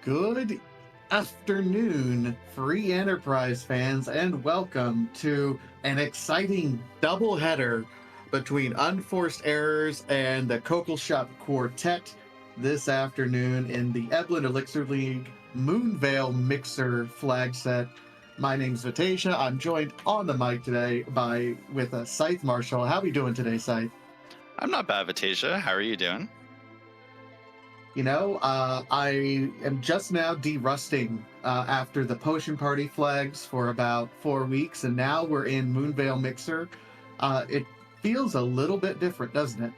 Good afternoon, Free Enterprise fans, and welcome to an exciting doubleheader between Unforced Errors and the Cockle Shop Quartet this afternoon in the Eblan Elixir League Moonveil Mixer flag set. My name's Vitasia. I'm joined on the mic today with Scythe Marshall. How are we doing today, Scythe? I'm not bad, Vitasia. How are you doing? I am just now derusting after the Potion Party flags for about 4 weeks, and now we're in Moonveil Mixer. It feels a little bit different, doesn't it?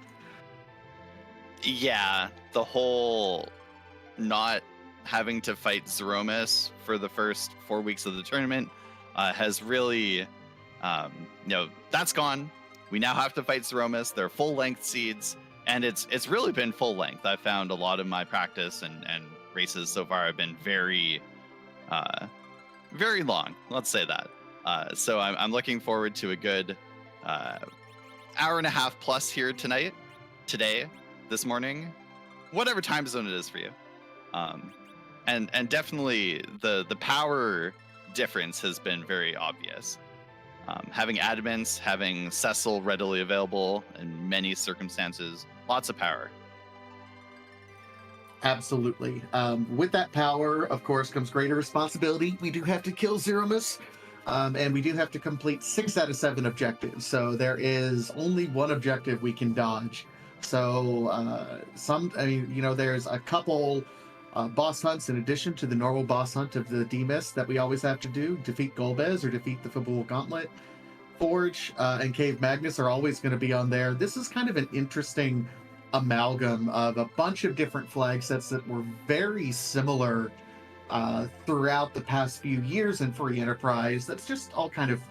Yeah, the whole not having to fight Zeromus for the first 4 weeks of the tournament has really, that's gone. We now have to fight Zeromus. They're full-length seeds, and it's really been full length. I found a lot of my practice and races so far have been very, very long. Let's say that. So I'm looking forward to a good hour and a half plus here today, this morning, whatever time zone it is for you. And definitely the power difference has been very obvious. Having Adamants, having Cecil readily available in many circumstances, lots of power. Absolutely. With that power, of course, comes greater responsibility. We do have to kill Zeromus, and we do have to complete 6 out of 7 objectives. So there is only one objective we can dodge. So there's a couple boss hunts in addition to the normal boss hunt of the Demas that we always have to do. Defeat Golbez or defeat the Fabul Gauntlet. Forge and Cave Magnus are always going to be on there. This is kind of an interesting amalgam of a bunch of different flag sets that were very similar throughout the past few years in Free Enterprise. That's just all kind of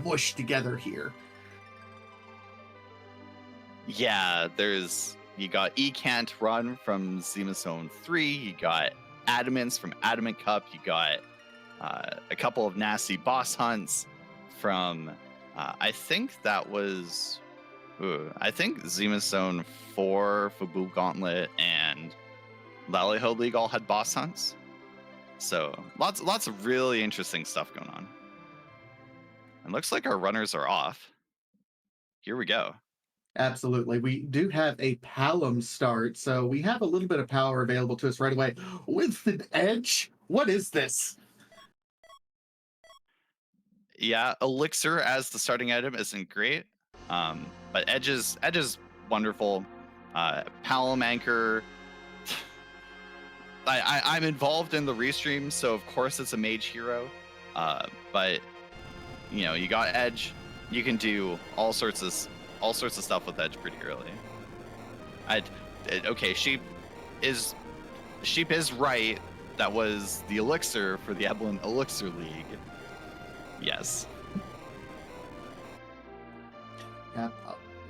mushed together here. Yeah, you got E Can't Run from Zima Zone 3, you got Adamants from Adamant Cup, you got a couple of nasty boss hunts from, I think Zima Zone 4, Fabul Gauntlet, and Laliho League all had boss hunts. So lots of really interesting stuff going on. And looks like our runners are off. Here we go. Absolutely. We do have a Palom start, so we have a little bit of power available to us right away. With an edge? What is this? Yeah, Elixir as the starting item isn't great, but Edge is wonderful. Palom Anchor. I'm involved in the restream, so of course it's a mage hero. But you got Edge. You can do all sorts of stuff with Edge pretty early. Sheep is right. That was the Elixir for the Eblan Elixir League. Yes. Yeah.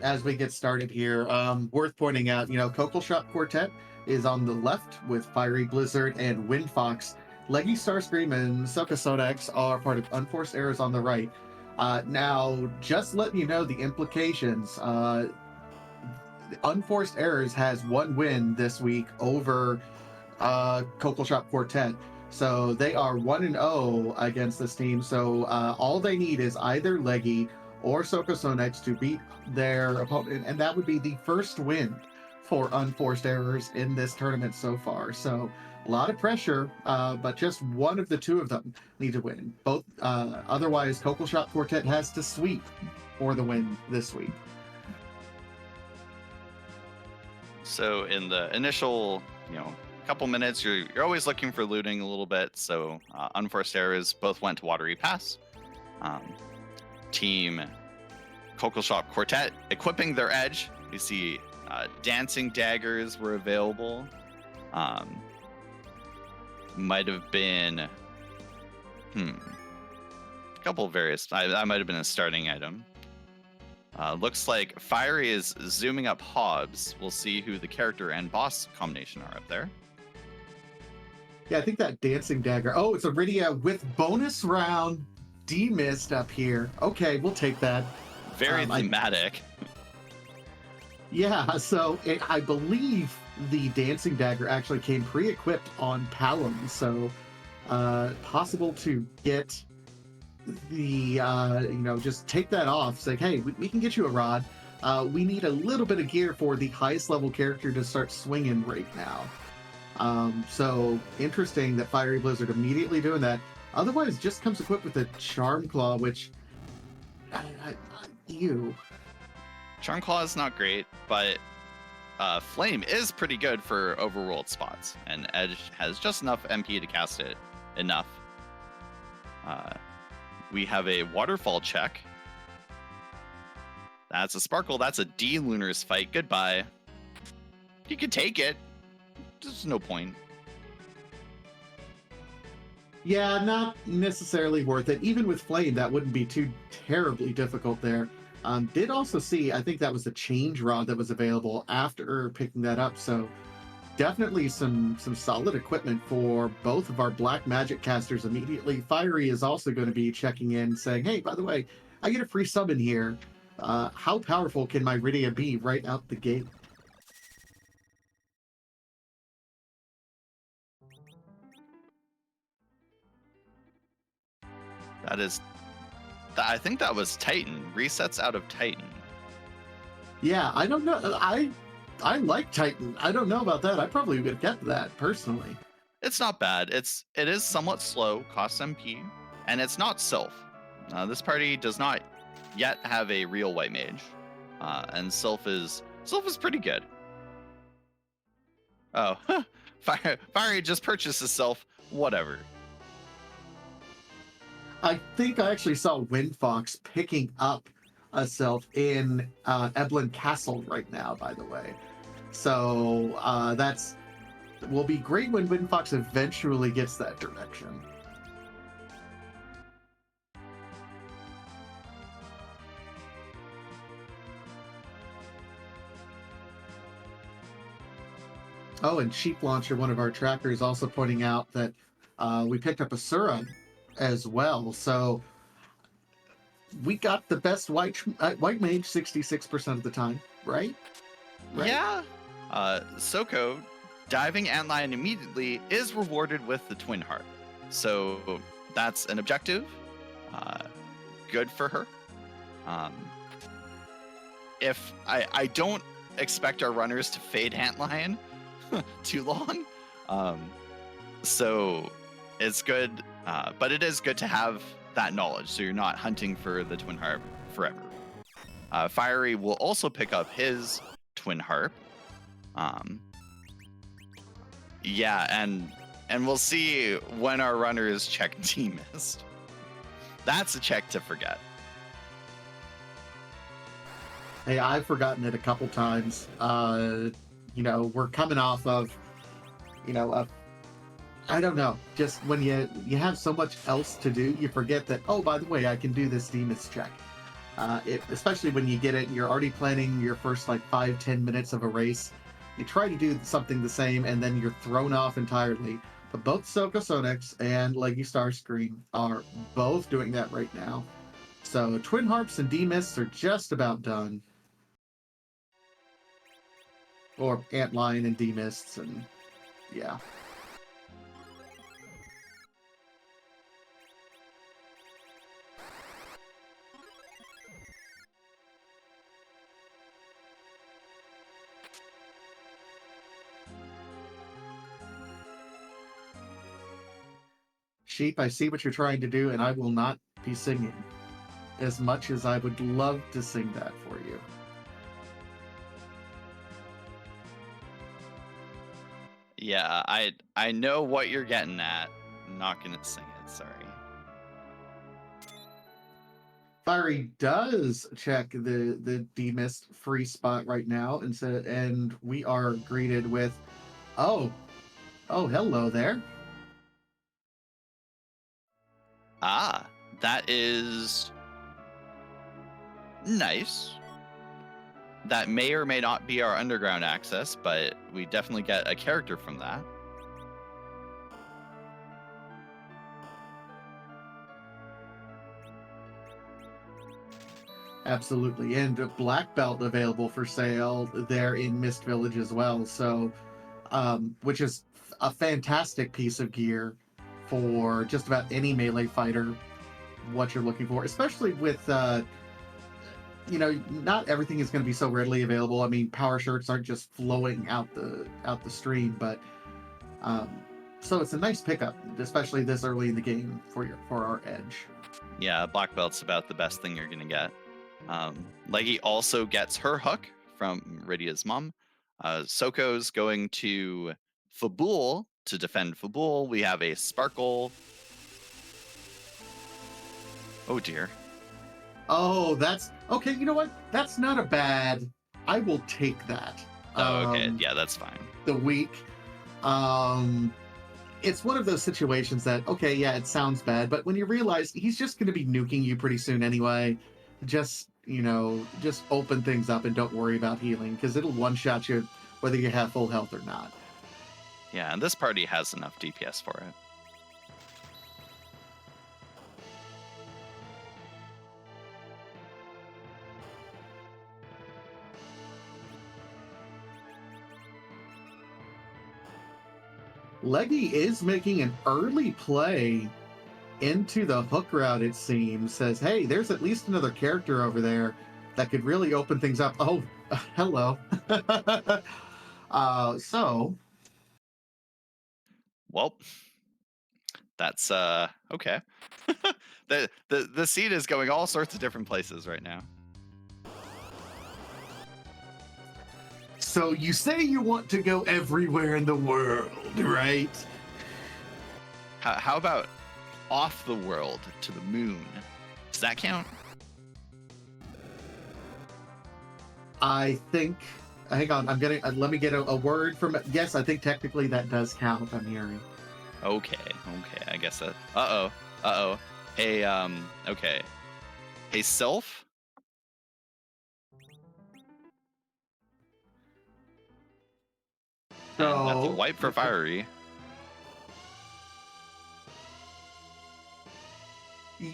As we get started here, worth pointing out, Cockle Shop Quartet is on the left with Fiery Blizzard and Wind Fox. Leggy Starscream and Soka Sodax are part of Unforced Errors on the right. Now, just letting you know the implications. Unforced Errors has 1 win this week over Cockle Shop Quartet. So they are 1-0 against this team. So all they need is either Leggy or Soka Sonex to beat their opponent, and that would be the first win for Unforced Errors in this tournament so far. So a lot of pressure, but just one of the two of them need to win. Both, otherwise, Cockle Shop Quartet has to sweep for the win this week. So in the initial, couple minutes, you're always looking for looting a little bit. So Unforced Errors both went to Watery Pass. Team Cockle Shop Quartet equipping their Edge. You see dancing daggers were available. Might have been a couple of various. That might have been a starting item. Looks like Fiery is zooming up Hobbs. We'll see who the character and boss combination are up there. Yeah, I think that dancing dagger. Oh, it's Iridia with bonus round demist up here. Okay, we'll take that. Very thematic. Yeah, so I believe the dancing dagger actually came pre-equipped on Palom, so possible to get the just take that off. Say, hey, we can get you a rod. We need a little bit of gear for the highest level character to start swinging right now. So interesting that Fiery Blizzard immediately doing that. Otherwise, just comes equipped with a Charm Claw, which you. Charm Claw is not great, but Flame is pretty good for overworld spots, and Edge has just enough MP to cast it enough. We have a Waterfall check. That's a Sparkle. That's a D Lunar's fight. Goodbye. You can take it. There's no point. Yeah, not necessarily worth it. Even with Flame, that wouldn't be too terribly difficult there. Did also see, I think that was a change rod that was available after picking that up. So definitely some solid equipment for both of our black magic casters immediately. Fiery is also going to be checking in, saying, hey, by the way, I get a free summon here. How powerful can my Rydia be right out the gate? That is, I think that was Titan. Resets out of Titan. Yeah, I don't know. I like Titan. I don't know about that. I probably would get that personally. It's not bad. It is somewhat slow, costs MP, and it's not Sylph. This party does not yet have a real white mage, and Sylph is pretty good. Oh, Fiery just purchased a Sylph. Whatever. I think I actually saw Windfox picking up a self in Eblan Castle right now, by the way. So that's will be great when Windfox eventually gets that direction. Oh, and Sheep Launcher, one of our trackers, also pointing out that we picked up a Sura as well. So we got the best white mage 66% of the time, right? Yeah. Soko diving Antlion immediately is rewarded with the Twin Heart. So that's an objective. Good for her. If I don't expect our runners to fade Antlion too long. So it's good, but it is good to have that knowledge so you're not hunting for the Twin Harp forever. Fiery will also pick up his Twin Harp. Yeah, and we'll see when our runners check D-Mist. That's a check to forget. Hey, I've forgotten it a couple times. We're coming off of, I don't know, just when you have so much else to do, you forget that, oh, by the way, I can do this Demus check. Especially when you get it, you're already planning your first 5-10 minutes of a race. You try to do something the same, and then you're thrown off entirely. But both Soko Sonics and Leggy Starscream are both doing that right now. So Twin Harps and D-Mists are just about done. Or Antlion and D-Mists, and yeah. Sheep, I see what you're trying to do, and I will not be singing. As much as I would love to sing that for you. Yeah, I know what you're getting at. I'm not gonna sing it, sorry. Fiery does check the demist free spot right now, and we are greeted with, oh, hello there. Ah, that is nice. That may or may not be our underground access, but we definitely get a character from that. Absolutely. And a black belt available for sale there in Mist Village as well. So, which is a fantastic piece of gear for just about any melee fighter, what you're looking for, especially with, not everything is going to be so readily available. I mean, power shirts aren't just flowing out the stream, but um, so it's a nice pickup, especially this early in the game for our edge. Yeah, black belt's about the best thing you're gonna get. Leggy also gets her hook from Rydia's mom. Soko's going to Fabul to defend Fabul. We have a Sparkle. Oh dear. Oh, that's okay. You know what? That's not a bad. I will take that. Oh, okay. Yeah, that's fine. The week. It's one of those situations that, okay, yeah, it sounds bad, but when you realize he's just going to be nuking you pretty soon anyway, just just open things up and don't worry about healing, because it'll one-shot you whether you have full health or not. Yeah, and this party has enough DPS for it. Leggy is making an early play into the hook route, it seems. Says, hey, there's at least another character over there that could really open things up. Oh, hello. So Well, that's okay. The seed is going all sorts of different places right now. So you say you want to go everywhere in the world, right? How about off the world to the moon? Does that count? I think. Hang on, I'm getting. Let me get a word from. Yes, I think technically that does count. I'm hearing. Okay. I guess that. Uh oh. Hey, okay. Hey, Sylph. And that's a wipe for Fiery.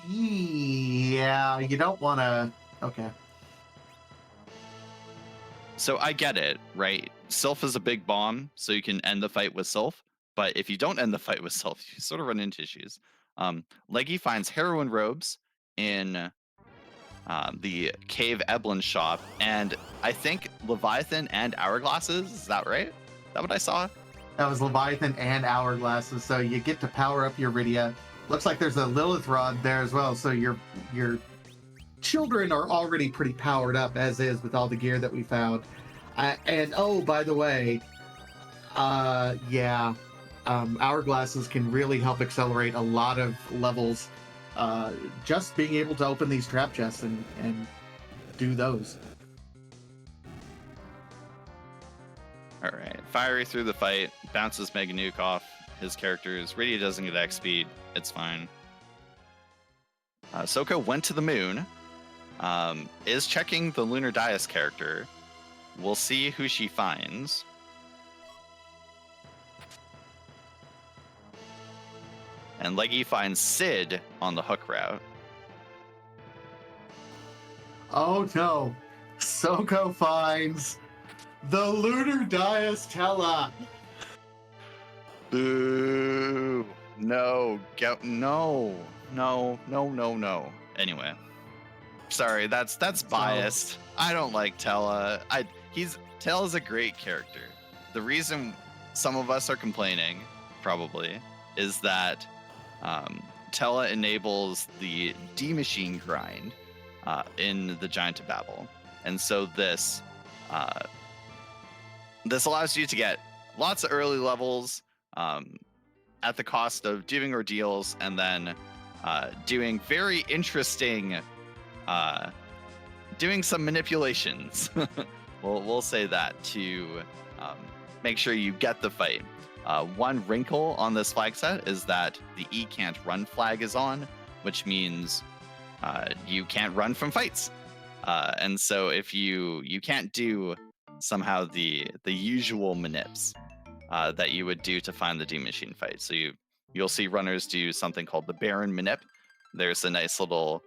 Yeah, you don't want to. Okay. So I get it, right? Sylph is a big bomb, so you can end the fight with Sylph. But if you don't end the fight with Sylph, you sort of run into issues. Leggy finds heroin robes in the Cave Eblan shop, and I think Leviathan and Hourglasses. Is that right? Is that what I saw? That was Leviathan and Hourglasses, so you get to power up your Rydia. Looks like there's a Lilith Rod there as well, so your children are already pretty powered up as is with all the gear that we found. And oh, by the way, Hourglasses can really help accelerate a lot of levels. Just being able to open these trap chests and do those. All right, Fiery through the fight, bounces Mega Nuke off his characters. Rydia doesn't get X speed. It's fine. Soko went to the moon. Is checking the Lunar Dais character. We'll see who she finds. And Leggy finds Sid on the hook route. Oh no. Soko finds the Lunar Dais Tella. Boo. No. No. Anyway. Sorry, that's biased. I don't like Tella. Tella's a great character. The reason some of us are complaining, probably, is that Tella enables the D-Machine grind in the Giant of Babel. And so this allows you to get lots of early levels at the cost of doing ordeals and then doing very interesting, doing some manipulations. we'll say that to make sure you get the fight. One wrinkle on this flag set is that the E can't run flag is on, which means you can't run from fights. And so if you can't do somehow the usual manips that you would do to find the D-Machine fight. So you'll see runners do something called the Baron manip. There's a nice little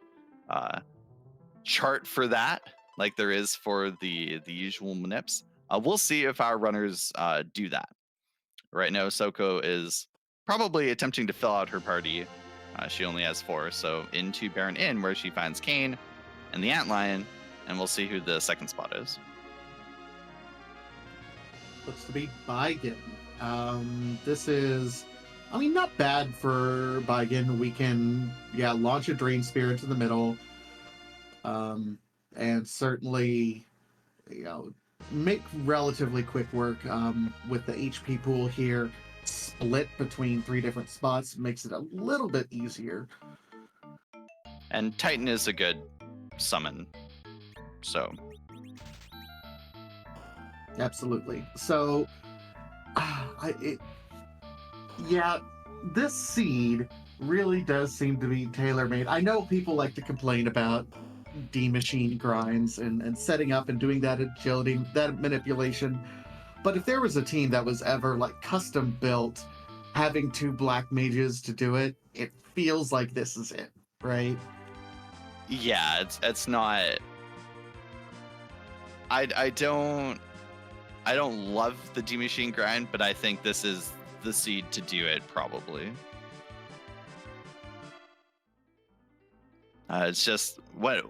chart for that, like there is for the usual manips. We'll see if our runners do that. Right now, Soko is probably attempting to fill out her party. She only has 4, so into Baron Inn, where she finds Kane and the Antlion, and we'll see who the second spot is. Looks to be Baigen. This is, I mean, not bad for Baigen. We can, launch a Drain Spirit to the middle, and certainly, make relatively quick work with the HP pool here. Split between 3 different spots makes it a little bit easier. And Titan is a good summon, so Absolutely. So, this seed really does seem to be tailor-made. I know people like to complain about D-machine grinds and setting up and doing that agility, that manipulation. But if there was a team that was ever like custom built, having 2 black mages to do it, it feels like this is it, right? yeah, it's not. I don't love the D machine grind, but I think this is the seed to do it probably. It's just a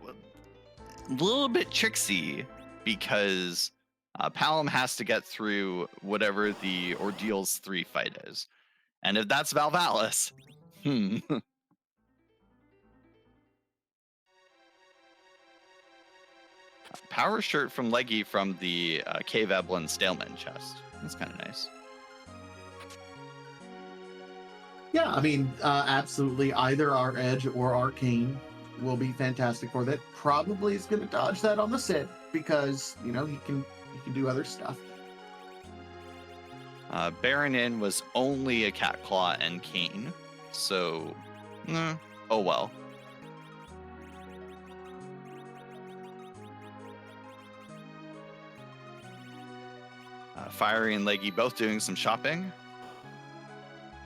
little bit tricksy because Palom has to get through whatever the Ordeals 3 fight is. And if that's Valvalis, Power shirt from Leggy from the Cave Eblan Staleman chest. That's kind of nice. Yeah, I mean, absolutely. Either our Edge or Arcane will be fantastic for that. Probably is going to dodge that on the Sid because he can do other stuff. Baron Inn was only a Cat Claw and Kane, so oh well. Fiery and Leggy both doing some shopping.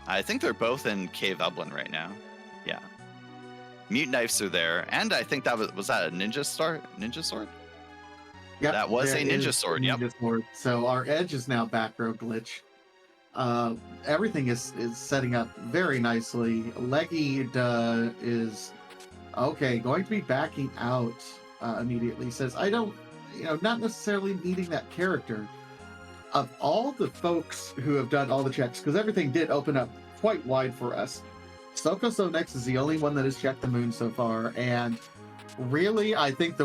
I think they're both in Cave Eblan right now. Yeah. Mute Knives are there, and I think that was that a ninja sword? Yeah, that was a ninja sword. Ninja sword. So our Edge is now back row glitch. Everything is setting up very nicely. Leggy is going to be backing out immediately. Says, I don't, not necessarily needing that character. Of all the folks who have done all the checks, because everything did open up quite wide for us, Soko So Next is the only one that has checked the moon so far, and really, I think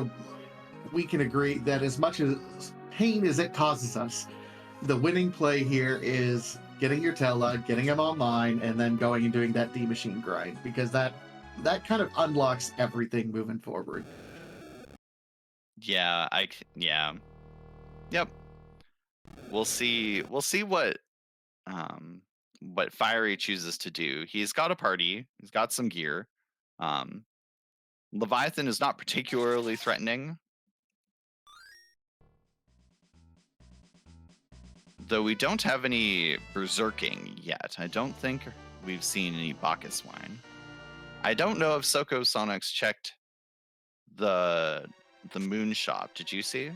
we can agree that as much as pain as it causes us, the winning play here is getting your Tella, getting him online, and then going and doing that D-machine grind, because that kind of unlocks everything moving forward. Yeah, Yep. We'll see what Fiery chooses to do. He's got a party. He's got some gear. Leviathan is not particularly threatening, though we don't have any berserking yet. I don't think we've seen any Bacchus wine. I don't know if Soko Sonics checked the moon shop. Did you see?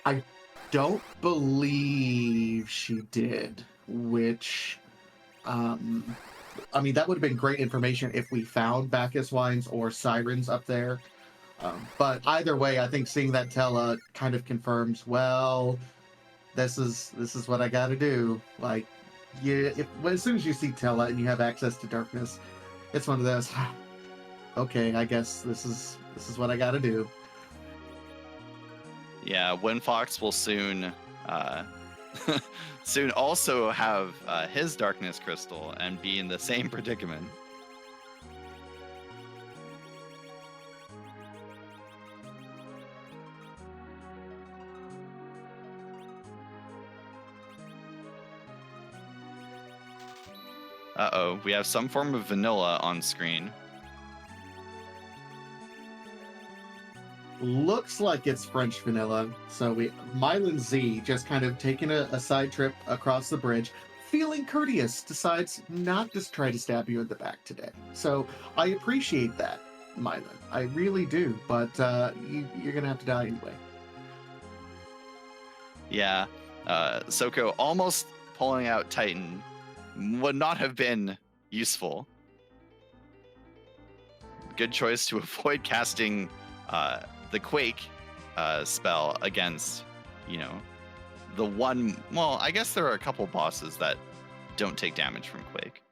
I don't believe she did, which I mean, that would have been great information if we found Bacchus wines or sirens up there. But either way, I think seeing that Tella kind of confirms, well, this is what I got to do. Like, as soon as you see Tella and you have access to darkness, it's one of those. Okay, I guess this is what I got to do. Yeah, Windfox will soon also have his darkness crystal and be in the same predicament. Uh-oh, we have some form of vanilla on screen. Looks like it's French vanilla. So Mylan Z, just kind of taking a side trip across the bridge, feeling courteous, decides not to try to stab you in the back today. So I appreciate that. Mylan. I really do, but you're gonna have to die anyway. Yeah, Soko almost pulling out Titan would not have been useful. Good choice to avoid casting the Quake spell against, the one. Well, I guess there are a couple bosses that don't take damage from Quake.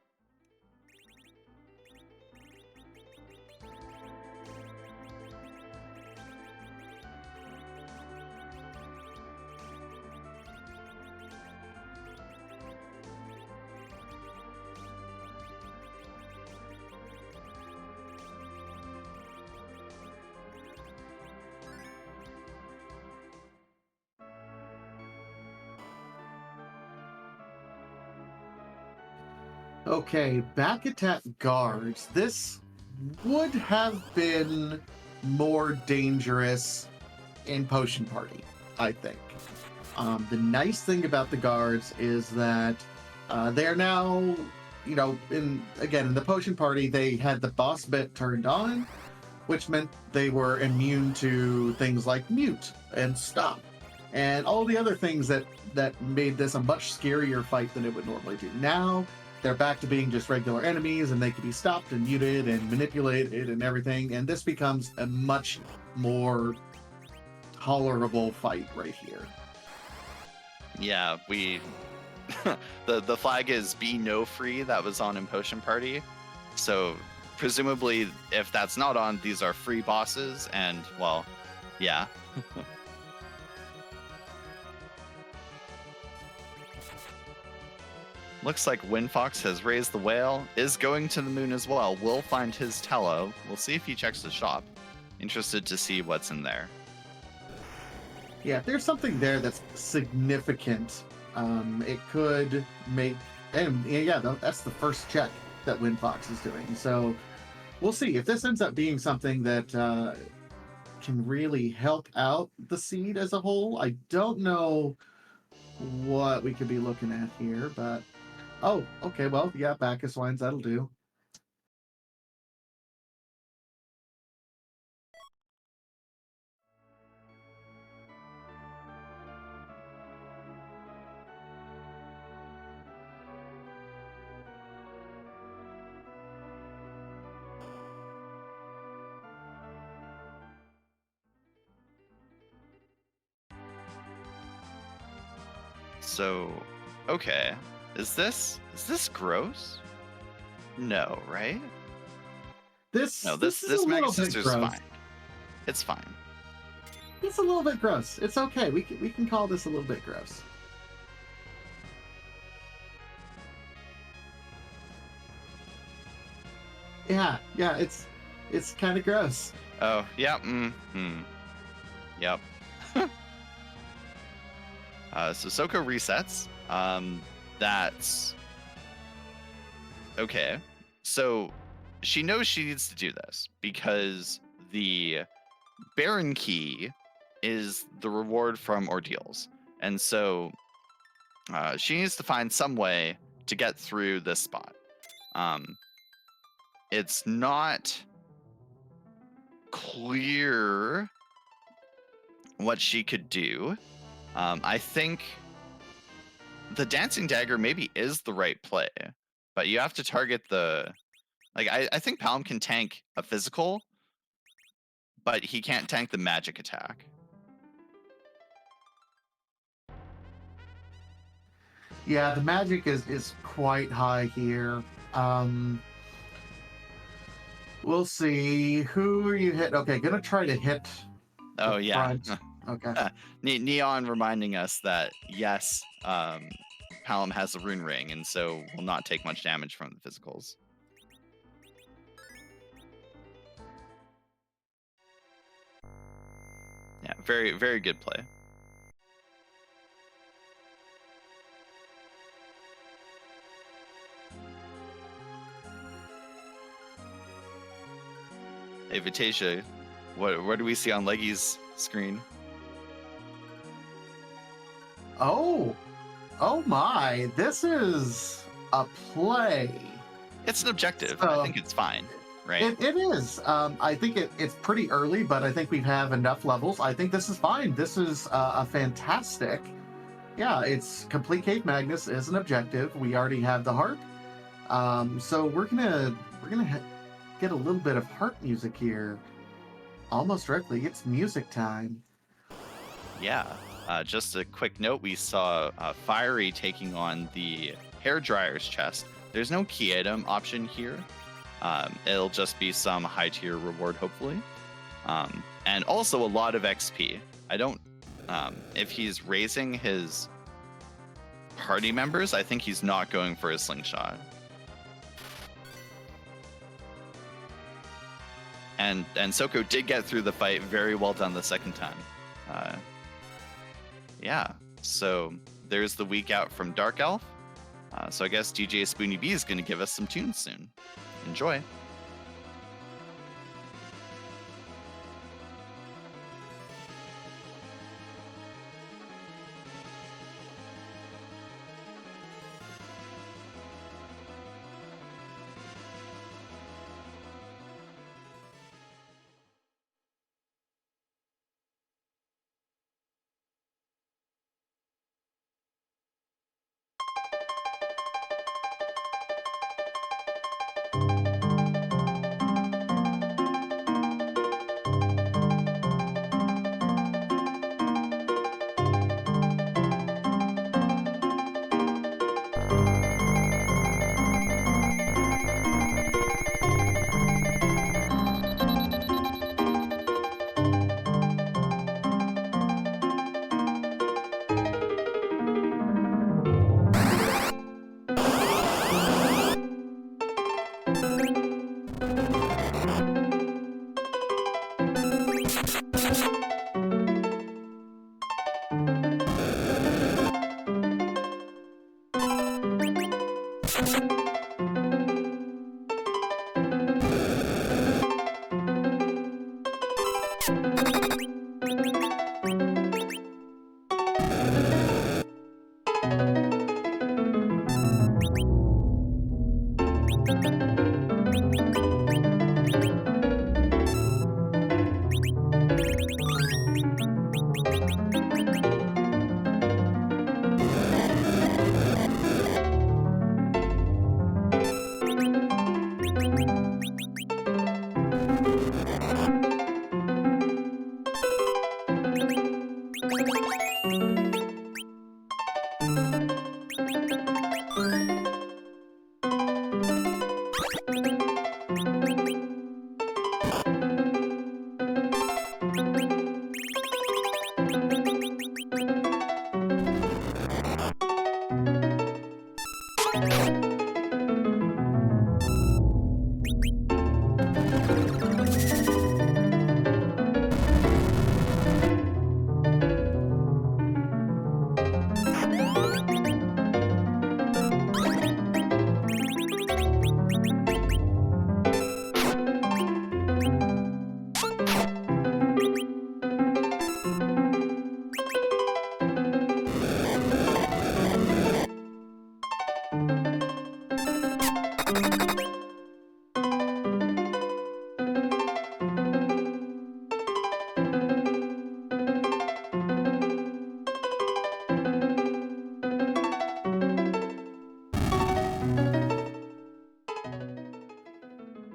Okay, back attack guards. This would have been more dangerous in Potion Party, I think. The nice thing about the guards is that they're now, in the Potion Party, they had the boss bit turned on, which meant they were immune to things like mute and stop and all the other things that made this a much scarier fight than it would normally do. Now they're back to being just regular enemies, and they can be stopped and muted and manipulated and everything, and this becomes a much more tolerable fight right here. Yeah, we the flag is be no free that was on in Potion Party. So presumably if that's not on, these are free bosses, and well, yeah. Looks like Windfox has raised the whale, is going to the moon as well. We'll find his tello. We'll see if he checks the shop. Interested to see what's in there. Yeah, if there's something there that's significant, it could make... And yeah, that's the first check that Windfox is doing. So we'll see. If this ends up being something that can really help out the seed as a whole, I don't know what we could be looking at here, but... Oh, okay, well, yeah, Bacchus wines, that'll do. So, okay. Is this gross? No, right? This This Mega Sister's fine. It's fine. It's a little bit gross. It's okay. We can call this a little bit gross. Yeah, it's kind of gross. Oh, yeah. Yep. So Soko resets. That's okay. So she knows she needs to do this because the Baron Key is the reward from ordeals, and so she needs to find some way to get through this spot. It's not clear what she could do. I think the Dancing Dagger maybe is the right play, but you have to target the... Like, I think Palm can tank a physical, but he can't tank the magic attack. Yeah, the magic is quite high here. We'll see. Who are you hit? Okay, gonna try to hit. Oh, yeah. Front. Okay. Neon reminding us that, yes, Palom has a rune ring, and so will not take much damage from the physicals. Yeah, very, very good play. Hey, Vitasia, what do we see on Leggy's screen? Oh my! This is a play. It's an objective. So, I think it's fine. right? It is. I think it's pretty early, but I think we have enough levels. I think this is fine. This is a fantastic. Yeah, it's complete Cave Magnus is an objective. We already have the harp. So we're gonna get a little bit of harp music here. Almost directly, it's music time. Yeah. Just a quick note: we saw Fiery taking on the hair dryer's chest. There's no key item option here. It'll just be some high tier reward, hopefully, and also a lot of XP. I don't. If he's raising his party members, I think he's not going for a slingshot. And Soko did get through the fight very well done the second time. Yeah, so there's the week out from Dark Elf. So I guess DJ Spoony B is going to give us some tunes soon. Enjoy.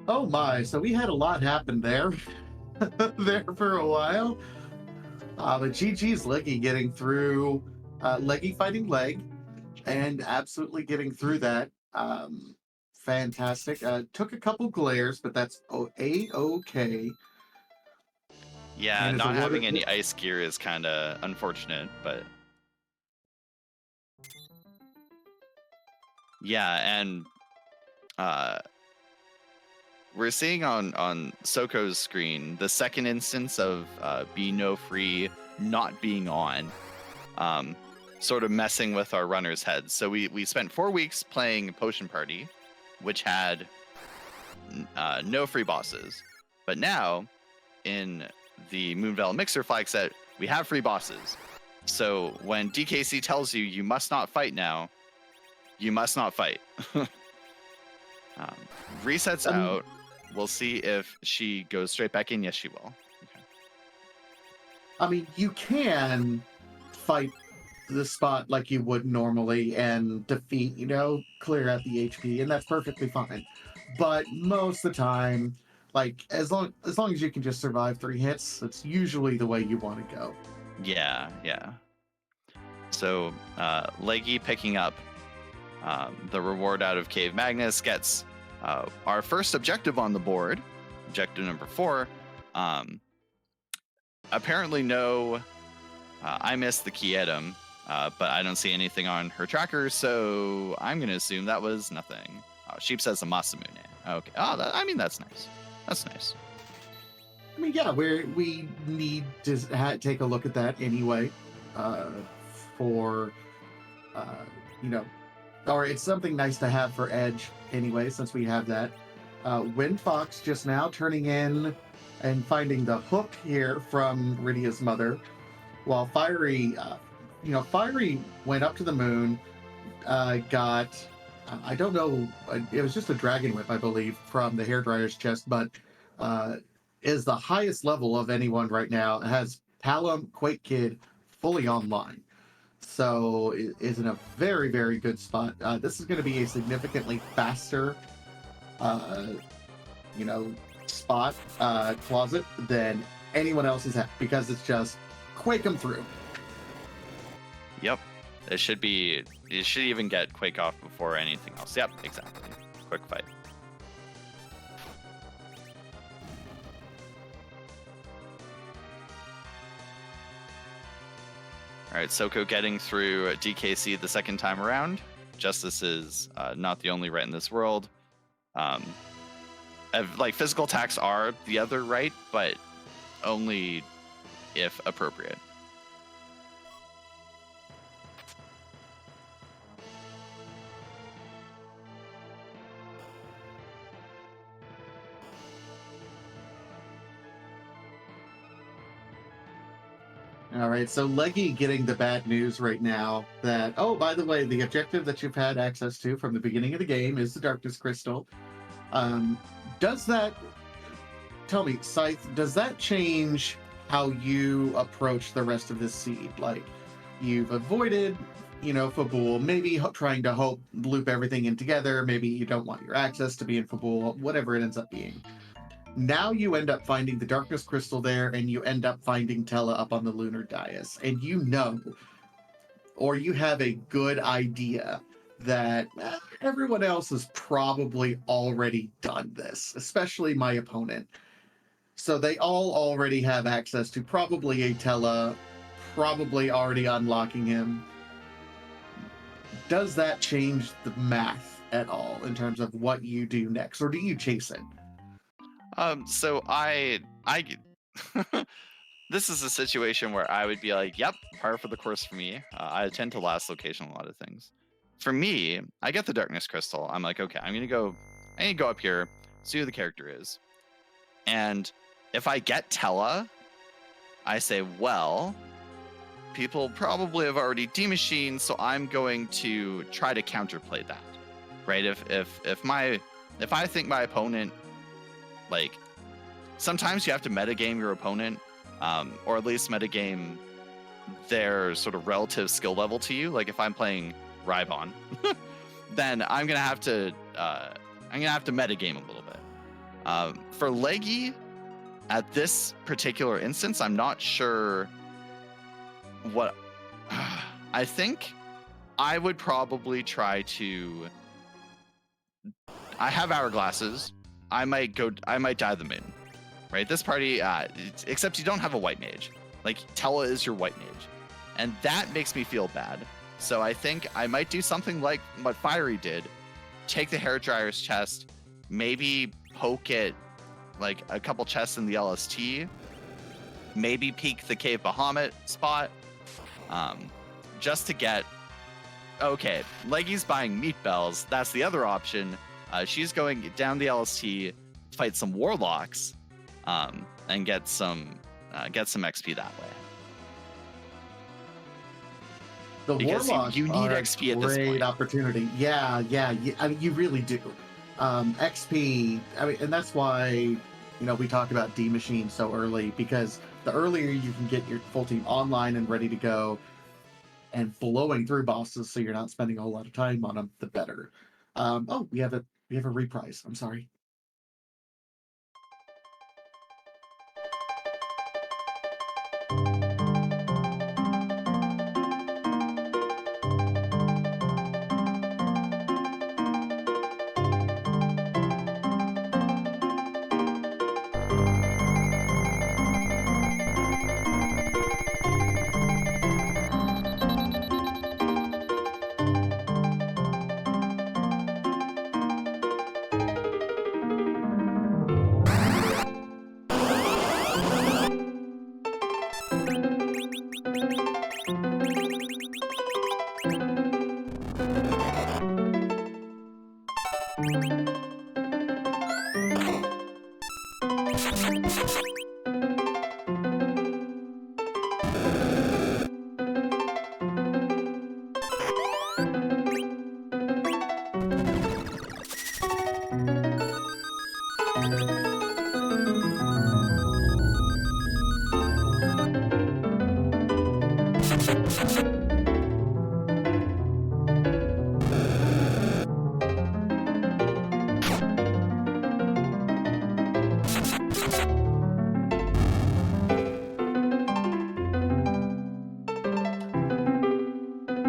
Oh my! So we had a lot happen there, there for a while. But GG's Leggy getting through, Leggy fighting Leg, and absolutely getting through that. Fantastic. Took a couple glares, but that's A-okay. Yeah, And is not having awarded- any ice gear is kind of unfortunate, but yeah, and we're seeing on Soko's screen the second instance of Be No Free not being on, sort of messing with our runners' heads. So we spent 4 weeks playing Potion Party, which had no free bosses, but now in the Moonveil Mixer flag set, we have free bosses. So when DKC tells you you must not fight now, you must not fight. Resets out. we'll see if she goes straight back in. Yes, she will. Okay. I mean, you can fight the spot like you would normally and defeat, clear out the HP, and that's perfectly fine. But most of the time, like as long as you can just survive 3 hits, that's usually the way you want to go. Yeah, yeah. So Leggy picking up the reward out of Cave Magnus gets our first objective on the board, objective number 4. Apparently no, I missed the key item, but I don't see anything on her tracker, so I'm going to assume that was nothing. Sheep says a Masamune. Okay. Oh, that's nice. That's nice. I mean, yeah, we need to take a look at that anyway, for, or it's something nice to have for Edge anyway, since we have that. Wind Fox just now turning in and finding the hook here from Rydia's mother, while Fiery went up to the moon, got, I don't know, it was just a dragon whip, I believe, from the hairdryer's chest, but is the highest level of anyone right now. It has Palom, Quake Kid fully online. So it is in a very, very good spot. This is going to be a significantly faster, spot, closet than anyone else has had, because it's just Quake them through. Yep. It should even get Quake off before anything else. Yep, exactly. Quick fight. All right, Soko getting through DKC the second time around. Justice is not the only right in this world. Physical attacks are the other right, but only if appropriate. All right, so Leggy getting the bad news right now that, oh, by the way, the objective that you've had access to from the beginning of the game is the Darkness Crystal. Does that, tell me, Scythe, does that change how you approach the rest of this seed? Like, you've avoided, Fabul, maybe trying to loop everything in together, maybe you don't want your access to be in Fabul, whatever it ends up being. Now you end up finding the Darkness Crystal there, and you end up finding Tella up on the Lunar dais. And or you have a good idea that everyone else has probably already done this, especially my opponent. So they all already have access to probably a Tella, probably already unlocking him. Does that change the math at all in terms of what you do next, or do you chase it? So I this is a situation where I would be like, yep, par for the course for me. I tend to last location a lot of things. For me, I get the Darkness Crystal. I'm like, okay, I need to go up here, see who the character is. And if I get Tella, I say, well, people probably have already demachined, so I'm going to try to counterplay that. Right? If I think my opponent, like, sometimes you have to metagame your opponent, or at least metagame their sort of relative skill level to you. Like if I'm playing Rybon, then I'm gonna have to metagame a little bit. For Leggy, at this particular instance, I'm not sure what. I think I would probably try to. I have hourglasses. I might dye the moon. Right, this party, except you don't have a white mage. Like, Tella is your white mage. And that makes me feel bad. So I think I might do something like what Fiery did. Take the hairdryer's chest, maybe poke it like a couple chests in the LST, maybe peek the Cave Bahamut spot, just to get, okay, Leggy's buying meat bells. That's the other option. She's going down the LST, fight some warlocks, and get some XP that way. The because warlocks you need are XP at this point. Great opportunity. Yeah. I mean, you really do. XP. I mean, and that's why we talked about D Machine so early, because the earlier you can get your full team online and ready to go and blowing through bosses, so you're not spending a whole lot of time on them, the better. Oh, we have a reprise. I'm sorry.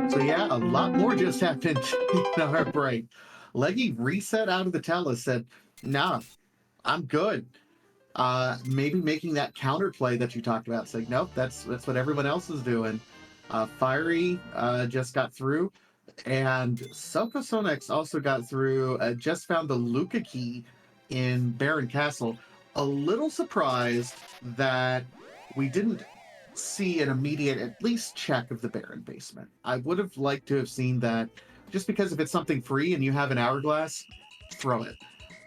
So yeah, a lot more just happened in our break. Leggy reset out of the Talus, said, "Nah, I'm good." Maybe making that counterplay that you talked about, saying, "Nope, that's what everyone else is doing." Fiery just got through, and Soko Sonex also got through. Just found the Luca key in Baron Castle. A little surprised that we didn't see an immediate, at least, check of the Baron basement. I would have liked to have seen that, just because if it's something free and you have an hourglass, throw it.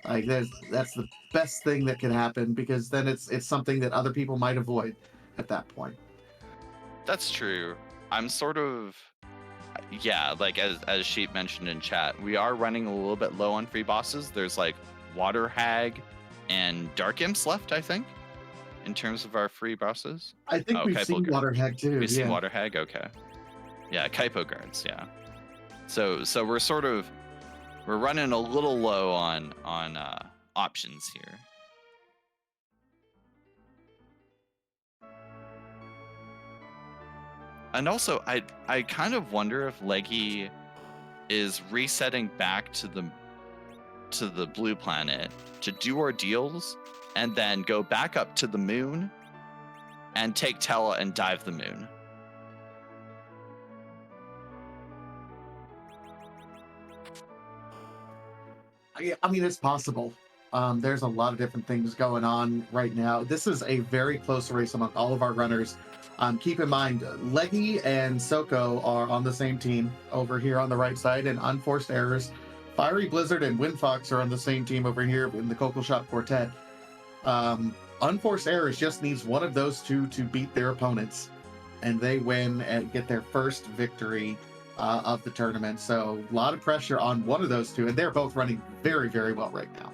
Like that's the best thing that could happen, because then it's something that other people might avoid at that point. That's true. I'm sort of, yeah, like as Sheep mentioned in chat, we are running a little bit low on free bosses. There's like Water Hag and Dark Imps left, I think, in terms of our free bosses. I think we've Kaipo seen Guard. Water Hag too. We've seen Yeah. Water Hag, okay. Yeah, Kaipo Guards, yeah. So we're running a little low on options here. And also, I kind of wonder if Leggy is resetting back to the blue planet to do ordeals and then go back up to the moon and take Tella and dive the moon. I mean, it's possible. There's a lot of different things going on right now. This is a very close race among all of our runners. Keep in mind, Leggy and Soko are on the same team over here on the right side, and Unforced Errors. Fiery Blizzard and Windfox are on the same team over here in the Coco Shop Quartet. Unforced Errors just needs one of those two to beat their opponents, and they win and get their first victory of the tournament. So a lot of pressure on one of those two, and they're both running very, very well right now.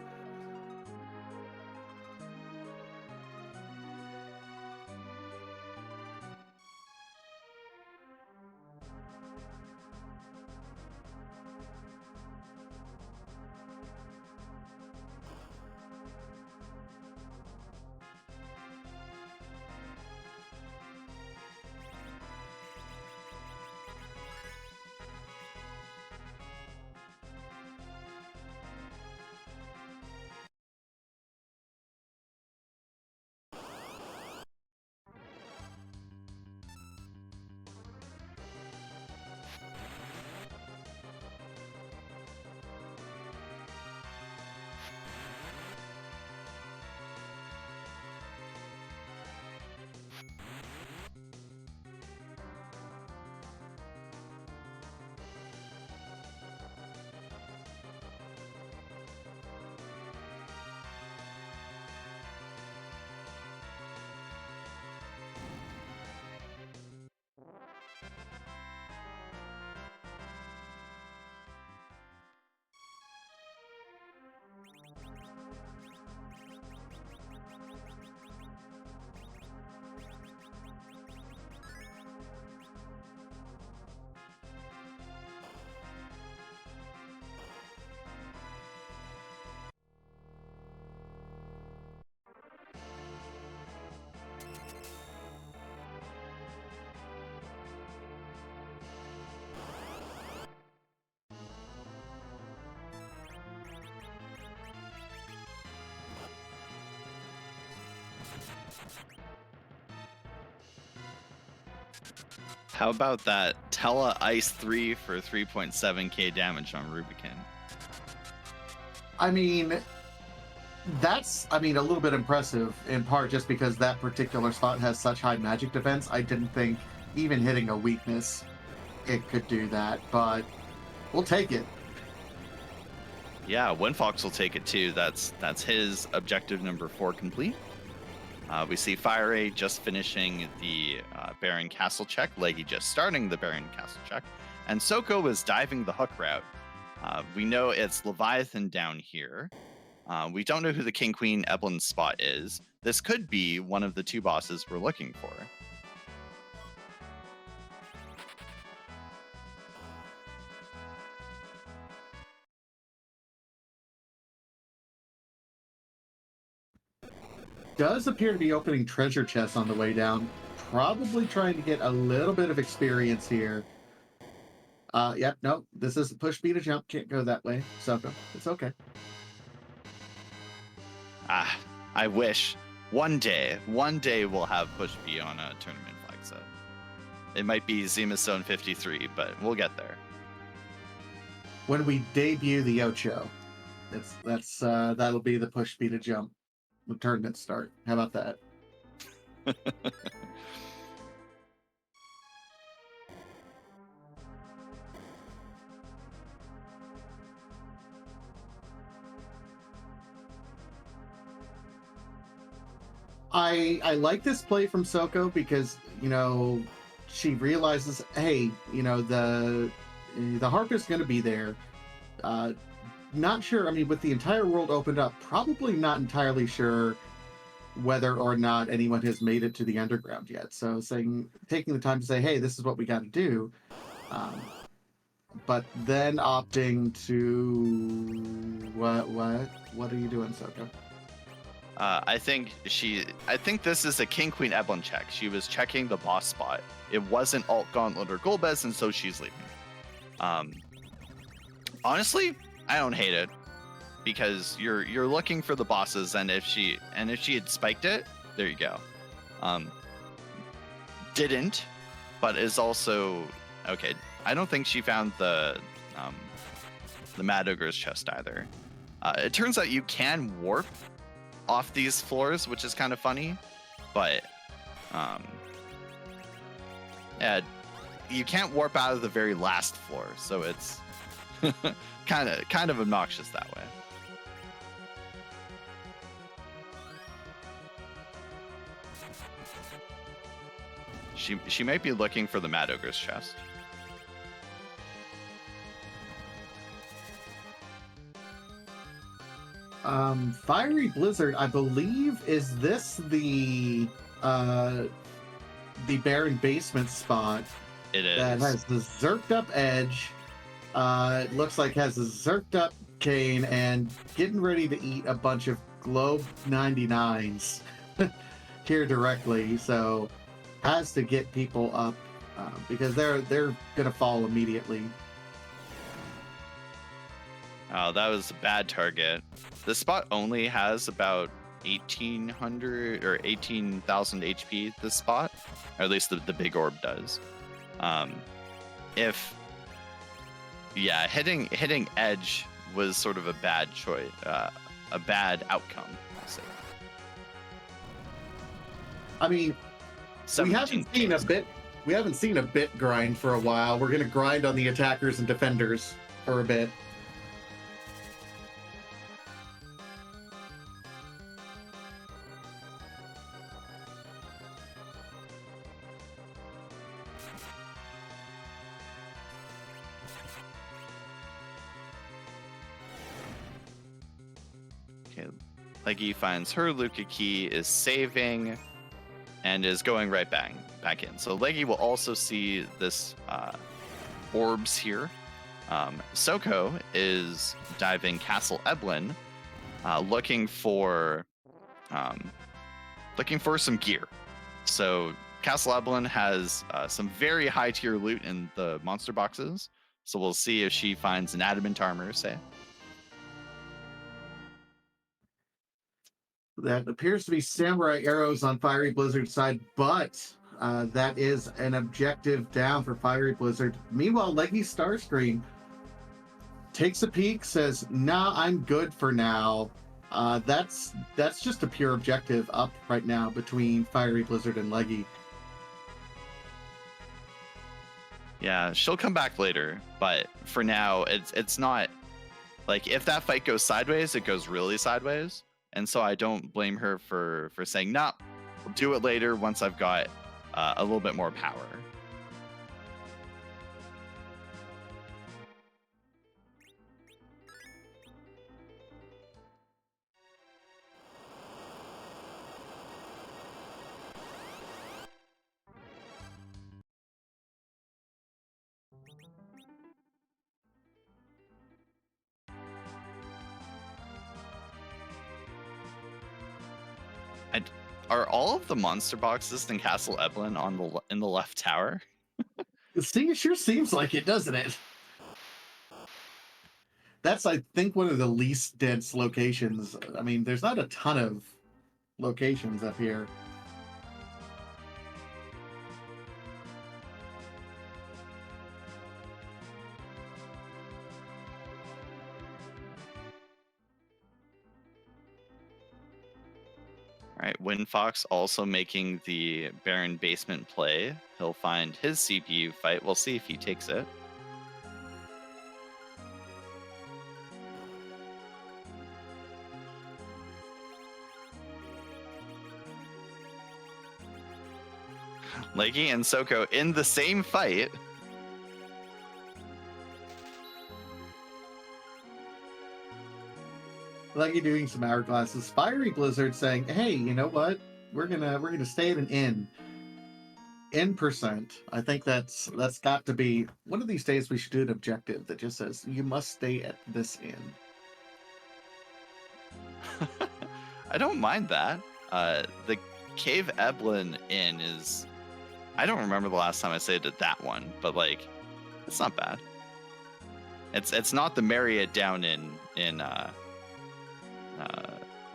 How about that Tela Ice 3 for 3.7k damage on Rubicon? I mean, that's, I mean, a little bit impressive, in part just because that particular spot has such high magic defense. I didn't think even hitting a weakness, it could do that, but we'll take it. Yeah, Windfox will take it too. That's his objective number 4 complete. We see Fire Ray just finishing the Baron Castle check, Leggy just starting the Baron Castle check, and Soko was diving the hook route. We know it's Leviathan down here. We don't know who the King Queen Eblan spot is. This could be one of the 2 bosses we're looking for. Does appear to be opening treasure chests on the way down, probably trying to get a little bit of experience here. Yep, no, this is push B to jump, can't go that way. Soko, it's okay. I wish one day we'll have push B on a tournament flag set. It might be Zima Zone 53, but we'll get there. When we debut the Ocho, that'll be the push B to jump. The tournament start. How about that? I like this play from Soko because, you know, she realizes, hey, you know, the harpist is going to be there. Not sure. I mean, with the entire world opened up, probably not entirely sure whether or not anyone has made it to the underground yet. So taking the time to say, hey, this is what we got to do. But then opting to what are you doing, Soko? I think this is a King Queen Eblan check. She was checking the boss spot. It wasn't Alt Gauntlet or Golbez, and so she's leaving. Honestly, I don't hate it because you're looking for the bosses, and if she had spiked it, there you go. Didn't, but is also okay. I don't think she found the Mad Ogre's chest either. It turns out you can warp off these floors, which is kind of funny, but yeah, you can't warp out of the very last floor, so it's kind of obnoxious that way. She might be looking for the Mad Ogre's chest. Fiery Blizzard, I believe, is this the Baron basement spot? It is. That has the zerked up edge. It looks like has a zerked up cane and getting ready to eat a bunch of Globe 99s here directly. So has to get people up because they're gonna fall immediately. Oh, that was a bad target. This spot only has about 1,800 or 18,000 HP. This spot, or at least the big orb does. Hitting edge was sort of a bad choice, a bad outcome. I'll say. I mean, we haven't seen a bit grind for a while. We're gonna grind on the attackers and defenders for a bit. Okay, Leggy finds her Luca key, is saving, and is going right back in. So Leggy will also see this orbs here. Soko is diving Castle Eblan, looking for some gear. So Castle Eblan has some very high tier loot in the monster boxes. So we'll see if she finds an adamant armor, say. That appears to be samurai arrows on Fiery Blizzard's side, but that is an objective down for Fiery Blizzard. Meanwhile, Leggy Starscream takes a peek, says, "Nah, I'm good for now." That's just a pure objective up right now between Fiery Blizzard and Leggy. Yeah, she'll come back later, but for now, it's not like if that fight goes sideways, it goes really sideways, and so I don't blame her for saying, "Nah, we'll do it later once I've got a little bit more power." Are all of the monster boxes in Castle Eblan in the left tower? It sure seems like it, doesn't it? That's, I think, one of the least dense locations. I mean, there's not a ton of locations up here. All right, Windfox also making the Baron basement play. He'll find his CPU fight. We'll see if he takes it. Leggy and Soko in the same fight. Leggy doing some hourglasses. Fiery Blizzard saying, "Hey, you know what? We're gonna stay at an inn. N%. I think that's got to be one of these days. We should do an objective that just says you must stay at this inn." I don't mind that. The Cave Eblan Inn is... I don't remember the last time I stayed at that one, but like, it's not bad. It's not the Marriott down in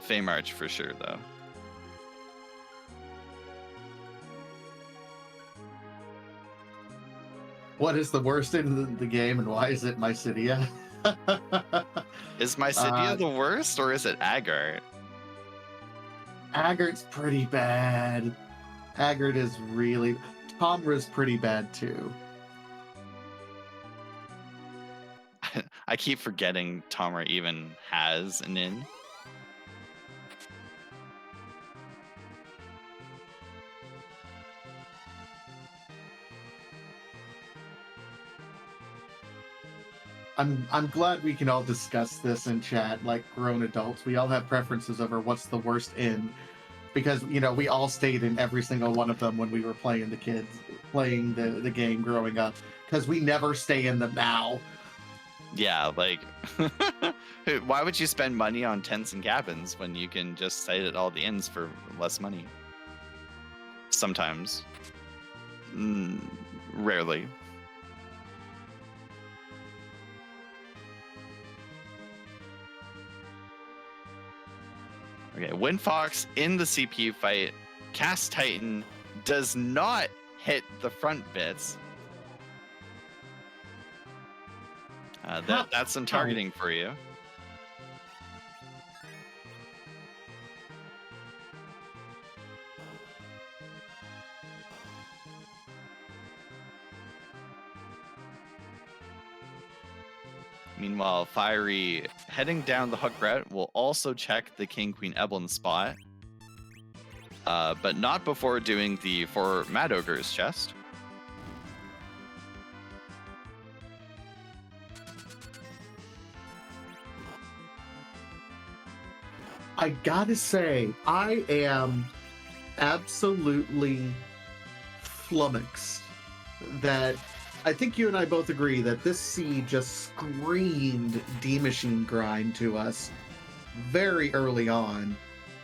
Feymarch for sure, though. What is the worst in the game, and why is it Mysidia? Is Mysidia the worst, or is it Agart? Agart's pretty bad. Agart is really... Tomra's pretty bad, too. I keep forgetting Tomra even has an inn. I'm glad we can all discuss this in chat like grown adults. We all have preferences over what's the worst inn, because we all stayed in every single one of them when we were playing the game growing up, because we never stay in them now. Yeah, like why would you spend money on tents and cabins when you can just stay at all the inns for less money? Sometimes. Rarely. Okay, Windfox in the CPU fight. Cast Titan does not hit the front bits. That's some targeting for you. Meanwhile, Fiery heading down the hook route will also check the King Queen Eblan spot, but not before doing the 4 Mad Ogre's chest. I gotta say, I am absolutely flummoxed that I think you and I both agree that this seed just screamed D-Machine grind to us very early on,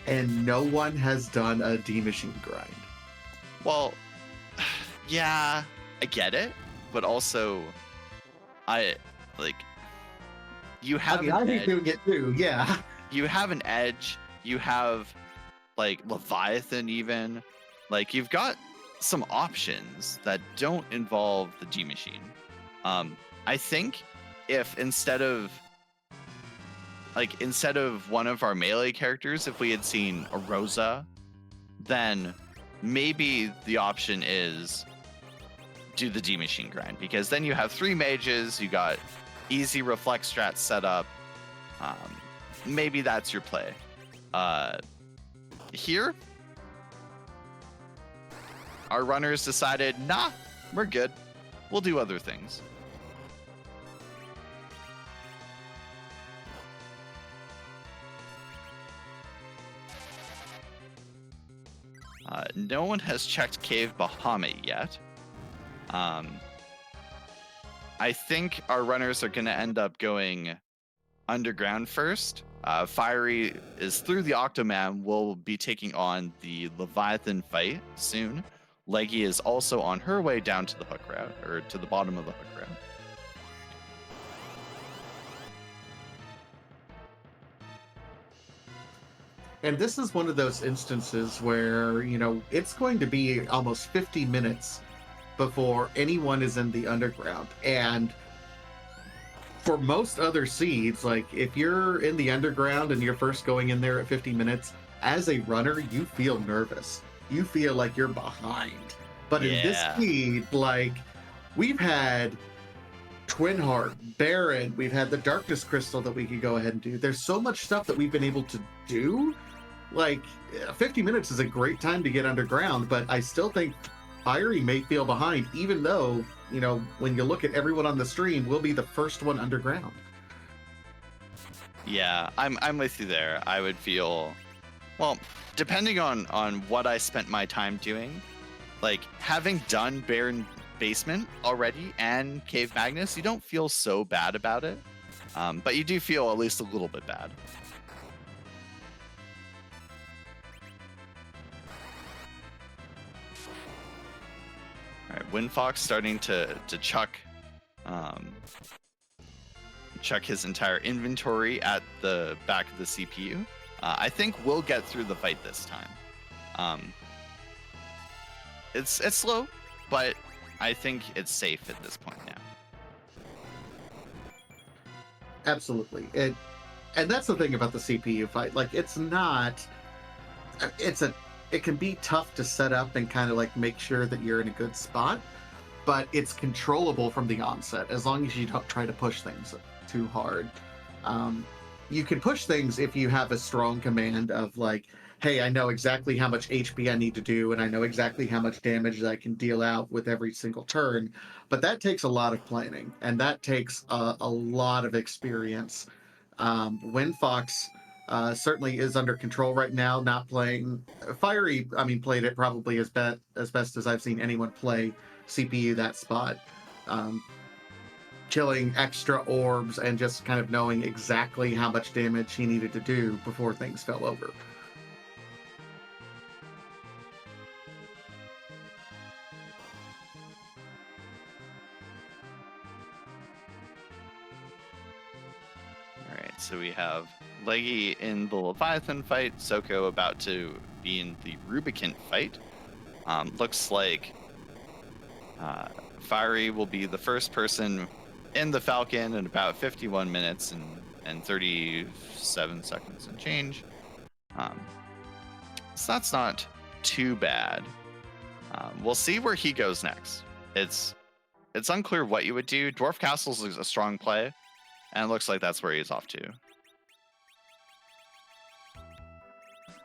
and no one has done a D-Machine grind. Well, yeah, I get it, but also, you have. I think doing it too. Yeah. You have an edge. You have like Leviathan even. Like you've got some options that don't involve the G machine. I think if instead of one of our melee characters, if we had seen a Rosa, then maybe the option is do the D machine grind, because then you have 3 mages, you got easy reflex strats set up. Maybe that's your play. Here, our runners decided, nah, we're good. We'll do other things. No one has checked Cave Bahamut yet. I think our runners are going to end up going underground first. Fiery is through the Octoman. Will be taking on the Leviathan fight soon. Leggy is also on her way down to the hook route, or to the bottom of the hook route. And this is one of those instances where, you know, it's going to be almost 50 minutes before anyone is in the underground. And for most other seeds, like if you're in the underground and you're first going in there at 50 minutes, as a runner, you feel nervous. You feel like you're behind. But in this seed, like we've had Twin Heart, Baron, we've had the Darkness Crystal that we could go ahead and do. There's so much stuff that we've been able to do. Like 50 minutes is a great time to get underground, but I still think Fiery may feel behind, even though, you know, when you look at everyone on the stream, we'll be the first one underground. Yeah, I'm with you there. I would feel, well, depending on what I spent my time doing, like having done Baron Basement already and Cave Magnus, you don't feel so bad about it, but you do feel at least a little bit bad. All right, Windfox starting to chuck his entire inventory at the back of the CPU. I think we'll get through the fight this time. It's slow, but I think it's safe at this point now. Absolutely. And that's the thing about the CPU fight. Like it can be tough to set up and kind of like make sure that you're in a good spot, but it's controllable from the onset as long as you don't try to push things too hard. You can push things if you have a strong command of like, hey, I know exactly how much HP I need to do, and I know exactly how much damage that I can deal out with every single turn. But that takes a lot of planning, and that takes a lot of experience. Windfox certainly is under control right now, not playing Fiery. I mean, played it probably as best as I've seen anyone play CPU that spot. Killing extra orbs and just kind of knowing exactly how much damage he needed to do before things fell over. All right, so we have Leggy in the Leviathan fight, Soko about to be in the Rubicant fight. Looks like Fiery will be the first person in the Falcon in about 51 minutes and 37 seconds and change. So that's not too bad. We'll see where he goes next. It's unclear what you would do. Dwarf Castles is a strong play, and it looks like that's where he's off to.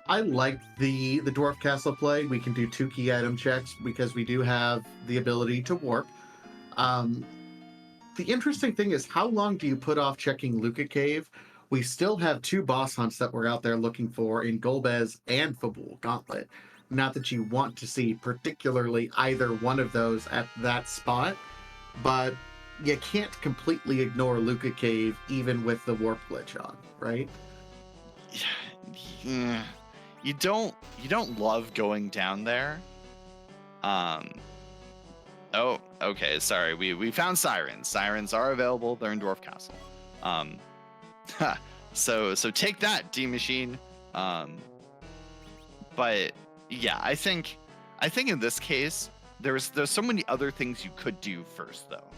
I like the Dwarf Castle play. We can do 2 key item checks because we do have the ability to warp. The interesting thing is, how long do you put off checking Luca Cave? We still have 2 boss hunts that we're out there looking for in Golbez and Fabul Gauntlet. Not that you want to see particularly either one of those at that spot, but you can't completely ignore Luca Cave even with the warp glitch on, right? Yeah. You don't love going down there. Oh, okay. Sorry. We found sirens. Sirens are available. They're in Dwarf Castle. So take that, D Machine. But yeah, I think in this case there's so many other things you could do first though.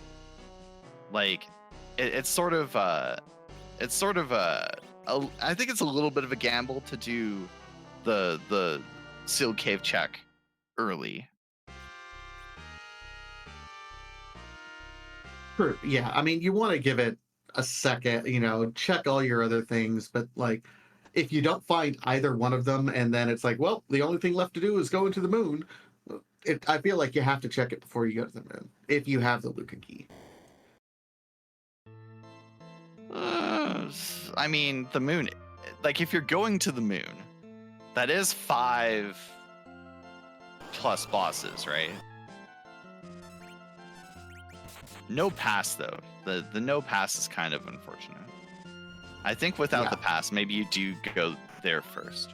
Like it's sort of I think it's a little bit of a gamble to do the sealed cave check early. True. Yeah, I mean, you want to give it a second, check all your other things, but like, if you don't find either one of them, and then it's like, well, the only thing left to do is go into the moon. I feel like you have to check it before you go to the moon if you have the Luca key. I mean, the moon. Like, if you're going to the moon, that is 5+ bosses, right? No pass though. The no pass is kind of unfortunate. I think without the pass, maybe you do go there first.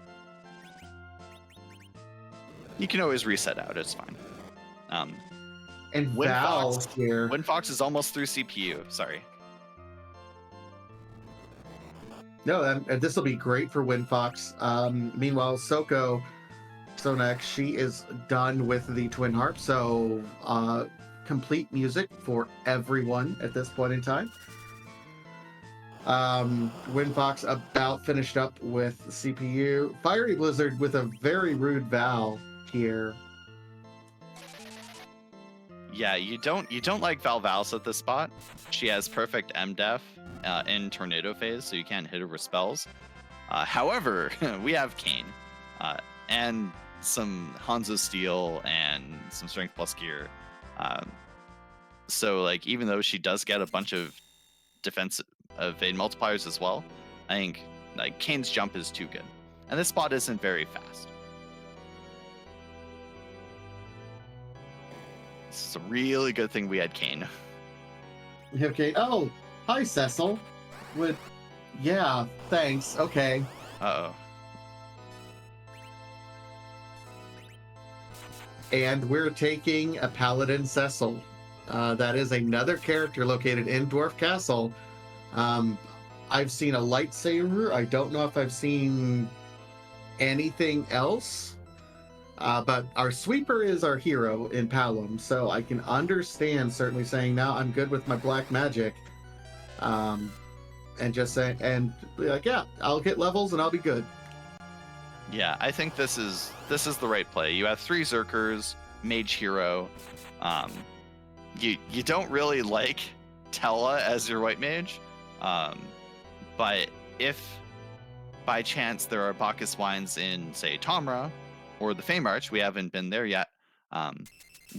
You can always reset out. It's fine. And Val here. Windfox is almost through CPU. Sorry. No, this will be great for Windfox. Meanwhile, Sonak, she is done with the Twin Harp, so complete music for everyone at this point in time. Windfox about finished up with CPU. Fiery Blizzard with a very rude Val here. Yeah, you don't like Valvalis at this spot. She has perfect MDef in Tornado phase, so you can't hit her with spells. However, we have Kayn and some Hanzo Steel and some Strength Plus gear. So like, even though she does get a bunch of defense evade multipliers as well, I think like Kayn's jump is too good, and this spot isn't very fast. This is a really good thing we had Kayn. Okay. Oh, hi, Cecil. Yeah, thanks. Okay. Uh-oh. And we're taking a Paladin Cecil. That is another character located in Dwarf Castle. I've seen a lightsaber. I don't know if I've seen anything else. But our sweeper is our hero in Palom, so I can understand certainly saying, now I'm good with my black magic. And just say, and be like, yeah, I'll get levels and I'll be good. Yeah, I think this is the right play. You have 3 Zerkers, Mage Hero. You don't really like Tella as your white mage, but if by chance there are Bacchus wines in, say, Tomra or the Fame Arch, we haven't been there yet,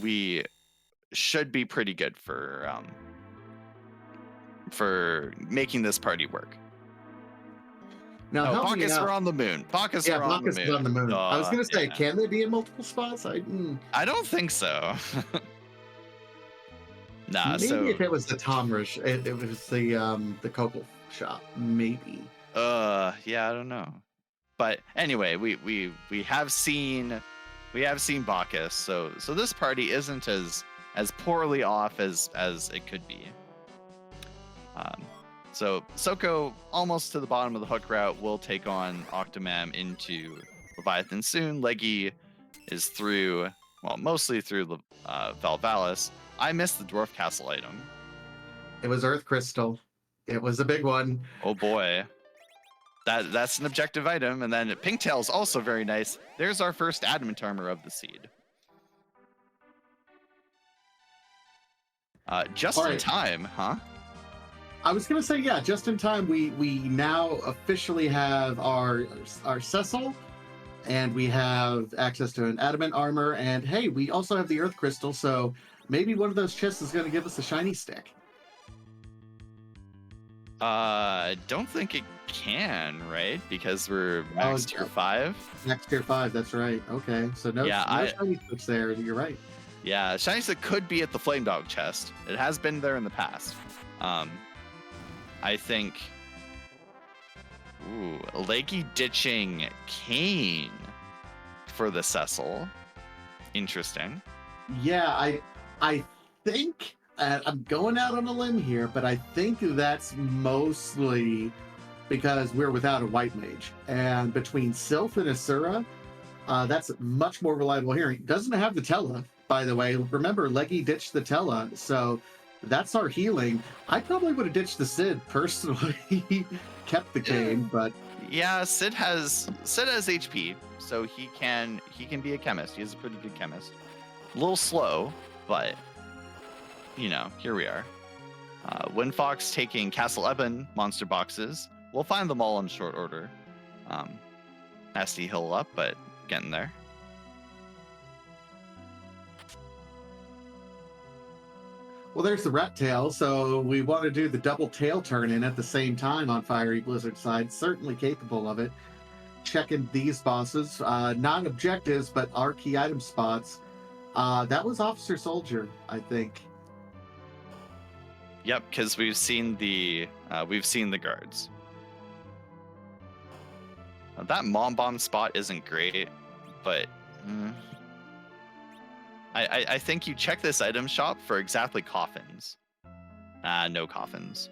we should be pretty good for making this party work. Now, Bacchus are on the moon. Bacchus are on the moon. Is on the moon. I was going to say, can they be in multiple spots? I don't think so. Nah. Maybe if it was the Tomrish, it was the Coco shop. Maybe. Yeah, I don't know. But anyway, we have seen Bacchus, so this party isn't as poorly off as it could be. So Soko, almost to the bottom of the hook route, will take on Octomam into Leviathan soon. Leggy is through, well, mostly through Valvalis. I missed the Dwarf Castle item. It was Earth Crystal. It was a big one. Oh boy. That's an objective item. And then Pinktail's also very nice. There's our first adamant armor of the seed. Just in time, huh? I was gonna say, yeah, just in time. We now officially have our Cecil, and we have access to an adamant armor, and hey, we also have the Earth Crystal, so maybe one of those chests is gonna give us a shiny stick. I don't think it can, right? Because we're max tier 5. Max tier 5, that's right. Okay, so no shiny sticks there. You're right. Yeah, shiny stick could be at the Flame Dog chest. It has been there in the past. I think. Ooh, Leggy ditching Kayn for the Cecil. Interesting. Yeah, I think I'm going out on a limb here, but I think that's mostly because we're without a white mage, and between Sylph and Asura, That's much more reliable healing. Doesn't have the Tela, by the way. Remember, Leggy ditched the Tela, so that's our healing. I probably would have ditched the Sid personally, kept the cane, but yeah, Sid has HP, so he can be a chemist. He is a pretty good chemist. A little slow, but you know, here we are. Windfox taking Castle Eben monster boxes. We'll find them all in short order. Nasty Hill up, but getting there. well, there's the rat tail, so we want to do the double tail turn in at the same time on Fiery Blizzard side. Certainly capable of it. Checking these bosses, not objectives, but our key item spots. That was Officer Soldier, I think. Yep, because we've seen the guards. That Mom Bomb spot isn't great, but I think you check this item shop for exactly coffins. No coffins.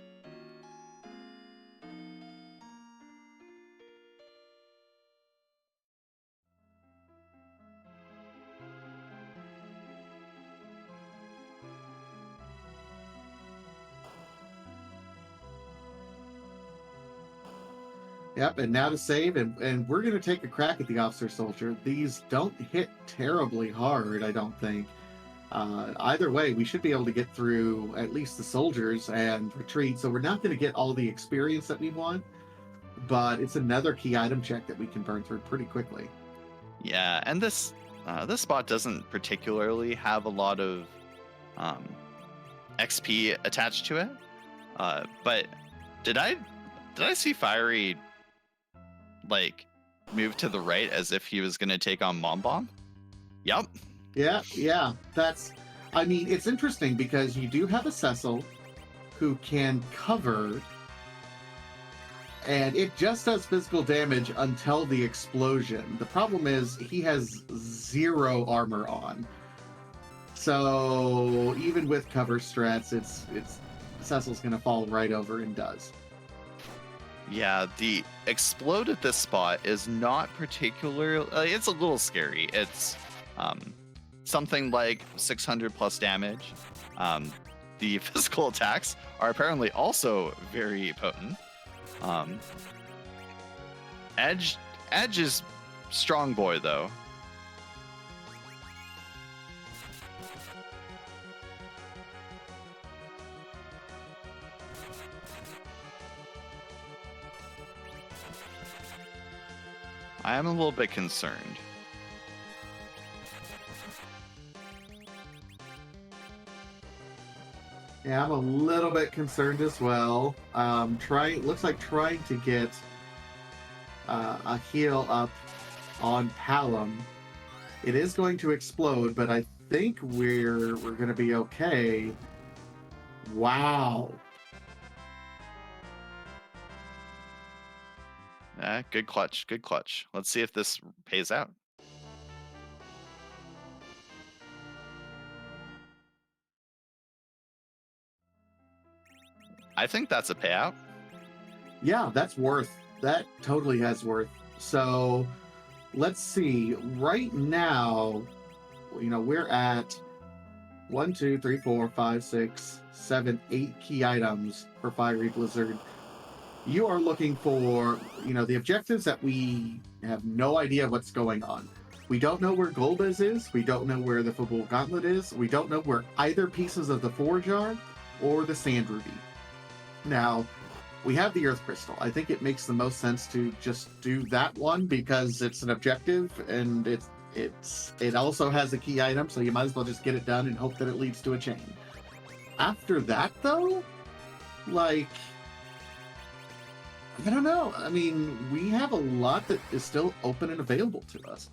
Yep, and now to save, and we're going to take a crack at the Officer Soldier. These don't hit terribly hard, I don't think. Either way, we should be able to get through at least the soldiers and retreat, so we're not going to get all the experience that we want, but it's another key item check that we can burn through pretty quickly. Yeah, and this spot doesn't particularly have a lot of XP attached to it, but did I see Fiery like move to the right as if he was going to take on Mom Bomb? Yep. Yeah. I mean, it's interesting because you do have a Cecil who can cover, and it just does physical damage until the explosion. The problem is he has 0 armor on. So even with cover strats, it's Cecil's going to fall right over and does. Yeah, the explode at this spot is not particularly. It's a little scary. It's something like 600 plus damage. The physical attacks are apparently also very potent. Edge is strong boy though. I am a little bit concerned. Yeah, I'm a little bit concerned as well. Looks like trying to get a heal up on Palom. It is going to explode, but I think we're going to be okay. Wow. Good clutch. Let's see if this pays out. I think that's a payout. Yeah, that's worth. That totally has worth. So let's see. Right now, we're at 1, 2, 3, 4, 5, 6, 7, 8 key items for Fiery Blizzard. You are looking for, the objectives that we have no idea what's going on. We don't know where Golbez is. We don't know where the Fabul Gauntlet is. We don't know where either pieces of the Forge are or the Sand Ruby. Now, we have the Earth Crystal. I think it makes the most sense to just do that one because it's an objective and it also has a key item, so you might as well just get it done and hope that it leads to a chain. After that, though, I don't know. I mean, we have a lot that is still open and available to us.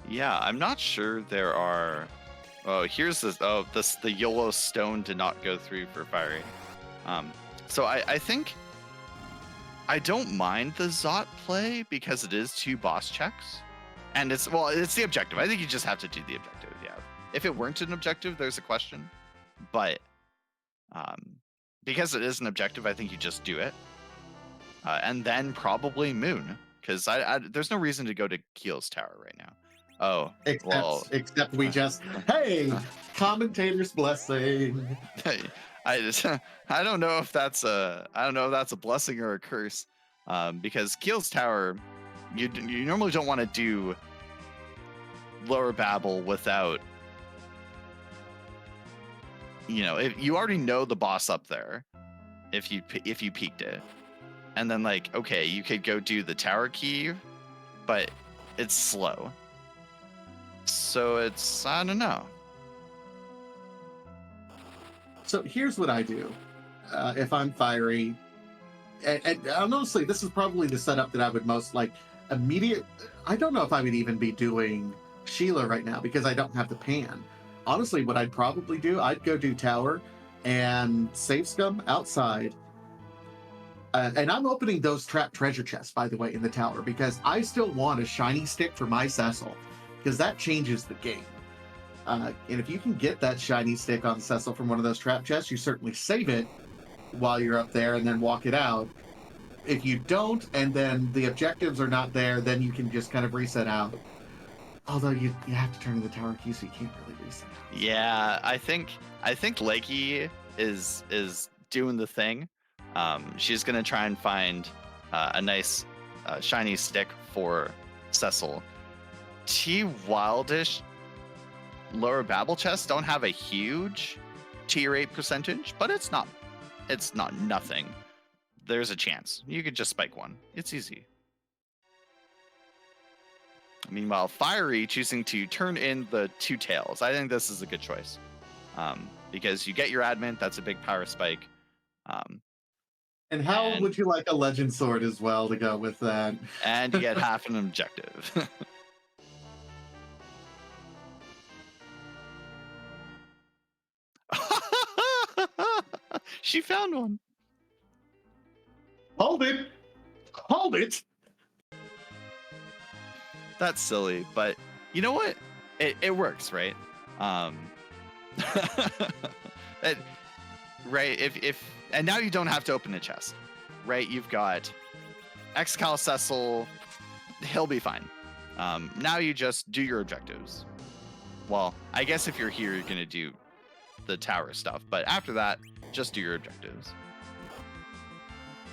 Yeah, I'm not sure there are. Oh, here's this. Oh, the YOLO stone did not go through for Fiery. So I think I don't mind the Zot play because it is 2 boss checks, and it's the objective. I think you just have to do the objective. Yeah. If it weren't an objective, there's a question, but because it is an objective, I think you just do it, and then probably Moon. because I there's no reason to go to Keel's tower right now. Oh, well, Except we just, hey, commentator's blessing. I don't know if that's a blessing or a curse, because Keel's tower, you normally don't want to do lower Babel without, if you already know the boss up there, if you peeked it, and then like, okay, you could go do the tower key, but it's slow. So it's, I don't know. So here's what I do if I'm Fiery. And honestly, this is probably the setup that I would most like. I don't know if I would even be doing Sheila right now because I don't have the pan. Honestly, what I'd probably do, I'd go do tower and save scum outside. And I'm opening those trapped treasure chests, by the way, in the tower because I still want a shiny stick for my Cecil because that changes the game. And if you can get that shiny stick on Cecil from one of those trap chests, you certainly save it while you're up there and then walk it out. If you don't, and then the objectives are not there, then you can just kind of reset out. Although you have to turn in the tower key, so you can't really reset out. Yeah, I think Lakey is doing the thing. She's gonna try and find a nice shiny stick for Cecil. T Wildish lower Babel chests don't have a huge tier 8 percentage, but it's not nothing. There's a chance. You could just spike one. It's easy. Meanwhile, Fiery choosing to turn in the 2 tails. I think this is a good choice. Because you get your admin, that's a big power spike. And how would you like a legend sword as well to go with that? And you get half an objective. She found one. Hold it! Hold it! That's silly, but you know what? It works, right? Right, if and now you don't have to open a chest, right? You've got Excal Cecil, he'll be fine. Now you just do your objectives. Well, I guess if you're here, you're gonna do the tower stuff, but after that, just do your objectives.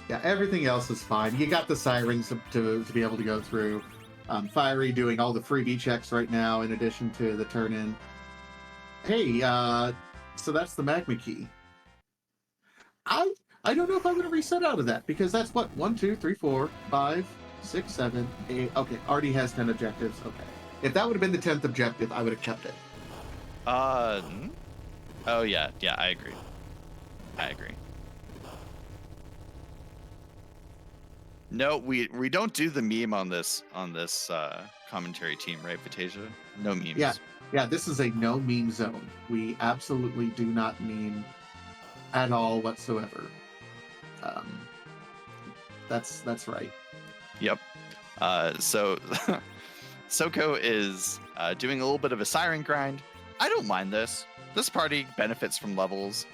Yeah, everything else is fine. You got the sirens to be able to go through. Fiery doing all the freebie checks right now in addition to the turn-in. Hey, so that's the magma key. I don't know if I'm going to reset out of that because that's what 1, 2, 3, 4, 5, 6, 7, 8. Okay, already has 10 objectives. Okay, if that would have been the 10th objective, I would have kept it. Oh yeah, I agree. No, we don't do the meme on this commentary team, right, Vitasia? No memes. Yeah, this is a no meme zone. We absolutely do not meme at all whatsoever. That's right. Yep. So Soko is doing a little bit of a siren grind. I don't mind this. This party benefits from levels.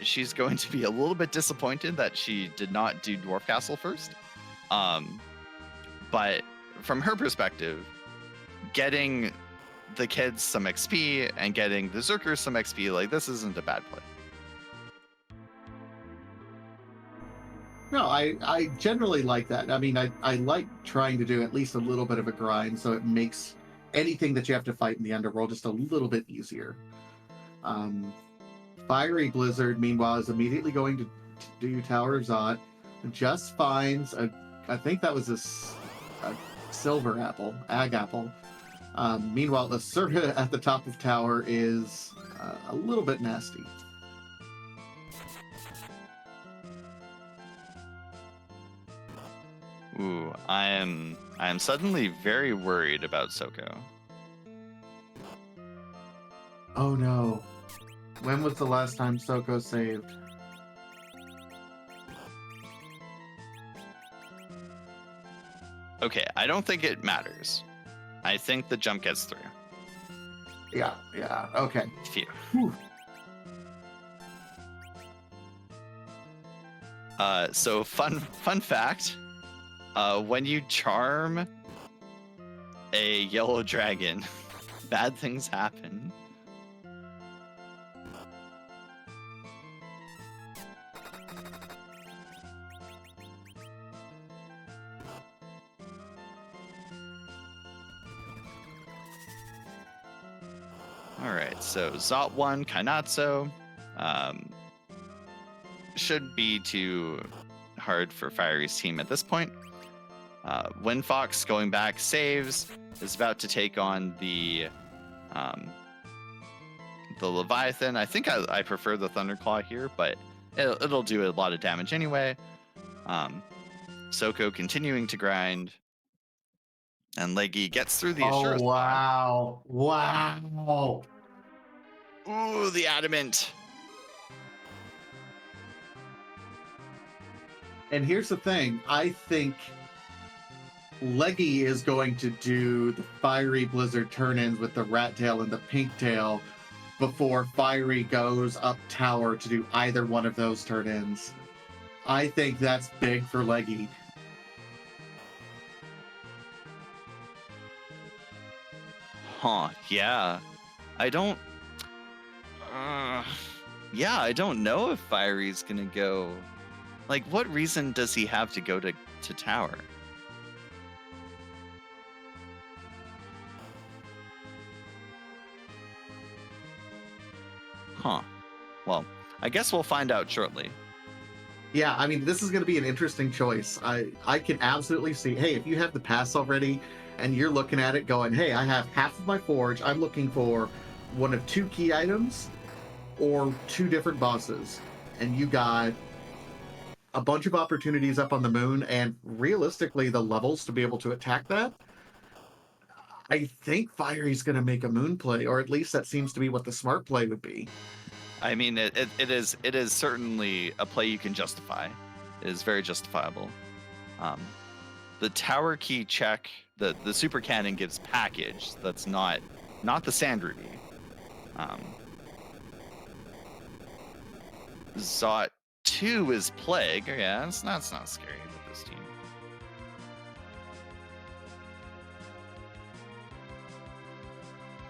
She's going to be a little bit disappointed that she did not do Dwarf Castle first. But from her perspective, getting the kids some XP and getting the Zerkers some XP, like, this isn't a bad play. No, I generally like that. I mean, I like trying to do at least a little bit of a grind so it makes anything that you have to fight in the underworld just a little bit easier. Fiery Blizzard, meanwhile, is immediately going to do Tower of Zot. Just finds I think that was a silver apple, ag apple. Meanwhile, the Surga at the top of tower is a little bit nasty. Ooh, I am suddenly very worried about Soko. Oh no. When was the last time Soko saved? Okay, I don't think it matters. I think the jump gets through. Yeah, okay. Phew. Whew. So fun fact, When you charm a yellow dragon, bad things happen. Alright, so Zot 1, Kainatsu. Should be too hard for Fiery's team at this point. Windfox going back saves, is about to take on the Leviathan. I think I prefer the Thunderclaw here, but it'll do a lot of damage anyway. Soko continuing to grind. And Leggy gets through the Assure wow. Wow. Ooh, the Adamant. And here's the thing. I think Leggy is going to do the Fiery Blizzard turn-ins with the Rat Tail and the Pink Tail before Fiery goes up tower to do either one of those turn-ins. I think that's big for Leggy. Huh, yeah. I don't know if Fiery's gonna go. Like, what reason does he have to go to tower? Huh. Well, I guess we'll find out shortly. Yeah, I mean, this is going to be an interesting choice. I can absolutely see, hey, if you have the pass already and you're looking at it going, hey, I have half of my forge, I'm looking for one of 2 key items or 2 different bosses, and you got a bunch of opportunities up on the moon and realistically the levels to be able to attack that. I think Fiery's going to make a moon play, or at least that seems to be what the smart play would be. I mean, it is certainly a play you can justify. It is very justifiable. The tower key check, the super cannon gives package. That's not the sand ruby. Zot 2 is plague. Yeah, that's not scary with this team.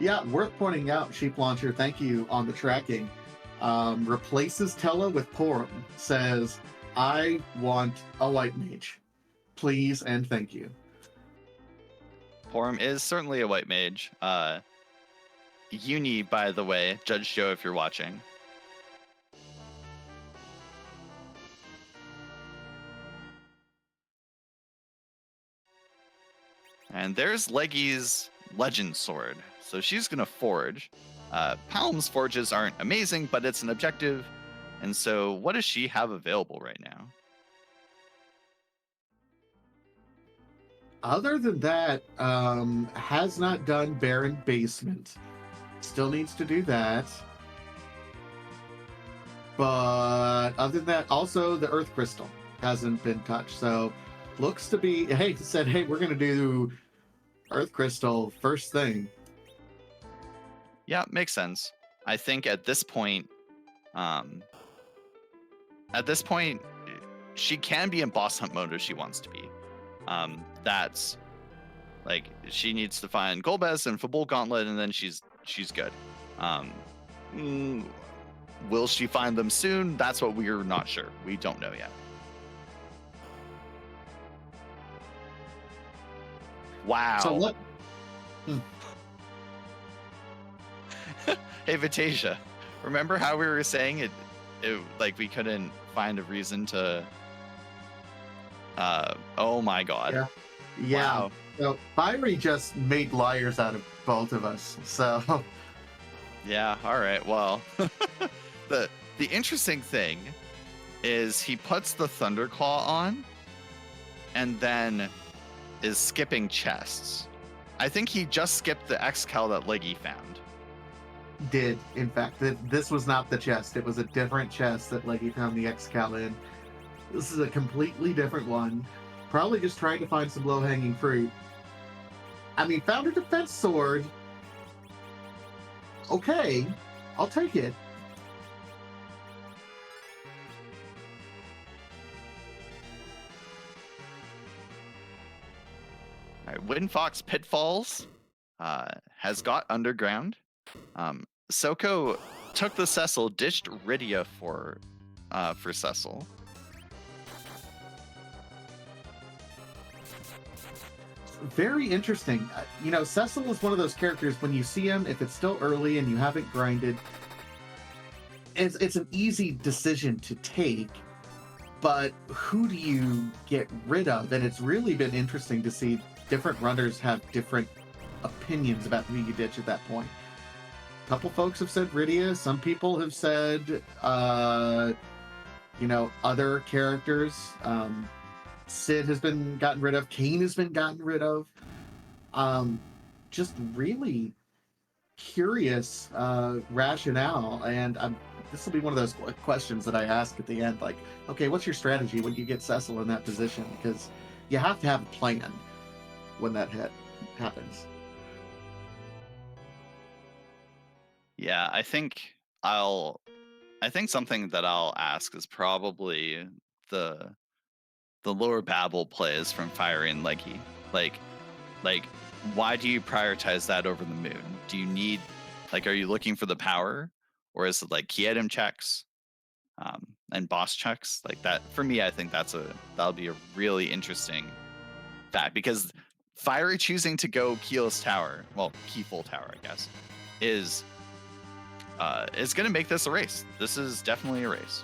Yeah, worth pointing out, Sheep Launcher, thank you on the tracking. Replaces Tella with Porum. Says, I want a white mage. Please and thank you. Porum is certainly a white mage. Uni, by the way, Judge Joe, if you're watching. And there's Leggy's Legend Sword. So she's going to forge. Palm's forges aren't amazing, but it's an objective. And so what does she have available right now? Other than that, has not done Baron Basement. Still needs to do that. But other than that, also the Earth Crystal hasn't been touched. So looks to be, hey, said, hey, we're going to do Earth Crystal first thing. Yeah, makes sense. I think at this point, she can be in boss hunt mode if she wants to be. That's like, she needs to find Golbez and Fabul Gauntlet, and then she's good. Will she find them soon? That's what we're not sure. We don't know yet. Wow. So what? Hey, Vitasia, remember how we were saying it like we couldn't find a reason to oh my god. Yeah. Wow. So Fiery just made liars out of both of us. So yeah, all right. Well, the interesting thing is he puts the Thunderclaw on and then is skipping chests. I think he just skipped the X-Cal that Leggy found. did, in fact. This was not the chest. It was a different chest that Leggy found the X-Cal in. This is a completely different one. Probably just trying to find some low-hanging fruit. I mean, found a defense sword. Okay, I'll take it. All right, Windfox Pitfalls has got underground. Soko took the Cecil, ditched Rydia for Cecil. Very interesting. You know, Cecil is one of those characters, when you see him, if it's still early and you haven't grinded, it's an easy decision to take, but who do you get rid of? And it's really been interesting to see different runners have different opinions about who you ditch at that point. A couple folks have said Rydia. Some people have said, you know, other characters. Sid has been gotten rid of. Kane has been gotten rid of. Just really curious rationale. And this will be one of those questions that I ask at the end. Like, okay, what's your strategy when you get Cecil in that position? Because you have to have a plan when that happens. Yeah, I think something that I'll ask is probably the lower Babel plays from Fiery and Leggy. Like why do you prioritize that over the moon? Do you need, like, are you looking for the power, or is it like key item checks and boss checks like that? For me, I think that'll be a really interesting fact, because Fiery choosing to go Keyless Tower, well, Key Full Tower, I guess, is going to make this a race. This is definitely a race.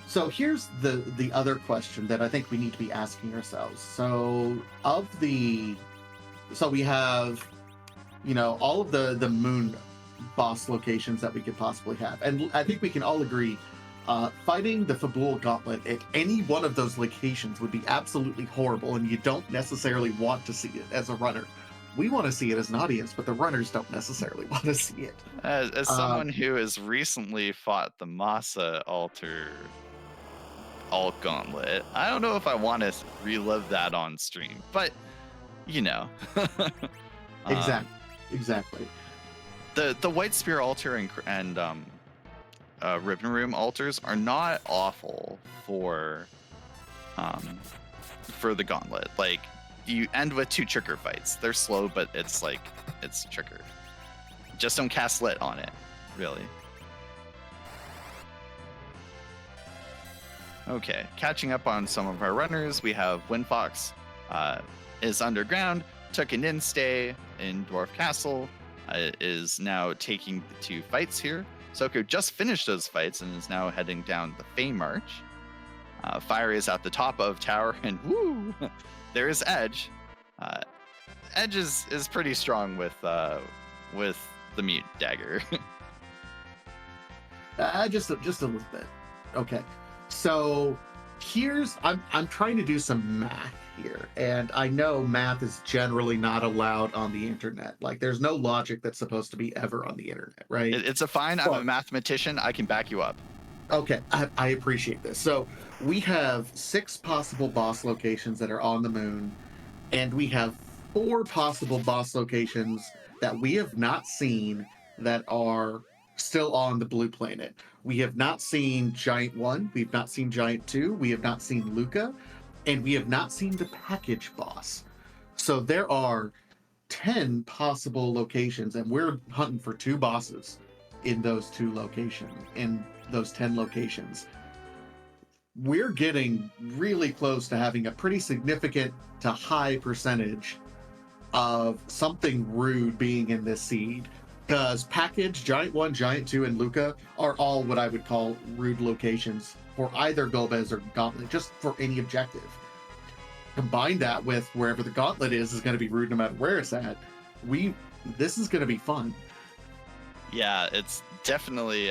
So here's the other question that I think we need to be asking ourselves. So we have, you know, all of the moon boss locations that we could possibly have, and I think we can all agree, fighting the Fabul Gauntlet at any one of those locations would be absolutely horrible, and you don't necessarily want to see it as a runner. We want to see it as an audience, but the runners don't necessarily want to see it. As someone who has recently fought the Masa Altar Alt Gauntlet, I don't know if I want to relive that on stream, but you know. Exactly. The White Spear Altar and Ribbon Room altars are not awful for the Gauntlet. Like, you end with 2 trigger fights. They're slow, but it's trigger. Just don't cast Lit on it, really. Okay, catching up on some of our runners, we have Windfox is underground, took an in-stay in Dwarf Castle, is now taking the 2 fights here. Soko just finished those fights and is now heading down the Fey March. Fire is at the top of tower, and woo! There is Edge. Edge is pretty strong with the mute dagger. Just a little bit. Okay, so I'm trying to do some math here, and I know math is generally not allowed on the internet. Like, there's no logic that's supposed to be ever on the internet, right? It's a fine. I'm a mathematician. I can back you up. Okay, I appreciate this. So we have 6 possible boss locations that are on the moon, and we have 4 possible boss locations that we have not seen that are still on the blue planet. We have not seen Giant 1, we've not seen Giant 2, we have not seen Luca, and we have not seen the package boss. So there are 10 possible locations, and we're hunting for 2 bosses in those 10 locations. We're getting really close to having a pretty significant to high percentage of something rude being in this seed, because package, Giant 1, Giant 2, and Luca are all what I would call rude locations for either Golbez or Gauntlet, just for any objective. Combine that with wherever the Gauntlet is going to be rude no matter where it's at. This is going to be fun. Yeah, it's definitely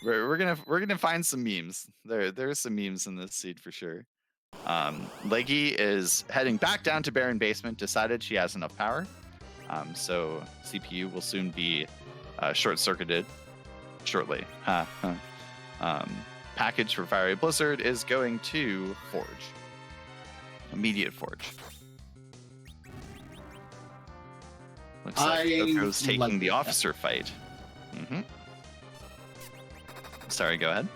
we're gonna find some memes. There's some memes in this seed for sure. Leggy is heading back down to Baron Basement, decided she has enough power. So CPU will soon be short-circuited shortly. Package for Fiery Blizzard is going to Forge. Immediate Forge. Looks like Soko's taking the officer fight. Mm-hmm. sorry, go ahead.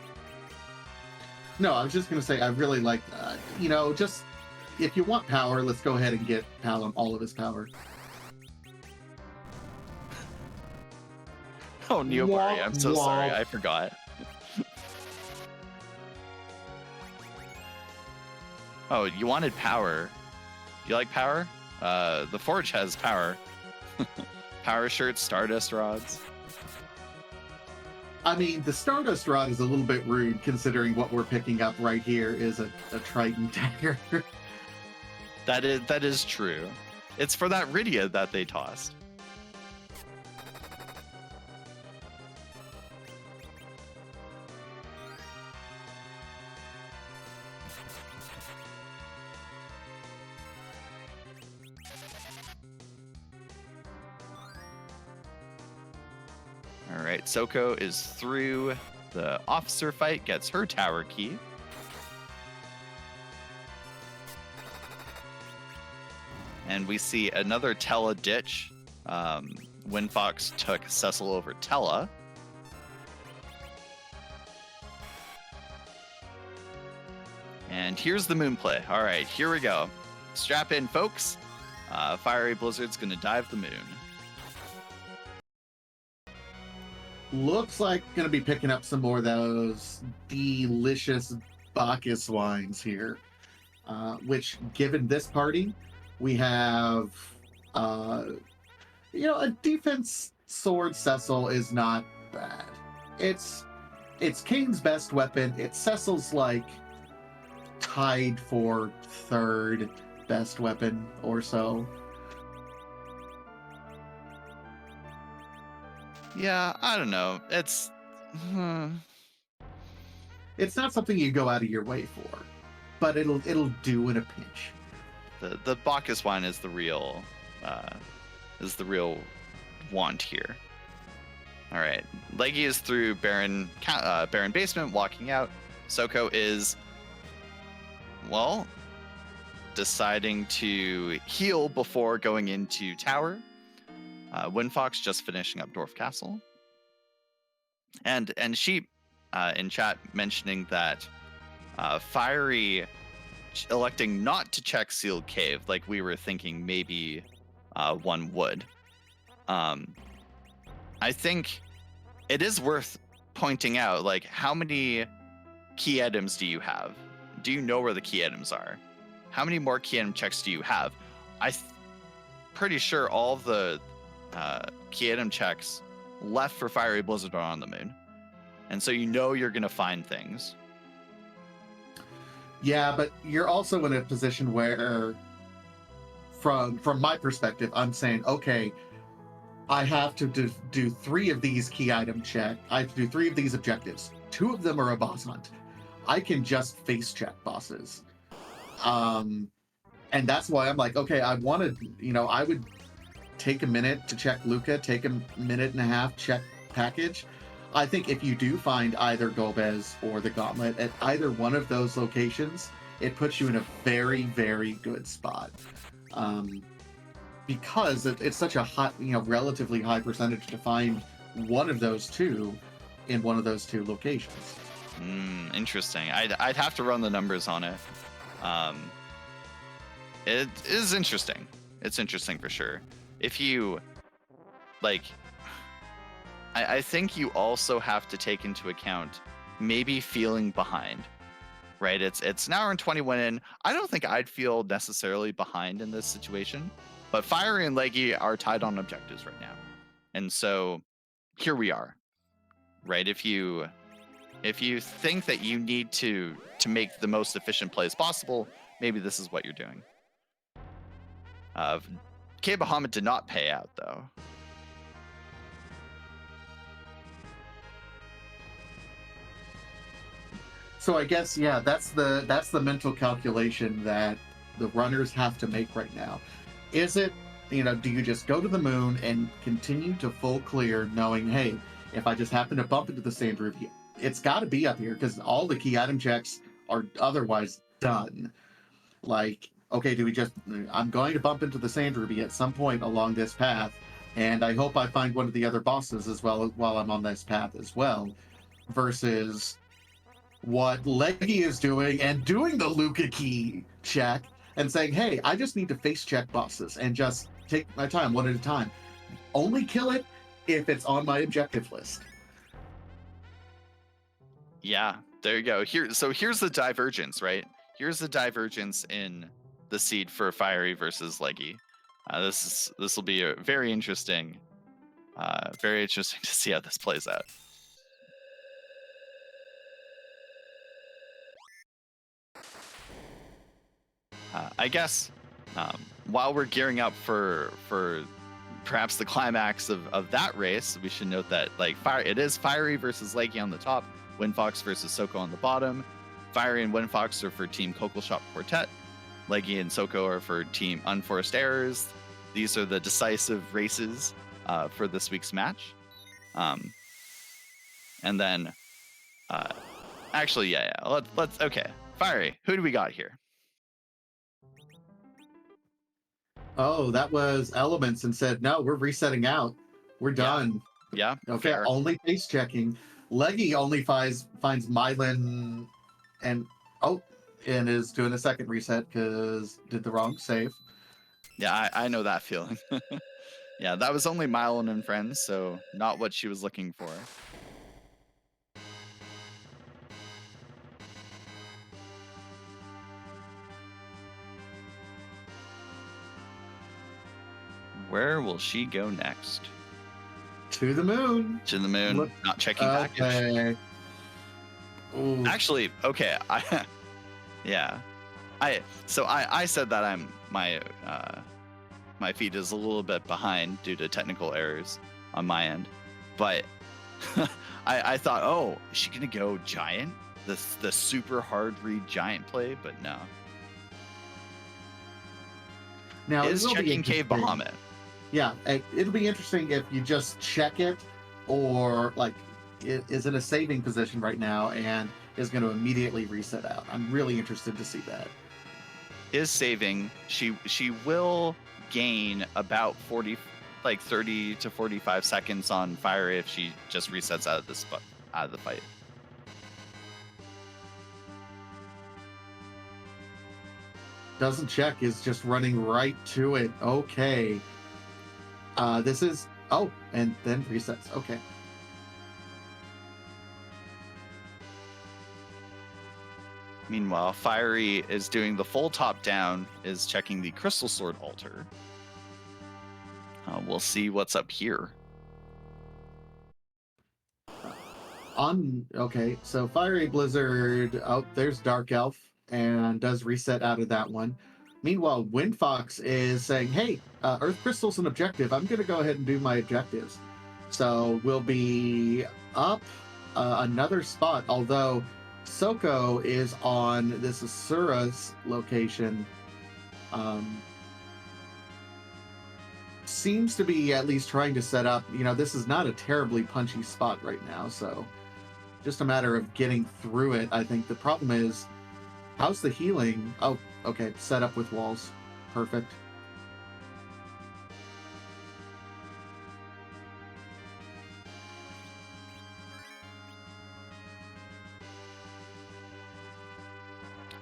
No, I was just going to say, I really like, you know, just if you want power, let's go ahead and get Palom all of his power. Oh, Neobari, I'm so sorry, I forgot. Oh, you wanted power. You like power? The Forge has power. Power shirts, Stardust rods. I mean, the Stardust Rod is a little bit rude, considering what we're picking up right here is a Triton dagger. That is true. It's for that Rydia that they tossed. All right, Soko is through the officer fight, gets her tower key. And we see another Tella ditch. Windfox took Cecil over Tella. And here's the moon play. All right, here we go. Strap in, folks. Fiery Blizzard's gonna dive the moon. Looks like going to be picking up some more of those delicious Bacchus wines here, which, given this party, we have, you know, a defense sword Cecil is not bad. It's Kane's best weapon. It's Cecil's, like, tied for third best weapon or so. Yeah, I don't know. It's not something you go out of your way for, but it'll do in a pinch. The Bacchus wine is the real want here. All right, Leggy is through Baron basement, walking out. Soko is, well, deciding to heal before going into tower. Windfox just finishing up Dwarf Castle. And she in chat mentioning that Fiery electing not to check Sealed Cave like we were thinking maybe one would. I think it is worth pointing out, like, how many key items do you have? Do you know where the key items are? How many more key item checks do you have? Pretty sure all of the key item checks left for Fiery Blizzard are on the moon, and so you know you're gonna find things. Yeah, but you're also in a position where, from my perspective, I'm saying, okay, I have to do 3 of these key item check. I have to do 3 of these objectives. 2 of them are a boss hunt. I can just face check bosses, and that's why I'm like, okay, I wanted, you know, I would take a minute to check Luca, take a minute and a half, check package. I think if you do find either Gomez or the Gauntlet at either one of those locations, it puts you in a very, very good spot. Because it's such a high, you know, relatively high percentage to find one of those 2 in one of those 2 locations. Interesting. I'd have to run the numbers on it. It is interesting. It's interesting for sure. If you, like, I think you also have to take into account maybe feeling behind, right? It's an hour and 21 in. I don't think I'd feel necessarily behind in this situation, but Fiery and Leggy are tied on objectives right now. And so here we are, right? If you think that you need to make the most efficient plays possible, maybe this is what you're doing. K. Bahamut did not pay out, though. So I guess, yeah, that's the mental calculation that the runners have to make right now. Is it, you know, do you just go to the moon and continue to full clear, knowing, hey, if I just happen to bump into the sand ruby, it's got to be up here because all the key item checks are otherwise done. Like, okay, I'm going to bump into the sand ruby at some point along this path, and I hope I find one of the other bosses as well while I'm on this path as well. versus what Leggy is doing and doing the Luca key check and saying, hey, I just need to face check bosses and just take my time one at a time. Only kill it if it's on my objective list. Yeah, there you go. So here's the divergence, right? Here's the divergence in the seed for Fiery versus Leggy. This will be a very interesting to see how this plays out. I guess while we're gearing up for perhaps the climax of that race, we should note that it is Fiery versus Leggy on the top, Windfox versus Soko on the bottom. Fiery and Windfox are for Team Cocoa Shop Quartet. Leggy and Soko are for Team Unforced Errors. These are the decisive races for this week's match. And then, actually, let's okay. Fiery, who do we got here? Oh, that was Elements and said, no, we're resetting out. We're done. Yeah. Okay, fair. only face checking. Leggy only finds Mylan and is doing a second reset because did the wrong save. Yeah, I know that feeling. Yeah, that was only Mylon and friends, so not what she was looking for. Where will she go next? To the moon. To the moon. Not checking package. Ooh. Actually, okay. I said that my feed is a little bit behind due to technical errors on my end, but I thought, oh, is she gonna go giant? The super hard read giant play, but no. Now is checking Cave Bahamut. Yeah, it'll be interesting if you just check it, or it is in a saving position right now and is going to immediately reset out. I'm really interested to see that. Is saving. She will gain about 30 to 45 seconds on fire if she just resets out of the fight. Doesn't check, is just running right to it. Okay. This is and then resets. Okay. Meanwhile, Fiery is doing the full top down, is checking the Crystal Sword altar. We'll see what's up here. Okay, so Fiery Blizzard, there's Dark Elf, and does reset out of that one. Meanwhile, Windfox is saying, hey, Earth Crystal's an objective. I'm going to go ahead and do my objectives. So we'll be up another spot, although Soko is on this Asura's location. Seems to be at least trying to set up, this is not a terribly punchy spot right now, so just a matter of getting through it. I think the problem is, how's the healing? Oh, okay, set up with walls. Perfect.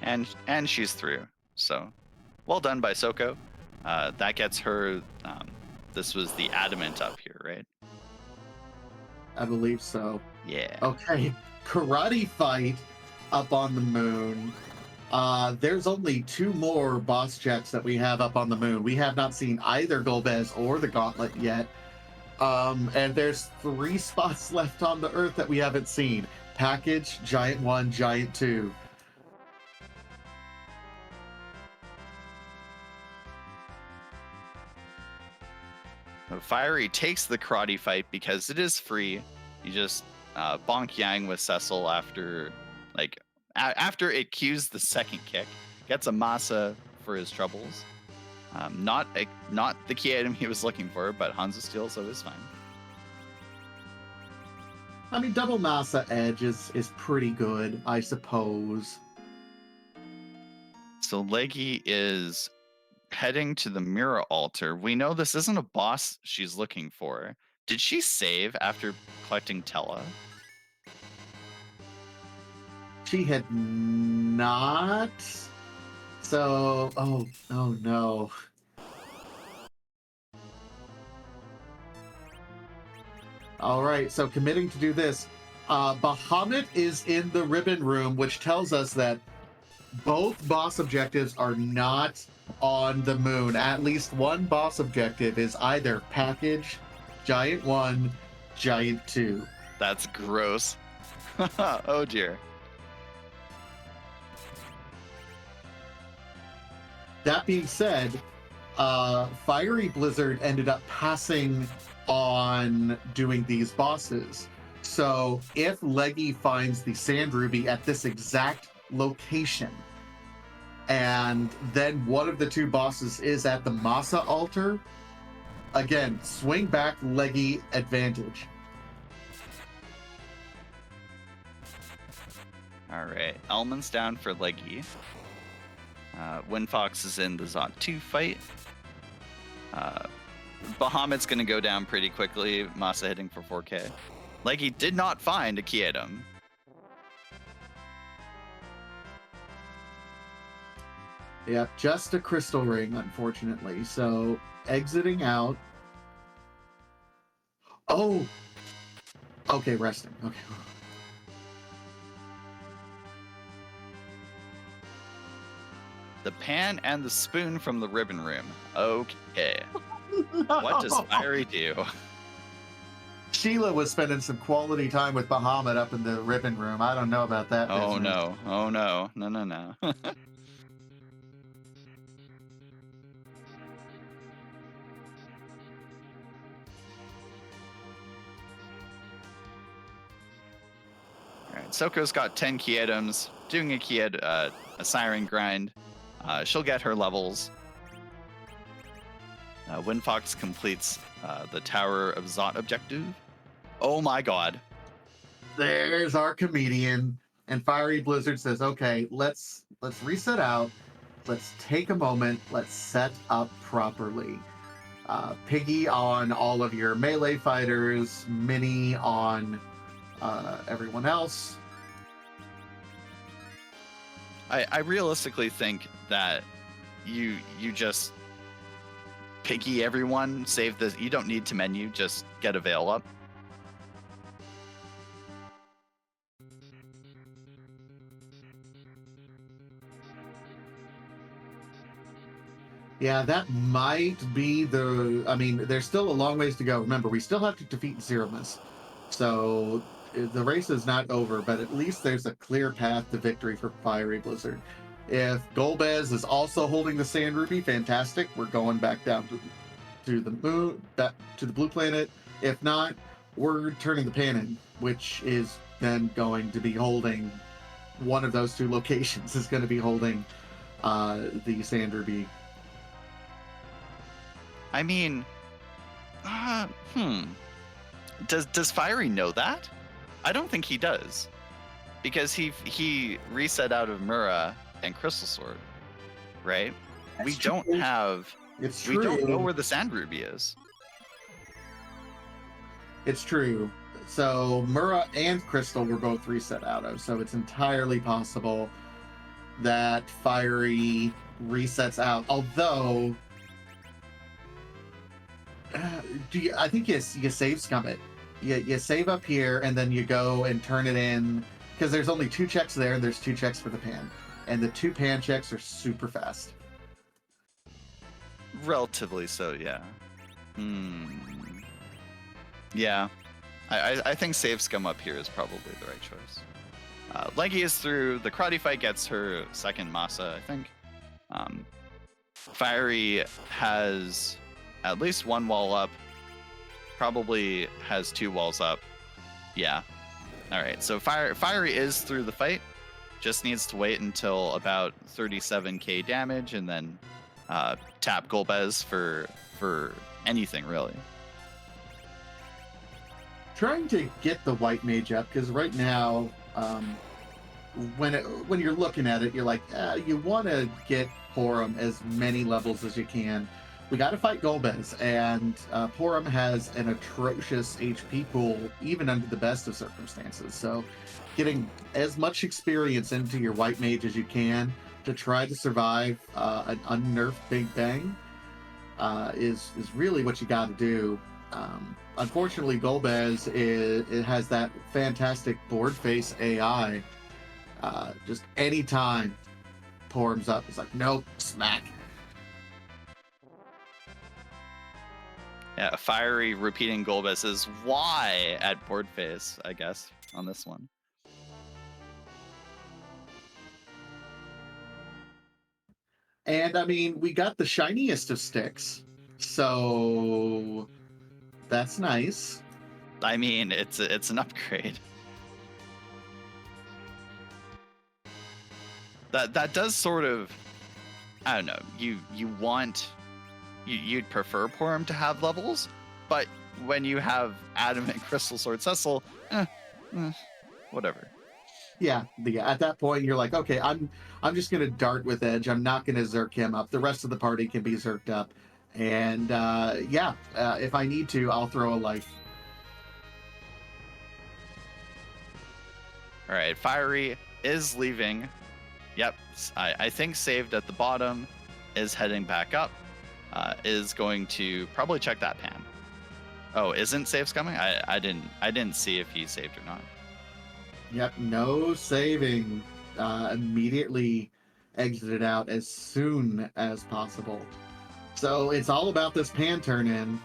And she's through. So, well done by Soko. That gets her. This was the adamant up here, right? I believe so. Yeah. Okay, karate fight up on the moon. There's only 2 more boss checks that we have up on the moon. We have not seen either Golbez or the Gauntlet yet. And there's 3 spots left on the Earth that we haven't seen. Package, Giant 1, Giant 2. Fiery takes the karate fight because it is free. You just bonk Yang with Cecil after it cues the second kick. Gets a Masa for his troubles. Not the key item he was looking for, but Hanzo Steel, so it's fine. I mean, double Masa Edge is pretty good, I suppose. So Leggy is heading to the mirror altar. We know this isn't a boss she's looking for. Did she save after collecting Tella? She had not. So, oh no. All right, so committing to do this. Bahamut is in the ribbon room, which tells us that both boss objectives are not on the moon. At least one boss objective is either package, giant 1, giant 2. That's gross. Oh dear. That being said, Fiery Blizzard ended up passing on doing these bosses. So if Leggy finds the Sand Ruby at this exact location, and then one of the two bosses is at the Masa altar, again, swing back, Leggy, advantage. All right, Elman's down for Leggy. Windfox is in the Zot 2 fight. Bahamut's going to go down pretty quickly. Masa hitting for 4k. Leggy did not find a key item. Yeah, just a crystal ring, unfortunately. So, exiting out. Oh! Okay, resting. Okay. The pan and the spoon from the ribbon room. Okay. No. What does Fiery do? Sheila was spending some quality time with Bahamut up in the ribbon room. I don't know about that. Oh business. no. Oh no. No. Alright, Soko's got 10 key items, doing a siren grind. She'll get her levels. Windfox completes the Tower of Zot objective. Oh my god. There's our comedian. And Fiery Blizzard says, okay, let's reset out. Let's take a moment. Let's set up properly. Piggy on all of your melee fighters. Minnie on everyone else. I realistically think that you just Piggy everyone, save this. You don't need to menu, just get a veil up. Yeah, that might be the... I mean, there's still a long ways to go. Remember, we still have to defeat Zeromus. So the race is not over, but at least there's a clear path to victory for Fiery Blizzard. If Golbez is also holding the Sand Ruby, fantastic. We're going back down to the moon, back to the blue planet. If not, we're turning the pan in, which is then going to be holding one of those two locations is going to be holding the Sand Ruby. I mean, Does Fiery know that? I don't think he does, because he reset out of Mura and Crystal Sword, right? We don't have. It's we true. don't know where the Sand Ruby is. It's true. So Mura and Crystal were both reset out of, so it's entirely possible that Fiery resets out. Although, I think you save scum it. You save up here, and then you go and turn it in, because there's only 2 checks there, and there's 2 checks for the pan. And the 2 pan checks are super fast. Relatively so, yeah. Yeah. I think save scum up here is probably the right choice. Leggy is through. The karate fight gets her second Masa, I think. Fiery has at least 1 wall up. Probably has 2 walls up. Yeah. All right. So Fiery is through the fight. Just needs to wait until about 37k damage, and then tap Golbez for anything really. Trying to get the white mage up, because right now, when you're looking at it, you're like, you want to get Horum as many levels as you can. we got to fight Golbez, and Porum has an atrocious HP pool, even under the best of circumstances. So, getting as much experience into your white mage as you can to try to survive an unnerfed Big Bang is really what you got to do. Unfortunately, Golbez it has that fantastic board face AI. Just anytime Porum's up, it's like, nope, smack. Yeah, Fiery repeating Golbez is why at board face, I guess, on this one. And I mean, we got the shiniest of sticks, so that's nice. I mean, it's an upgrade. That does sort of, I don't know. You'd prefer Porum to have levels, but when you have Adamant Crystal Sword Cecil, whatever. Yeah, at that point you're like, okay, I'm just gonna dart with Edge. I'm not gonna Zerk him up. The rest of the party can be Zerked up, and if I need to, I'll throw a life. All right, Fiery is leaving. Yep, I think saved at the bottom, is heading back up, is going to probably check that pan. Oh, isn't saves coming? I didn't see if he saved or not. Yep, no saving. Immediately exited out as soon as possible. So it's all about this pan turn in.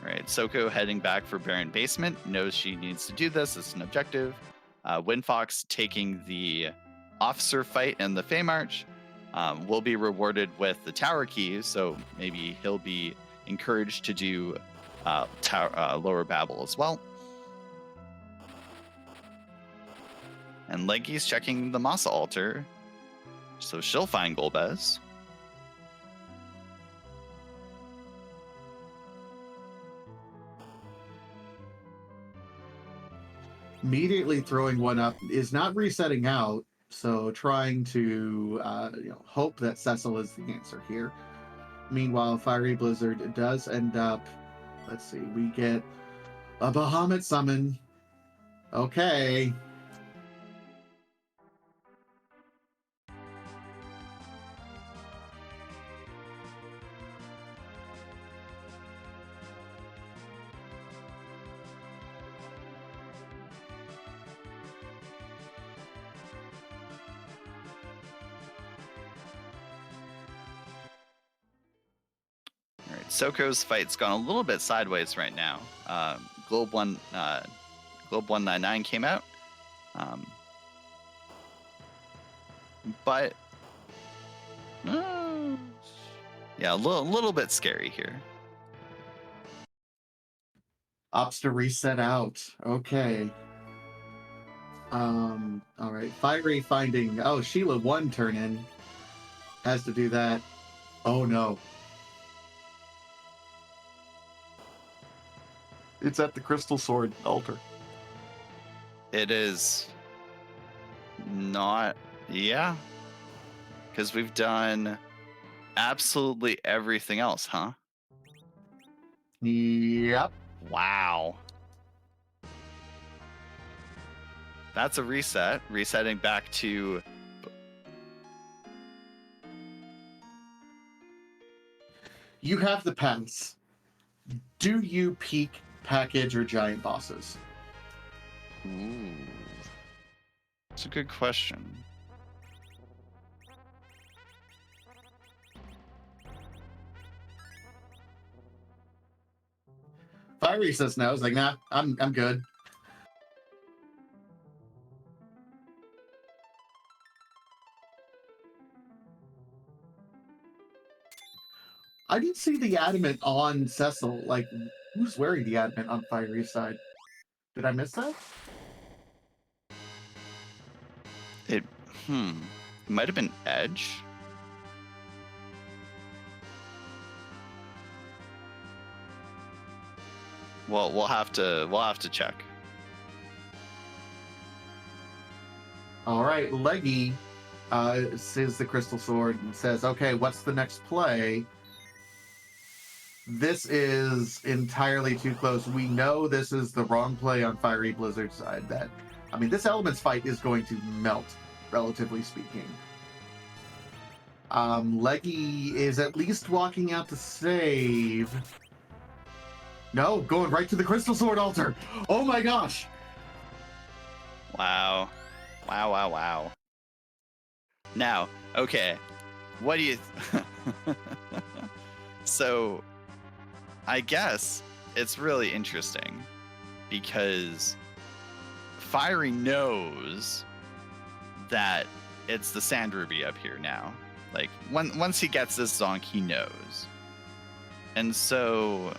All right, Soko heading back for Baron Basement, knows she needs to do this. It's an objective. Windfox taking the officer fight and the Fey March will be rewarded with the tower keys, so maybe he'll be encouraged to do Lower Babel as well. And Leggy's checking the Masa altar, so she'll find Golbez. Immediately throwing one up is not resetting out, so trying to hope that Cecil is the answer here. Meanwhile, Fiery Blizzard does end up, let's see, we get a Bahamut summon. Okay. All right, Soko's fight's gone a little bit sideways right now. Globe 199 came out, but yeah, a little bit scary here. Opts to reset out. Okay. All right. Fiery finding. Oh, Sheila one turn in. Has to do that. Oh no. It's at the Crystal Sword altar. It is not, yeah, because we've done absolutely everything else, huh? Yep. Wow. That's a reset. Resetting back to... You have the pass. Do you peak, package, or giant bosses? Ooh. That's a good question. Fiery says no. It's like, nah, I'm good. I didn't see the adamant on Cecil. Like, who's wearing the adamant on Fiery's side? Did I miss that? It might have been Edge. Well, we'll have to check. All right, Leggy sees the crystal sword and says, "Okay, what's the next play?" This is entirely too close. We know this is the wrong play on Fiery Blizzard's side. This Elements fight is going to melt, relatively speaking. Leggy is at least walking out to save. No, going right to the Crystal Sword altar. Oh my gosh. Wow. Wow. Now, okay. What do you... So, I guess it's really interesting because Fiery knows that it's the Sand Ruby up here now. Like, once he gets this zonk, he knows. And so...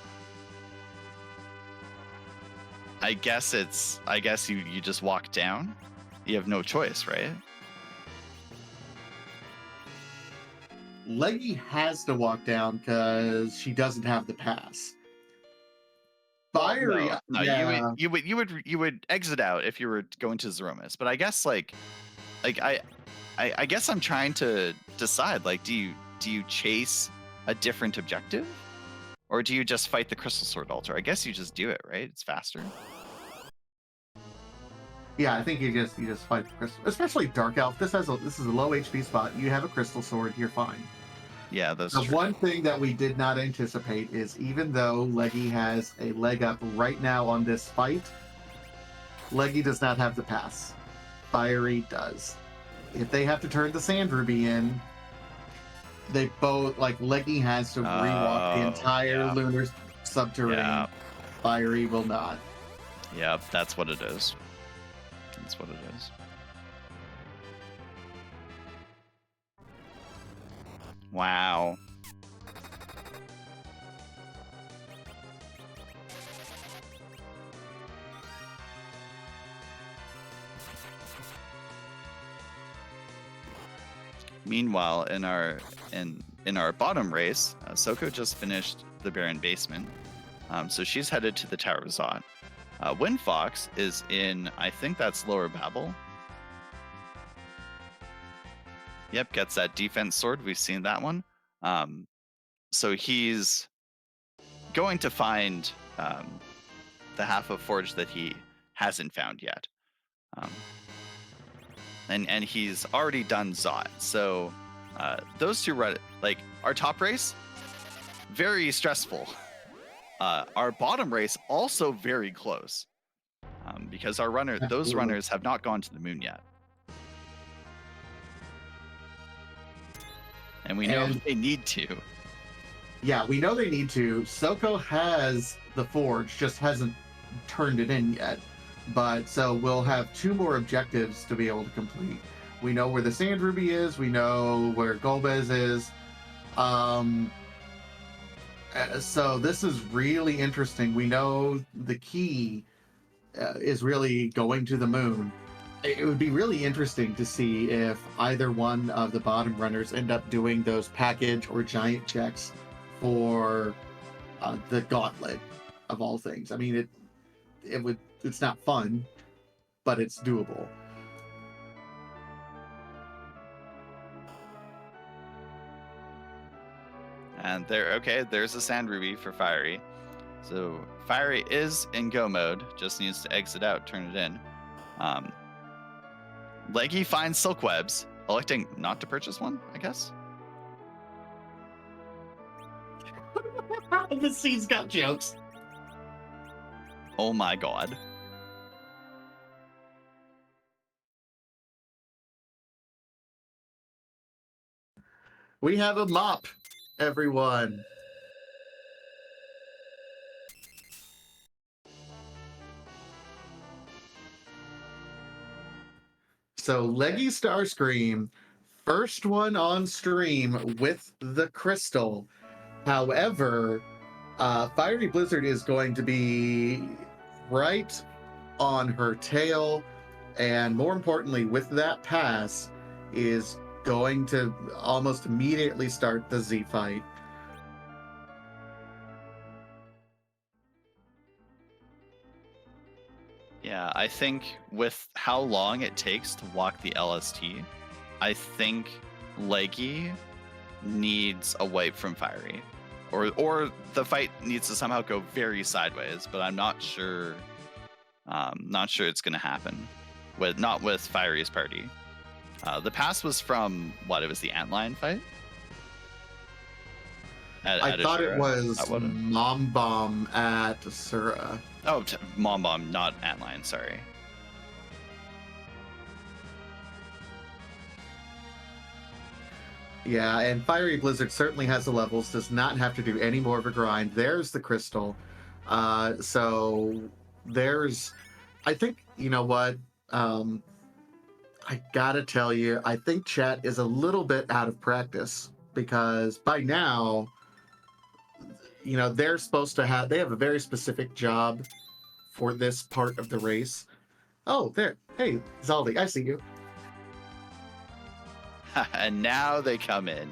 I guess you just walk down. You have no choice, right? Leggy has to walk down because she doesn't have the pass. Fiery, no, yeah. you would exit out if you were going to Zeromus. But I guess I guess I'm trying to decide, like, do you chase a different objective? Or do you just fight the Crystal Sword altar? I guess you just do it, right? It's faster. Yeah, I think you just fight the crystal, especially Dark Elf. This is a low HP spot. You have a crystal sword, you're fine. Yeah, that's the true. one thing that we did not anticipate is, even though Leggy has a leg up right now on this fight, Leggy does not have the pass. Fiery does. If they have to turn the Sand Ruby in, they both, like, Leggy has to rewalk the entire Lunar subterranean. Yeah. Fiery will not. Yep, that's what it is. That's what it is. Wow. Meanwhile, in our bottom race, Soko just finished the Baron basement, so she's headed to the Tower of Zot. Windfox is in, I think that's Lower Babel. Yep, gets that defense sword. We've seen that one. So he's going to find the half of Forge that he hasn't found yet. And he's already done Zot. So those two, like, our top race, very stressful. Our bottom race, also very close. Because those runners have not gone to the moon yet. And we know they need to. Yeah, we know they need to. Soko has the Forge, just hasn't turned it in yet. But so we'll have 2 more objectives to be able to complete. We know where the Sand Ruby is. We know where Golbez is. So this is really interesting. We know the key is really going to the moon. It would be really interesting to see if either one of the bottom runners end up doing those package or giant checks for the gauntlet, of all things. I mean, it's not fun, but it's doable. And there's a Sand Ruby for Fiery. So Fiery is in go mode, just needs to exit out, turn it in. Leggy finds Silk Webs, electing not to purchase one, I guess. The scene's got jokes. Oh my god. We have a mop, everyone. So Leggy Starscream, first one on stream with the crystal. However, Fiery Blizzard is going to be right on her tail, and more importantly, with that pass, is going to almost immediately start the Z fight. Yeah, I think with how long it takes to walk the LST, I think Leggy needs a wipe from Fiery, or the fight needs to somehow go very sideways. But I'm not sure. Not sure it's going to happen not with Fiery's party. The pass was from what? It was the Antlion fight. I thought it was Mom Bomb at Asura. Oh, Mom Bomb, not Antlion. Sorry. Yeah, and Fiery Blizzard certainly has the levels, does not have to do any more of a grind. There's the crystal. So there's, I think, you know what? I gotta tell you, I think chat is a little bit out of practice because by now, you know, they're supposed to have, they have a very specific job for this part of the race. Oh, there. Hey, Zaldi, I see you. And now they come in.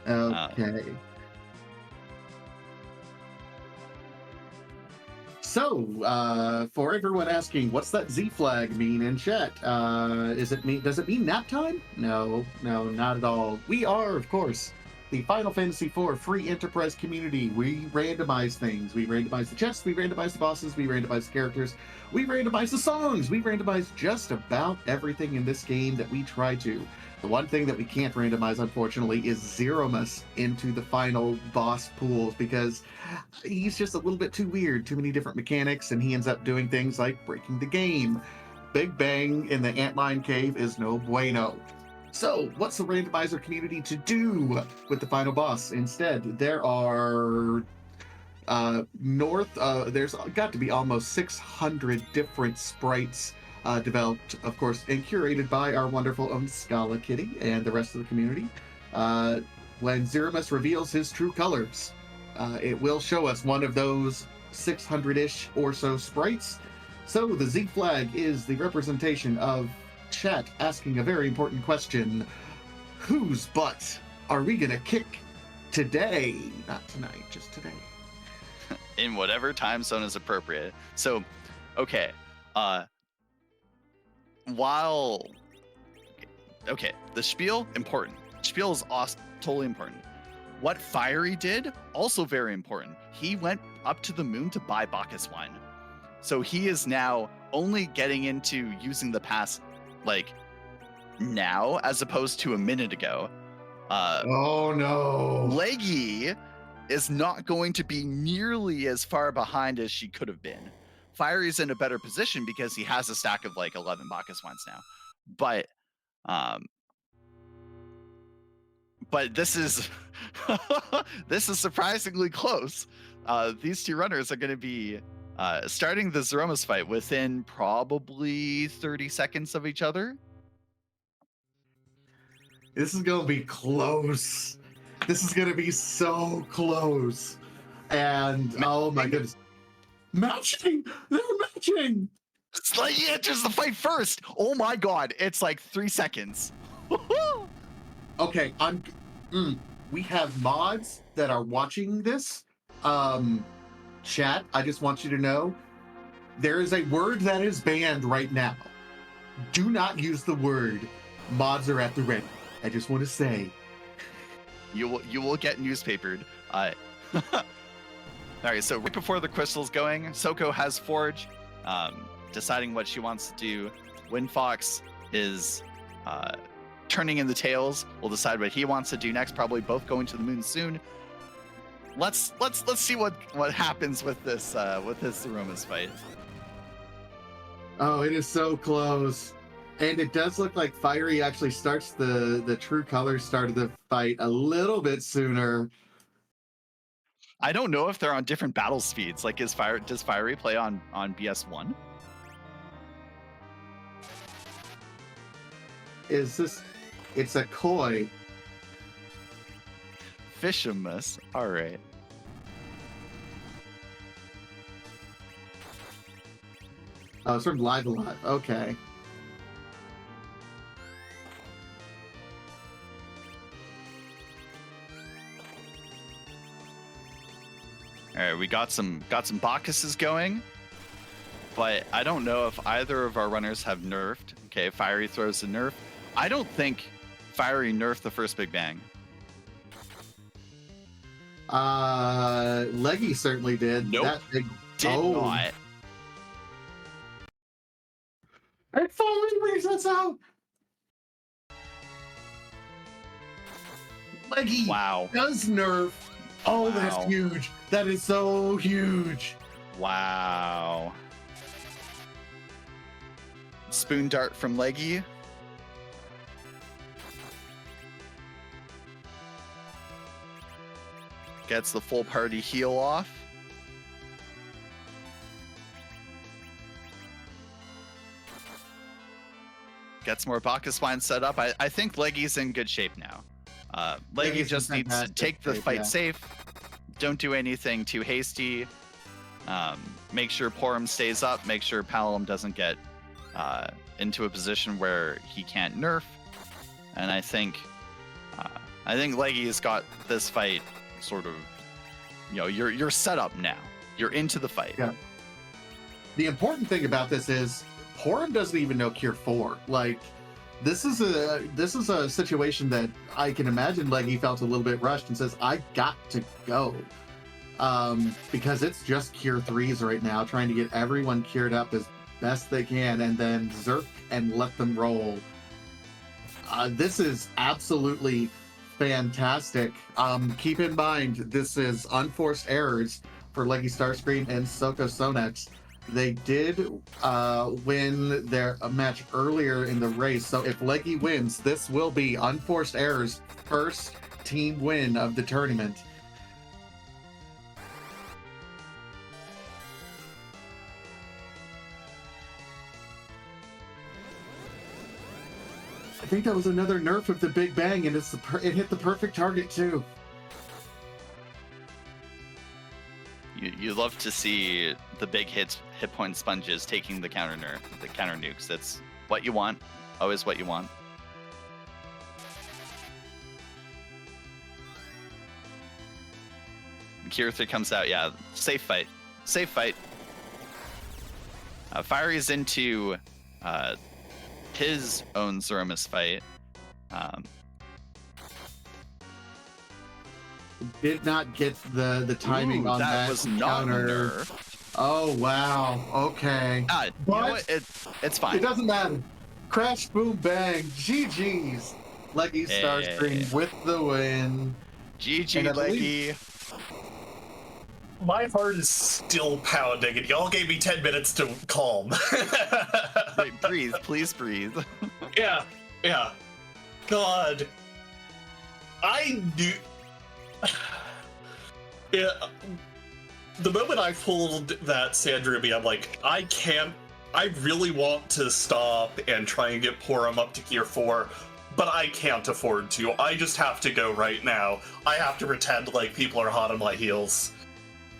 Okay. So, for everyone asking, what's that Z flag mean in chat? Does it mean nap time? No, not at all. We are, of course, the Final Fantasy IV free enterprise community. We randomize things. We randomize the chests, we randomize the bosses, we randomize the characters, we randomize the songs, we randomize just about everything in this game that we try to. The one thing that we can't randomize, unfortunately, is Zeromus into the final boss pools because he's just a little bit too weird, too many different mechanics, and he ends up doing things like breaking the game. Big Bang in the Antlion Cave is no bueno. So, what's the randomizer community to do with the final boss? Instead, there are there's got to be almost 600 different sprites developed, of course, and curated by our wonderful own Scala Kitty and the rest of the community. When Zeromus reveals his true colors, it will show us one of those 600-ish or so sprites. So the Z flag is the representation of chat asking a very important question. Whose butt are we gonna kick today? Not tonight, just today. In whatever time zone is appropriate. So, okay. The spiel, important. Spiel is awesome, totally important. What Fiery did, also very important. He went up to the moon to buy Bacchus wine. So he is now only getting into using the pass like now as opposed to a minute ago. Oh no. Leggy is not going to be nearly as far behind as she could have been. Fiery's in a better position because he has a stack of like 11 Bacchus wines now. But this is this is surprisingly close. These two runners are going to be starting the Zeromus fight within probably 30 seconds of each other. This is going to be close. This is going to be so close. And oh my goodness. Matching! They're matching! He enters the fight first. Oh my god, it's like 3 seconds. Okay, we have mods that are watching this. Chat, I just want you to know there is a word that is banned right now. Do not use the word. Mods are at the ready. I just want to say. You will get newspapered. All right, so right before the crystal's going, Soko has Forge, deciding what she wants to do. Windfox is turning in the tails. We'll decide what he wants to do next. Probably both going to the moon soon. Let's see what happens with this Zeromus fight. Oh, it is so close. And it does look like Fiery actually starts the true color start of the fight a little bit sooner. I don't know if they're on different battle speeds. Like, does Fiery play on BS1? It's a koi. Fishamus. All right. Oh, it's from Live Alive. Okay. All right, we got some Bacchuses going, but I don't know if either of our runners have nerfed. Okay, Fiery throws a nerf. I don't think Fiery nerfed the first Big Bang. Leggy certainly did. Nope. That big... Did not. It finally brings us out. Leggy does nerf. Oh, that's huge. That is so huge. Wow. Spoon dart from Leggy. Gets the full party heal off. Gets more Bacchus wine set up. I think Leggy's in good shape now. Leggy just needs to take the fight safe. Don't do anything too hasty. Make sure Porum stays up. Make sure Palom doesn't get into a position where he can't nerf. And I think Leggy's got this fight sort of, you're set up now. You're into the fight. Yeah. The important thing about this is Porum doesn't even know Cure 4. Like, this is a situation that I can imagine Leggy felt a little bit rushed and says, I got to go. Because it's just Cure 3s right now, trying to get everyone cured up as best they can and then zerk and let them roll. This is absolutely fantastic. Keep in mind, this is unforced errors for Leggy Starscream and Soko Sonex. They did win their match earlier in the race, so if Leggy wins, this will be unforced errors' first team win of the tournament. I think that was another nerf of the Big Bang, and it hit the perfect target too. You love to see the big hit point sponges taking the counter nukes. That's what you want. Always what you want. Kirtha comes out. Yeah, safe fight. Safe fight. Fiery's into his own Zeromus fight. Did not get the timing on that was not counter. nerf. Oh wow. Okay. You know what? It's fine. It doesn't matter. Crash, boom, bang. GG's. Leggy Starscream with the win. GG Leggy. My heart is still pounding, and y'all gave me 10 minutes to calm. Breathe, please breathe. Yeah. God. I knew... Yeah, the moment I pulled that Sandruby, I'm like, I really want to stop and try and get Porum up to Gear 4, but I can't afford to. I just have to go right now. I have to pretend like people are hot on my heels.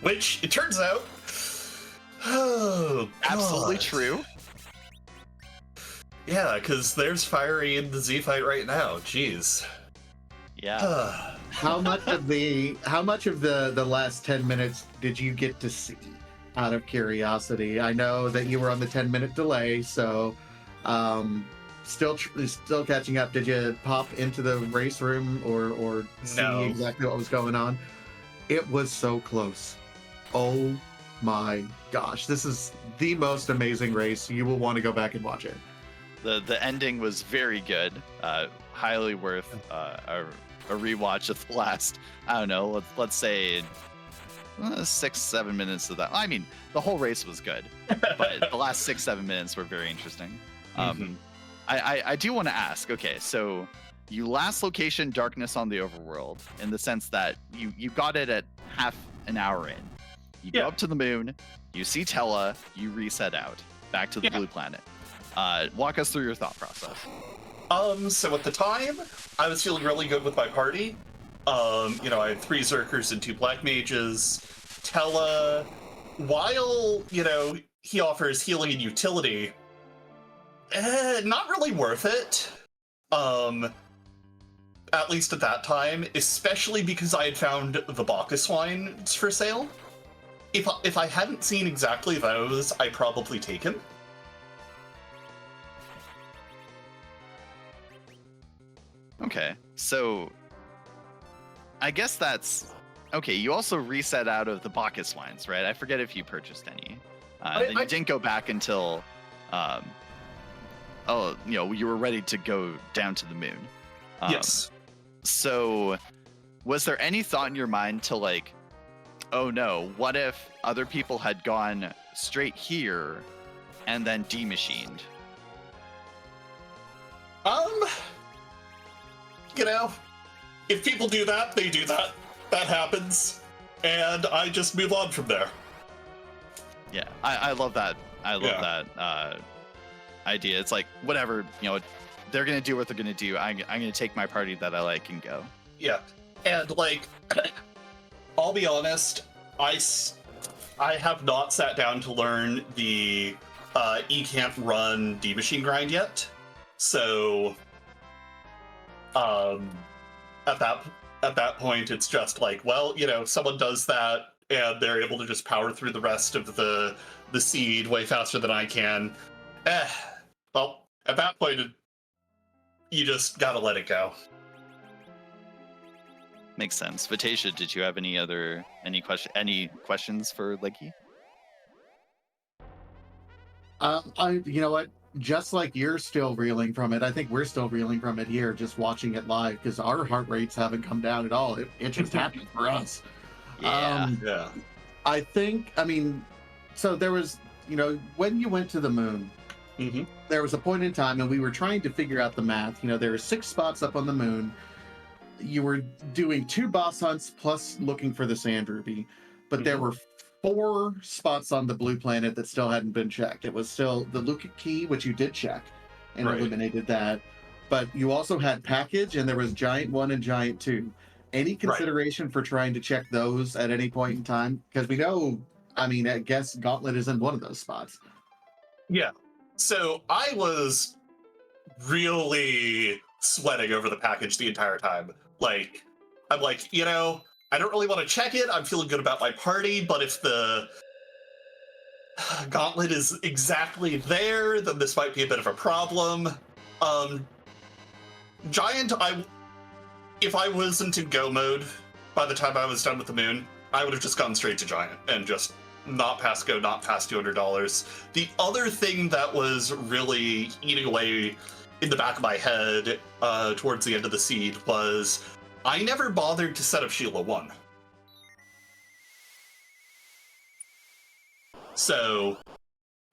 Which, it turns out... Oh, God. Absolutely true. Yeah, because there's Fiery in the Z fight right now. Jeez. Yeah. How much of the last 10 minutes did you get to see, out of curiosity? I know that you were on the 10-minute delay, so still catching up. Did you pop into the race room or see exactly what was going on? It was so close. Oh my gosh, this is the most amazing race. You will want to go back and watch it. The ending was very good. Highly worth a rewatch of the last, I don't know, let's say 6-7 minutes of that. I mean, the whole race was good, but the last 6-7 minutes were very interesting. I do want to ask, okay, so you last location Darkness on the Overworld in the sense that you got it at half an hour in. You go up to the moon, you see Tella, you reset out, back to the blue planet. Walk us through your thought process. So at the time, I was feeling really good with my party. I had 3 Zerkers and 2 Black Mages. Tella, while, he offers healing and utility, not really worth it. At least at that time, especially because I had found the Bacchus wines for sale. If I hadn't seen exactly those, I'd probably take him. So I guess that's okay. You also reset out of the Bacchus wines, right? I forget if you purchased any. Then you didn't go back until, you were ready to go down to the moon. Yes. So was there any thought in your mind to like, oh no, what if other people had gone straight here and then demachined? If people do that, they do that. That happens. And I just move on from there. Yeah, I love that. I love that idea. It's like, whatever, they're going to do what they're going to do. I'm going to take my party that I like and go. Yeah. And, like, I'll be honest, I have not sat down to learn the E can't run D machine grind yet. So, at that point, it's just like, well, someone does that and they're able to just power through the rest of the seed way faster than I can. Well, at that point, you just gotta let it go. Makes sense. Vitasia, did you have any questions for Leggy? You know what? Just like you're still reeling from it, I think we're still reeling from it here, just watching it live, because our heart rates haven't come down at all. It just happened for us. Yeah. Yeah. I think, so there was, when you went to the moon, Mm-hmm. there was a point in time, and we were trying to figure out the math. There were 6 spots up on the moon. You were doing 2 boss hunts plus looking for the sand ruby, but there were 4 spots on the blue planet that still hadn't been checked. It was still the Luca key, which you did check and Right. eliminated that. But you also had package, and there was Giant 1 and Giant 2. Any consideration for trying to check those at any point in time? Because we know, I guess Gauntlet is in one of those spots. Yeah. So I was really sweating over the package the entire time. Like, I'm like, I don't really want to check it. I'm feeling good about my party, but if the Gauntlet is exactly there, then this might be a bit of a problem. Giant, if I wasn't in go mode by the time I was done with the moon, I would have just gone straight to Giant and just not past go, not past $200. The other thing that was really eating away in the back of my head towards the end of the seed was I never bothered to set up Sheila 1. So,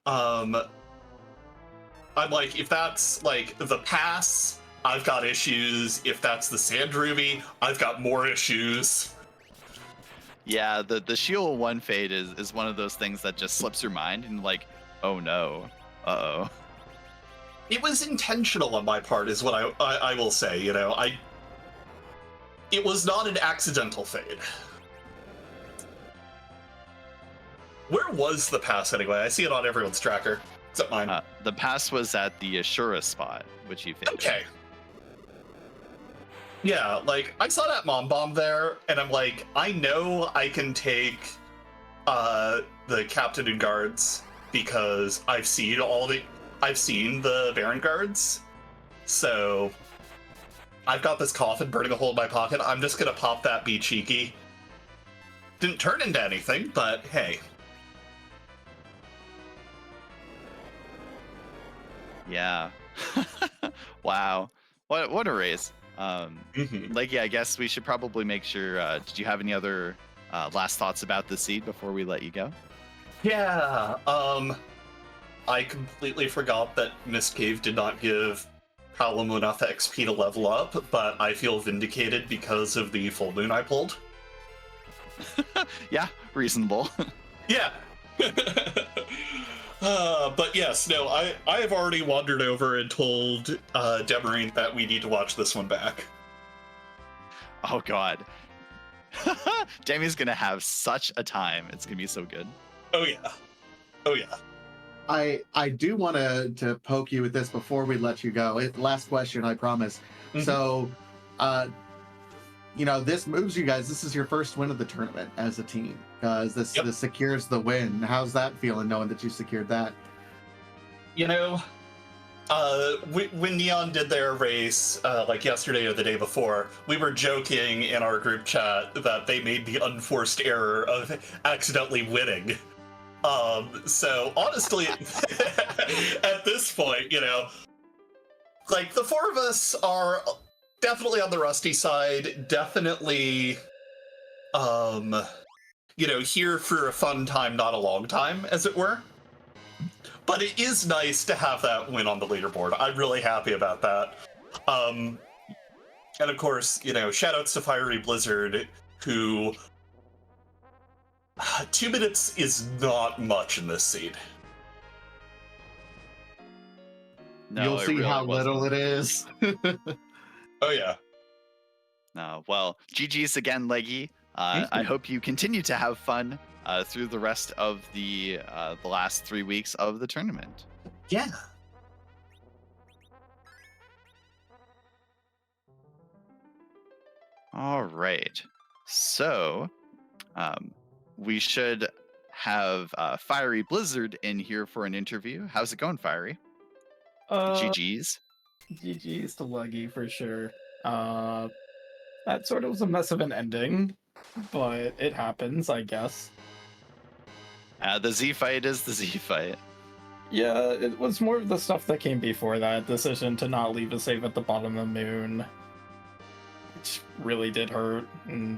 I'm like, if that's like the pass, I've got issues. If that's the Sand Ruby, I've got more issues. Yeah, the Sheila 1 fade is one of those things that just slips your mind and like, oh no, uh-oh. It was intentional on my part, is what I will say. It was not an accidental fade. Where was the pass anyway? I see it on everyone's tracker, except mine. The pass was at the Ashura spot, which you faded. Okay. Yeah, like, I saw that Mom Bomb there, and I'm like, I know I can take the Captain and Guards because I've seen the Baron Guards. So I've got this coffin burning a hole in my pocket. I'm just gonna pop that, be cheeky. Didn't turn into anything, but hey. Yeah. Wow. What a race. Like, yeah, I guess we should probably make sure. Did you have any other last thoughts about the seed before we let you go? Yeah. I completely forgot that Miss Cave did not give Palamon enough XP to level up, but I feel vindicated because of the full moon I pulled. Yeah, reasonable. Yeah. But yes, no, I have already wandered over and told Demarine that we need to watch this one back. Oh god. Demi's gonna have such a time. It's gonna be so good. Oh yeah. Oh yeah. I do want to poke you with this before we let you go. Last question, I promise. So, this moves you guys. This is your first win of the tournament as a team, because this secures the win. How's that feeling, knowing that you secured that? When Neon did their race, like yesterday or the day before, we were joking in our group chat that they made the unforced error of accidentally winning. So honestly, at this point, like the four of us are definitely on the rusty side, definitely, here for a fun time, not a long time, as it were. But it is nice to have that win on the leaderboard. I'm really happy about that. And of course, shoutouts to Fiery Blizzard, who 2 minutes is not much in this seed. No, You'll it see really how wasn't. little it is. Oh yeah. No, well, GG's again, Leggy. I hope you continue to have fun through the rest of the last 3 weeks of the tournament. Yeah. All right. So, we should have Fiery Blizzard in here for an interview. How's it going, Fiery? GG's. GG's to Leggy for sure. That sort of was a mess of an ending, but it happens, I guess. The Z fight is the Z fight. Yeah, it was more of the stuff that came before that. Decision to not leave a save at the bottom of the moon, which really did hurt, and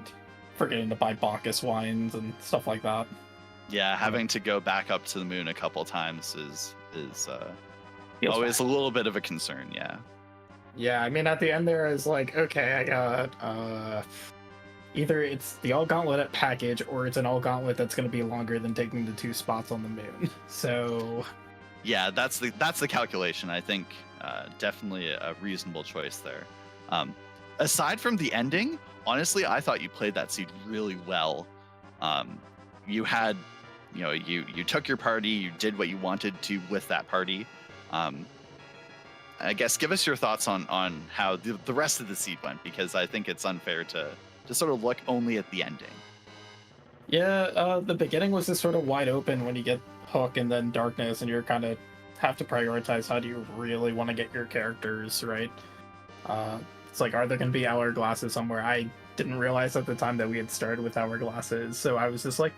forgetting to buy Bacchus wines and stuff like that. Yeah, having to go back up to the moon a couple times is Feels always bad. a little bit of a concern. Yeah. Yeah, I mean, at the end there is like, okay, I got either it's the all gauntlet package or it's an all gauntlet that's going to be longer than taking the 2 spots on the moon. So Yeah, that's the calculation. I think definitely a reasonable choice there. Aside from the ending, honestly, I thought you played that seed really well. You had, you took your party, you did what you wanted to with that party. I guess give us your thoughts on how the rest of the seed went, because I think it's unfair to sort of look only at the ending. yeah, the beginning was just sort of wide open when you get Hook and then Darkness, and you're kind of have to prioritize how do you really want to get your characters right. It's like, are there going to be hourglasses somewhere? I didn't realize at the time that we had started with hourglasses, so I was just like,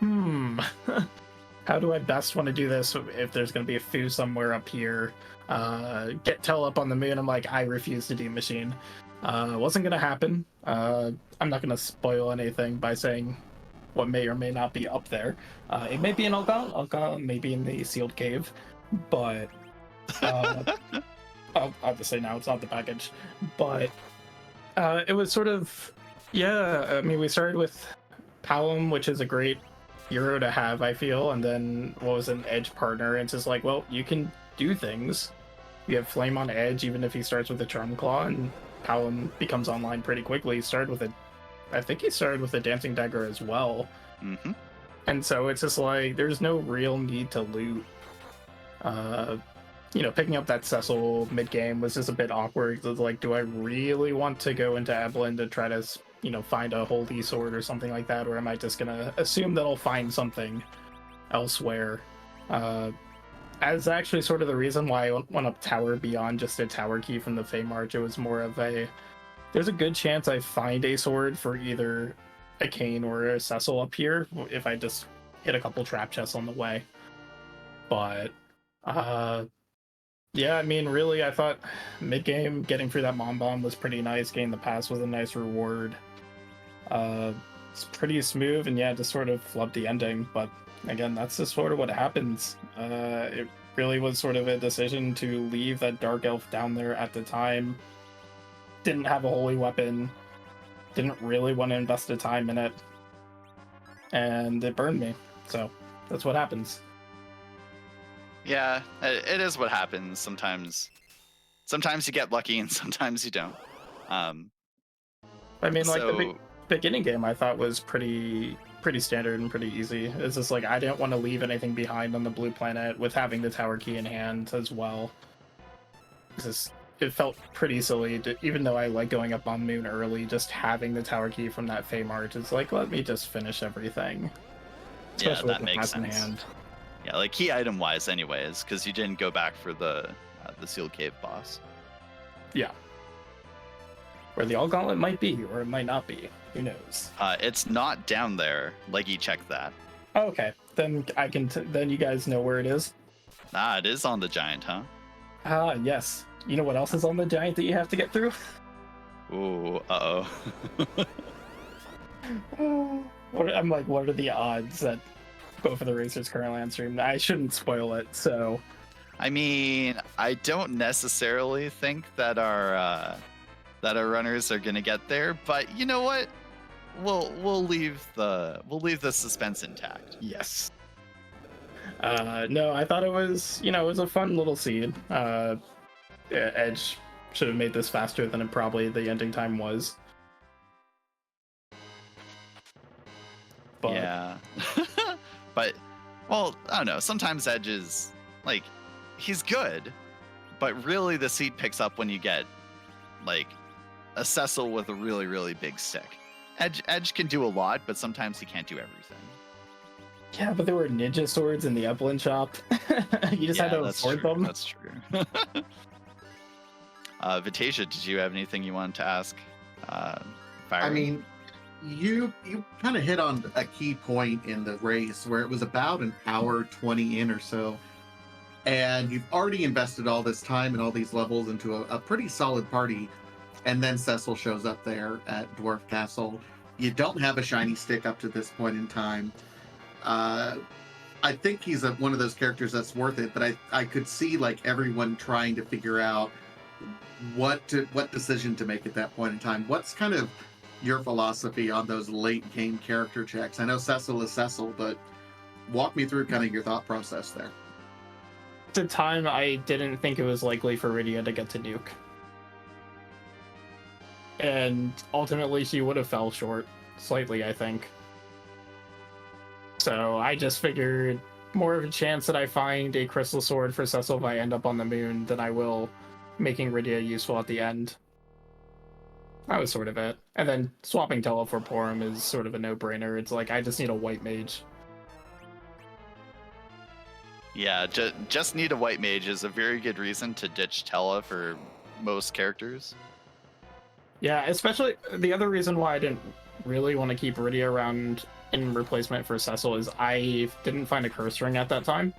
how do I best want to do this if there's going to be a foo somewhere up here? Get Tell up on the moon. I'm like, I refuse to do machine. Wasn't going to happen. I'm not going to spoil anything by saying what may or may not be up there. It may be an Alga, maybe in the sealed cave, but I'll just say now it's not the package. But it was sort of, yeah, I mean, we started with Palom, which is a great hero to have, I feel, and then what was an edge partner, and it's just like, well, you can do things. You have Flame on edge, even if he starts with a Charm Claw, and Palom becomes online pretty quickly. I think he started with a Dancing Dagger as well. Mm-hmm. And so it's just like, there's no real need to loot. Picking up that Cecil mid-game was just a bit awkward. It was like, do I really want to go into Eblan to try to, find a holy sword or something like that? Or am I just going to assume that I'll find something elsewhere? As actually sort of the reason why I went up Tower beyond just a Tower Key from the Fey March. It was more of there's a good chance I find a sword for either a Kane or a Cecil up here if I just hit a couple trap chests on the way. But yeah, I mean, really, I thought mid-game getting through that Mom Bomb was pretty nice. Getting the pass was a nice reward. It's pretty smooth, and yeah, just sort of flubbed the ending. But again, that's just sort of what happens. It really was sort of a decision to leave that Dark Elf down there at the time. Didn't have a holy weapon. Didn't really want to invest the time in it. And it burned me. So that's what happens. Yeah, it is what happens. Sometimes you get lucky and sometimes you don't. I mean, like, the beginning game I thought was pretty standard and pretty easy. It's just like, I didn't want to leave anything behind on the blue planet with having the Tower Key in hand as well. It felt pretty silly, even though I like going up on Moon early, just having the Tower Key from that Fey March. It's like, let me just finish everything. Yeah, that makes sense. Yeah, like key item wise anyways, because you didn't go back for the the Sealed Cave boss. Yeah. Where the All Gauntlet might be, or it might not be. Who knows? It's not down there. Leggy checked that. Oh, okay, then I can. Then you guys know where it is. Ah, it is on the giant, huh? Ah, yes. You know what else is on the giant that you have to get through? Ooh, uh-oh. I'm like, what are the odds that both of the racers currently on stream? I shouldn't spoil it, so. I mean, I don't necessarily think that our runners are gonna get there, but you know what? We'll leave the suspense intact. Yes. No, I thought it was, it was a fun little seed. Edge should have made this faster than it probably the ending time was. But, yeah. But, well, I don't know. Sometimes Edge is, like, he's good, but really the seed picks up when you get, like, a Cecil with a really, really big stick. Edge can do a lot, but sometimes he can't do everything. Yeah, but there were ninja swords in the Eblan shop. You just had to afford them. That's true. Vitasia, did you have anything you wanted to ask? Fiery? I mean, you kind of hit on a key point in the race where it was about an hour 20 in or so, and you've already invested all this time and all these levels into a pretty solid party, and then Cecil shows up there at Dwarf Castle. You don't have a shiny stick up to this point in time. I think he's one of those characters that's worth it, but I could see like everyone trying to figure out what decision to make at that point in time. What's kind of your philosophy on those late game character checks? I know Cecil is Cecil, but walk me through kind of your thought process there. At the time, I didn't think it was likely for Rydia to get to Nuke. And ultimately, she would have fell short slightly, I think. So I just figured more of a chance that I find a crystal sword for Cecil if I end up on the moon than I will making Rydia useful at the end. That was sort of it. And then swapping Tele for Porum is sort of a no-brainer. It's like, I just need a white mage. Yeah, just need a white mage is a very good reason to ditch Tele for most characters. Yeah, especially the other reason why I didn't really want to keep Rydia around in replacement for Cecil is I didn't find a curse ring at that time.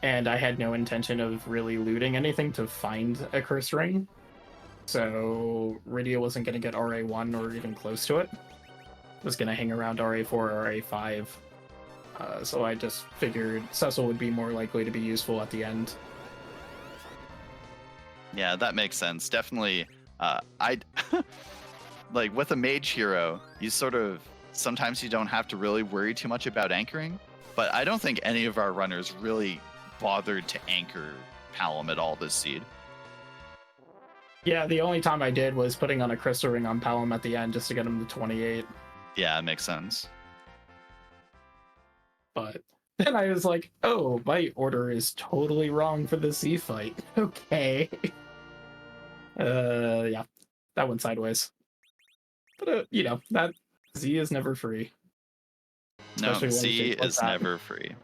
And I had no intention of really looting anything to find a curse ring. So Rydia wasn't going to get RA1 or even close to it. It was going to hang around RA4 or RA5. So I just figured Cecil would be more likely to be useful at the end. Yeah, that makes sense. Definitely. I'd like with a mage hero, you sort of sometimes you don't have to really worry too much about anchoring. But I don't think any of our runners really bothered to anchor Palom at all this seed. Yeah, the only time I did was putting on a crystal ring on Palom at the end just to get him to 28. Yeah, it makes sense. But then I was like, oh, my order is totally wrong for the Z fight. Okay. Yeah, that went sideways. But, that Z is never free. No, Especially when Z it's like is that. never free.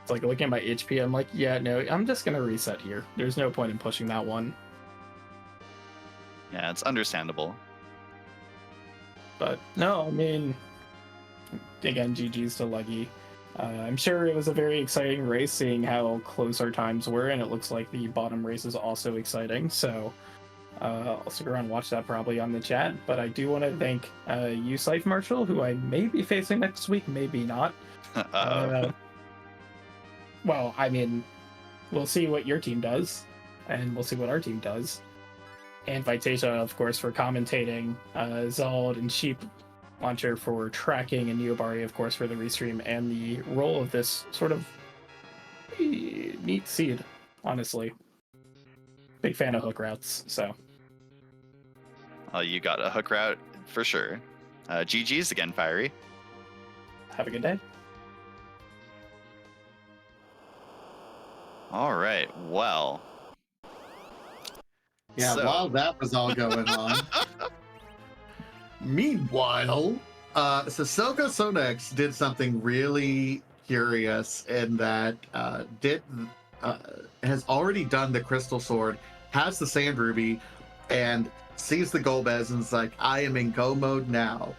It's like looking at my HP, I'm like, yeah, no, I'm just going to reset here. There's no point in pushing that one. Yeah, it's understandable. But no, I mean, again, GG's to Leggy. I'm sure it was a very exciting race, seeing how close our times were, and it looks like the bottom race is also exciting. So I'll stick around and watch that probably on the chat. But I do want to thank you, Scythe Marshall, who I may be facing next week, maybe not. Well, I mean, we'll see what your team does, and we'll see what our team does. And Vitasia, of course, for commentating, Zald and Sheep Launcher for tracking, and Neobari, of course, for the restream and the role of this sort of neat seed, honestly. Big fan of hook routes, so. Oh, you got a hook route for sure. GG's again, Fiery. Have a good day. All right, well. Yeah, So- while that was all going on. Meanwhile, Sissoko Sonex did something really curious in that has already done the Crystal Sword, has the Sand Ruby, and sees the Golbez and is like, I am in go mode now.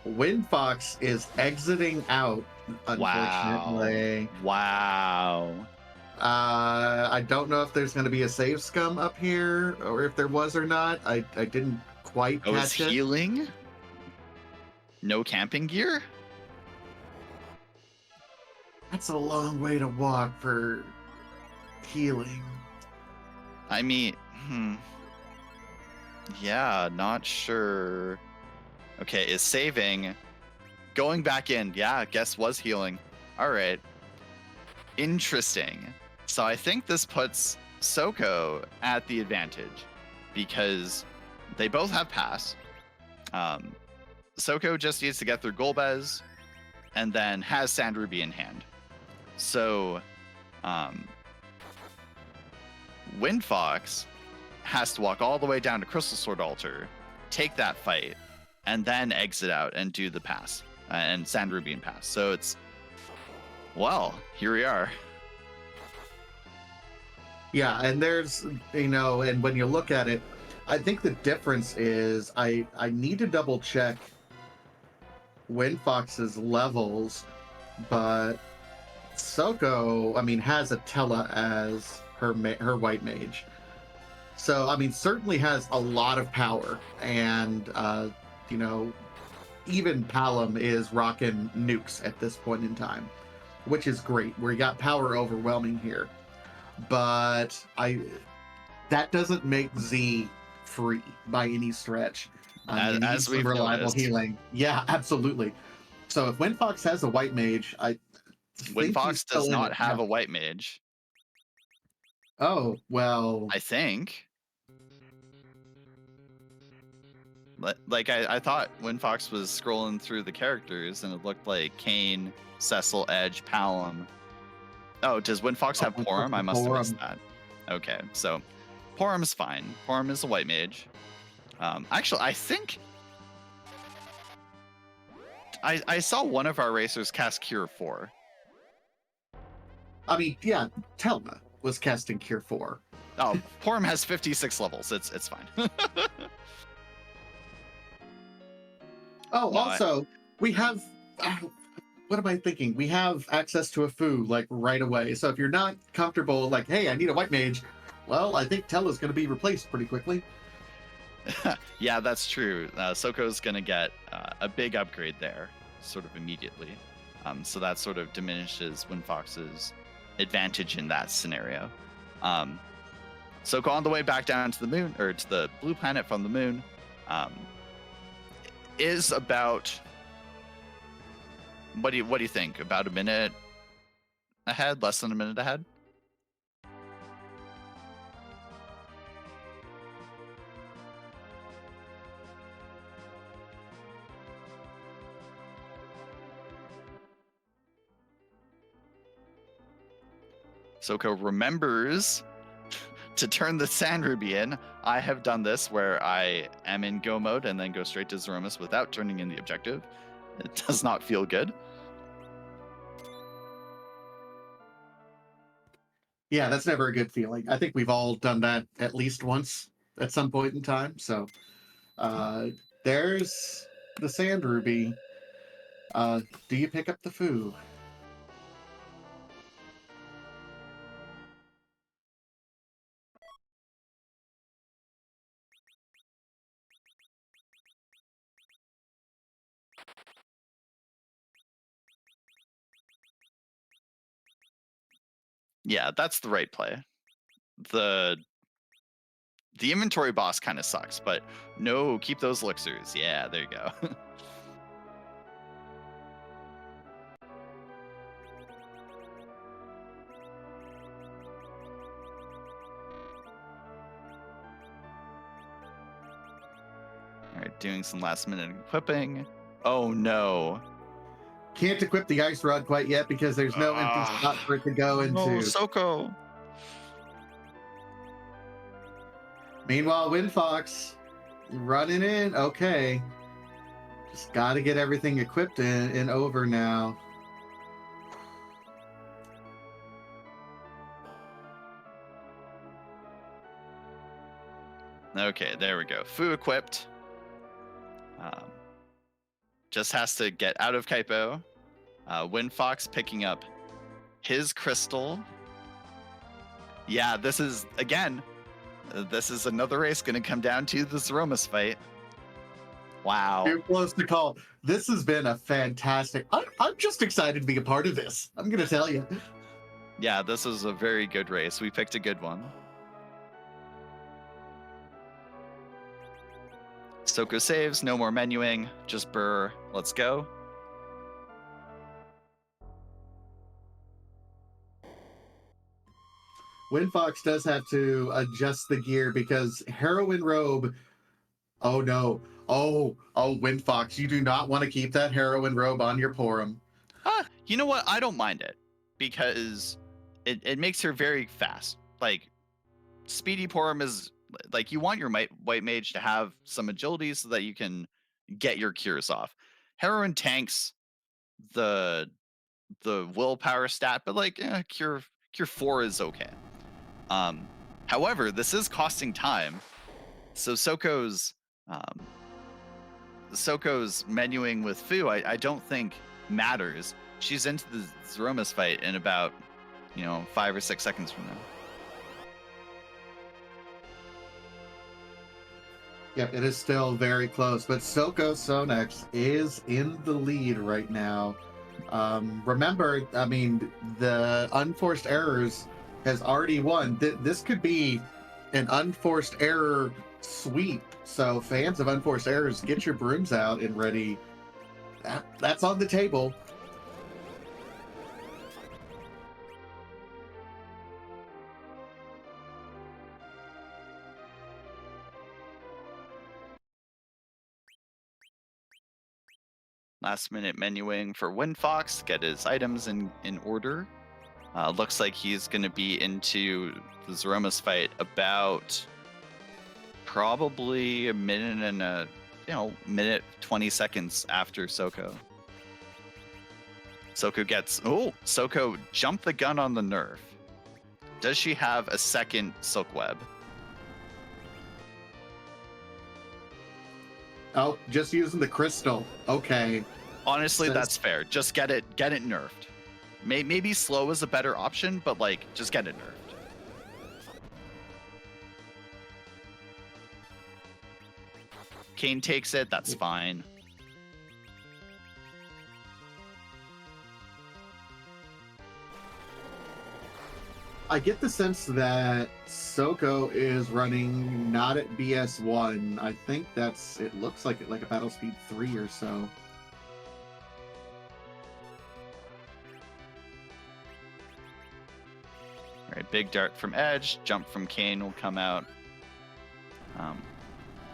Windfox is exiting out, unfortunately. Wow. I don't know if there's going to be a save scum up here, or if there was or not. I didn't quite Oh, is catch it. healing? No camping gear? That's a long way to walk for healing. I mean, yeah, not sure. Okay, is saving. Going back in, yeah, I guess was healing. All right. Interesting. So I think this puts Soko at the advantage because they both have pass. Soko just needs to get through Golbez and then has Sand Ruby in hand. So Windfox has to walk all the way down to Crystal Sword Altar, take that fight, and then exit out and do the pass and Sand Ruby and pass. So it's, well, here we are. Yeah, and there's, and when you look at it, I think the difference is I need to double check Windfox's levels, but Soko, has Atella as her white mage. So, certainly has a lot of power, and, even Palom is rocking nukes at this point in time, which is great. We got power overwhelming here. But that doesn't make Z free by any stretch. As we've reliable noticed. healing. Yeah, absolutely. So if Windfox has a white mage, Windfox does not have a white mage. Oh, well. I think. Like I thought Windfox was scrolling through the characters and it looked like Kane, Cecil, Edge, Palom. Oh, does Windfox have Porum? I must have missed that. Okay, so Porum's fine. Porum is a white mage. Actually, I think I saw one of our racers cast Cure 4. Yeah, Telma was casting Cure 4. Oh, Porum has 56 levels. It's fine. Oh, no, also, we have... what am I thinking? We have access to a Fu, right away. So if you're not comfortable, hey, I need a white mage, well, I think Tella's going to be replaced pretty quickly. Yeah, that's true. Soko's going to get a big upgrade there, sort of immediately. So that sort of diminishes Windfox's advantage in that scenario. Soko on the way back down to the moon, or to the blue planet from the moon, is about... What do you think? About a minute ahead? Less than a minute ahead? Soko remembers to turn the Sand Ruby in. I have done this where I am in go mode and then go straight to Zeromus without turning in the objective. It does not feel good. Yeah, that's never a good feeling. I think we've all done that at least once at some point in time. So there's the Sand Ruby. Do you pick up the Fu? Yeah, that's the right play. The inventory boss kind of sucks, but no, keep those elixirs. Yeah, there you go. All right, doing some last minute equipping. Oh no. Can't equip the ice rod quite yet because there's no empty spot for it to go into. Oh, Soko. Meanwhile, Windfox running in. Okay. Just got to get everything equipped and over now. Okay, there we go. Fu equipped. Just has to get out of Kaipo. Windfox picking up his crystal. Yeah, this is, again, this is another race going to come down to the Zeromus fight. Wow. Too close to call. This has been a fantastic. I'm just excited to be a part of this. I'm going to tell you. Yeah, this was a very good race. We picked a good one. Soko saves, no more menuing, just burr. Let's go. Windfox does have to adjust the gear because Heroine Robe. Oh no. Oh, Windfox, you do not want to keep that Heroine Robe on your Porum. You know what? I don't mind it because it makes her very fast. Like, Speedy Porum is like, you want your white mage to have some agility so that you can get your cures off. Heroine tanks the willpower stat, but like, cure 4 is okay. However, this is costing time, so Soko's menuing with Fu, I don't think matters. She's into the Zeromus fight in about 5 or 6 seconds from now. Yep, it is still very close, but Soko Sonex is in the lead right now. Remember, I mean, the Unforced Errors has already won. This could be an Unforced Error sweep. So fans of Unforced Errors, get your brooms out and ready. That's on the table. Last minute menuing for Windfox, get his items in order. Looks like he's going to be into the Zeromus fight about probably a minute and minute 20 seconds after Soko. Soko jumped the gun on the nerf. Does she have a second Silk Web? Oh, just using the crystal. Okay. Honestly, that's fair. Just get it nerfed. Maybe slow is a better option, but like, just get it nerfed. Kane takes it, that's fine. I get the sense that Soko is running not at BS1. I think it looks like a battle speed 3 or so. All right, big dart from Edge, jump from Kane will come out.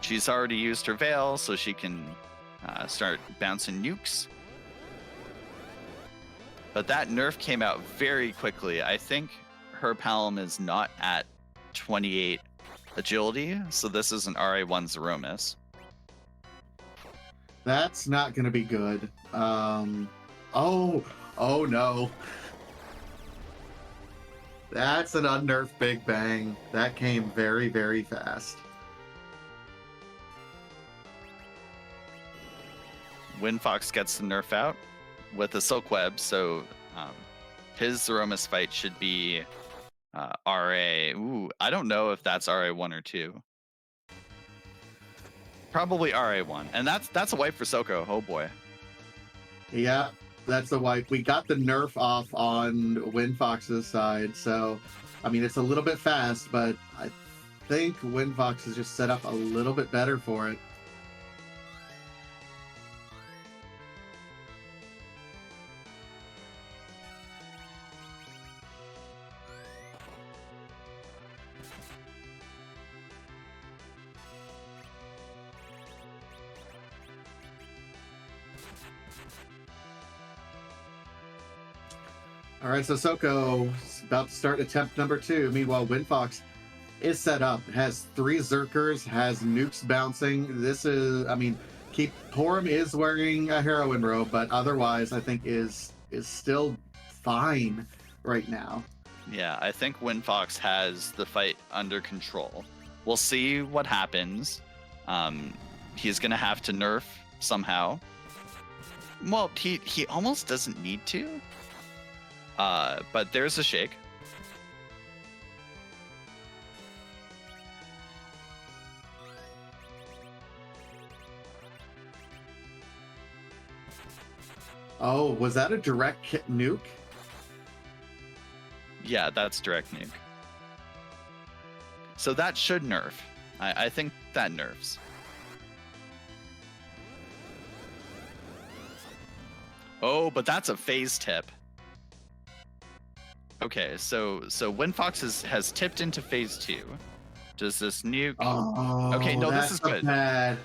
She's already used her Veil, so she can start bouncing nukes. But that nerf came out very quickly. I think her Palom is not at 28 agility, so this is an RA1 Zeromus. That's not going to be good. Oh no. That's an unnerfed Big Bang. That came very, very fast. Windfox gets the nerf out with a Silk Web, so his Zeromus fight should be RA. Ooh, I don't know if that's RA1 or 2. Probably RA1, and that's a wipe for Soko. Oh boy. Yeah, that's a wipe. We got the nerf off on Windfox's side, so I mean it's a little bit fast, but I think Windfox is just set up a little bit better for it. All right, so Soko is about to start attempt number 2. Meanwhile, Windfox is set up, has 3 Zerkers, has nukes bouncing. This is, I mean, Porum is wearing a Heroine Robe, but otherwise I think is still fine right now. Yeah, I think Windfox has the fight under control. we'll see what happens. He's gonna have to nerf somehow. Well, he almost doesn't need to. But there's a shake. Oh, was that a direct nuke? Yeah, that's direct nuke. So that should nerf. I think that nerfs. Oh, but that's a phase tip. Okay, so Windfox has tipped into phase 2. Does this nuke? Oh, okay, no, this is that's good. bad.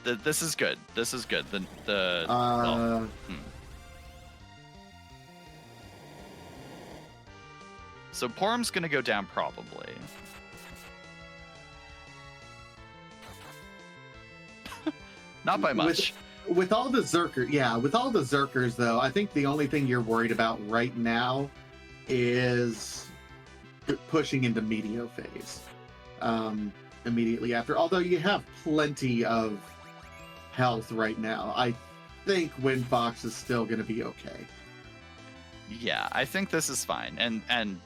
This is good. This is good. Well, So Porum's gonna go down probably. Not by much. With all the Zerkers though, I think the only thing you're worried about right now is pushing into Meteo phase immediately after. Although you have plenty of health right now, I think Windfox is still going to be okay. Yeah, I think this is fine, and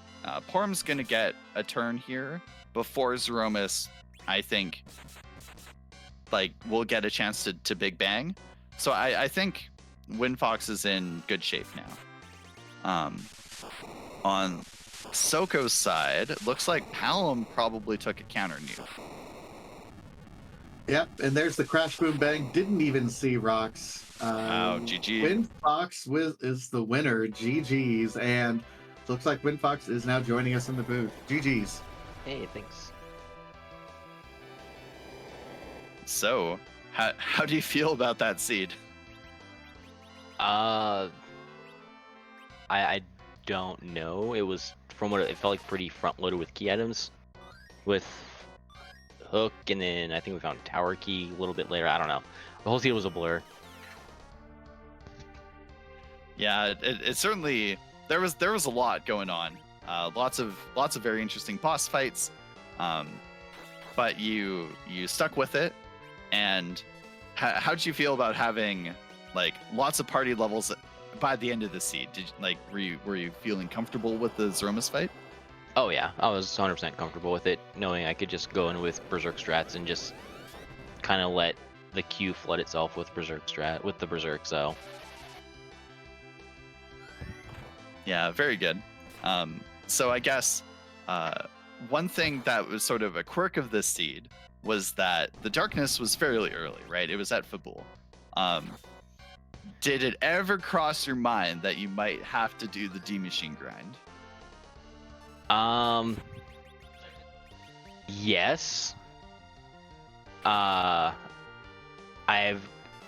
Porum's going to get a turn here before Zeromus. I think we'll get a chance to Big Bang. So I think Windfox is in good shape now. On Soko's side, it looks like Hallam probably took a counter nuke. Yep, and there's the crash boom bang. Didn't even see rocks. Wow, GG. Windfox is the winner. GG's, and looks like Windfox is now joining us in the booth. GG's. Hey, thanks. So, how do you feel about that seed? I don't know. It was, from what it felt like, pretty front loaded with key items, with hook, and then I think we found tower key a little bit later. I don't know. The whole seed was a blur. Yeah, it certainly there was a lot going on. Lots of very interesting boss fights. But you stuck with it. And how'd you feel about having lots of party levels by the end of the seed? Were you feeling comfortable with the Zeromus fight? Oh yeah, I was 100% comfortable with it, knowing I could just go in with Berserk strats and just kind of let the queue flood itself with the Berserk. So yeah, very good. So I guess one thing that was sort of a quirk of this seed was that the darkness was fairly early, right? It was at Fabul. Did it ever cross your mind that you might have to do the D-Machine grind? yes. I've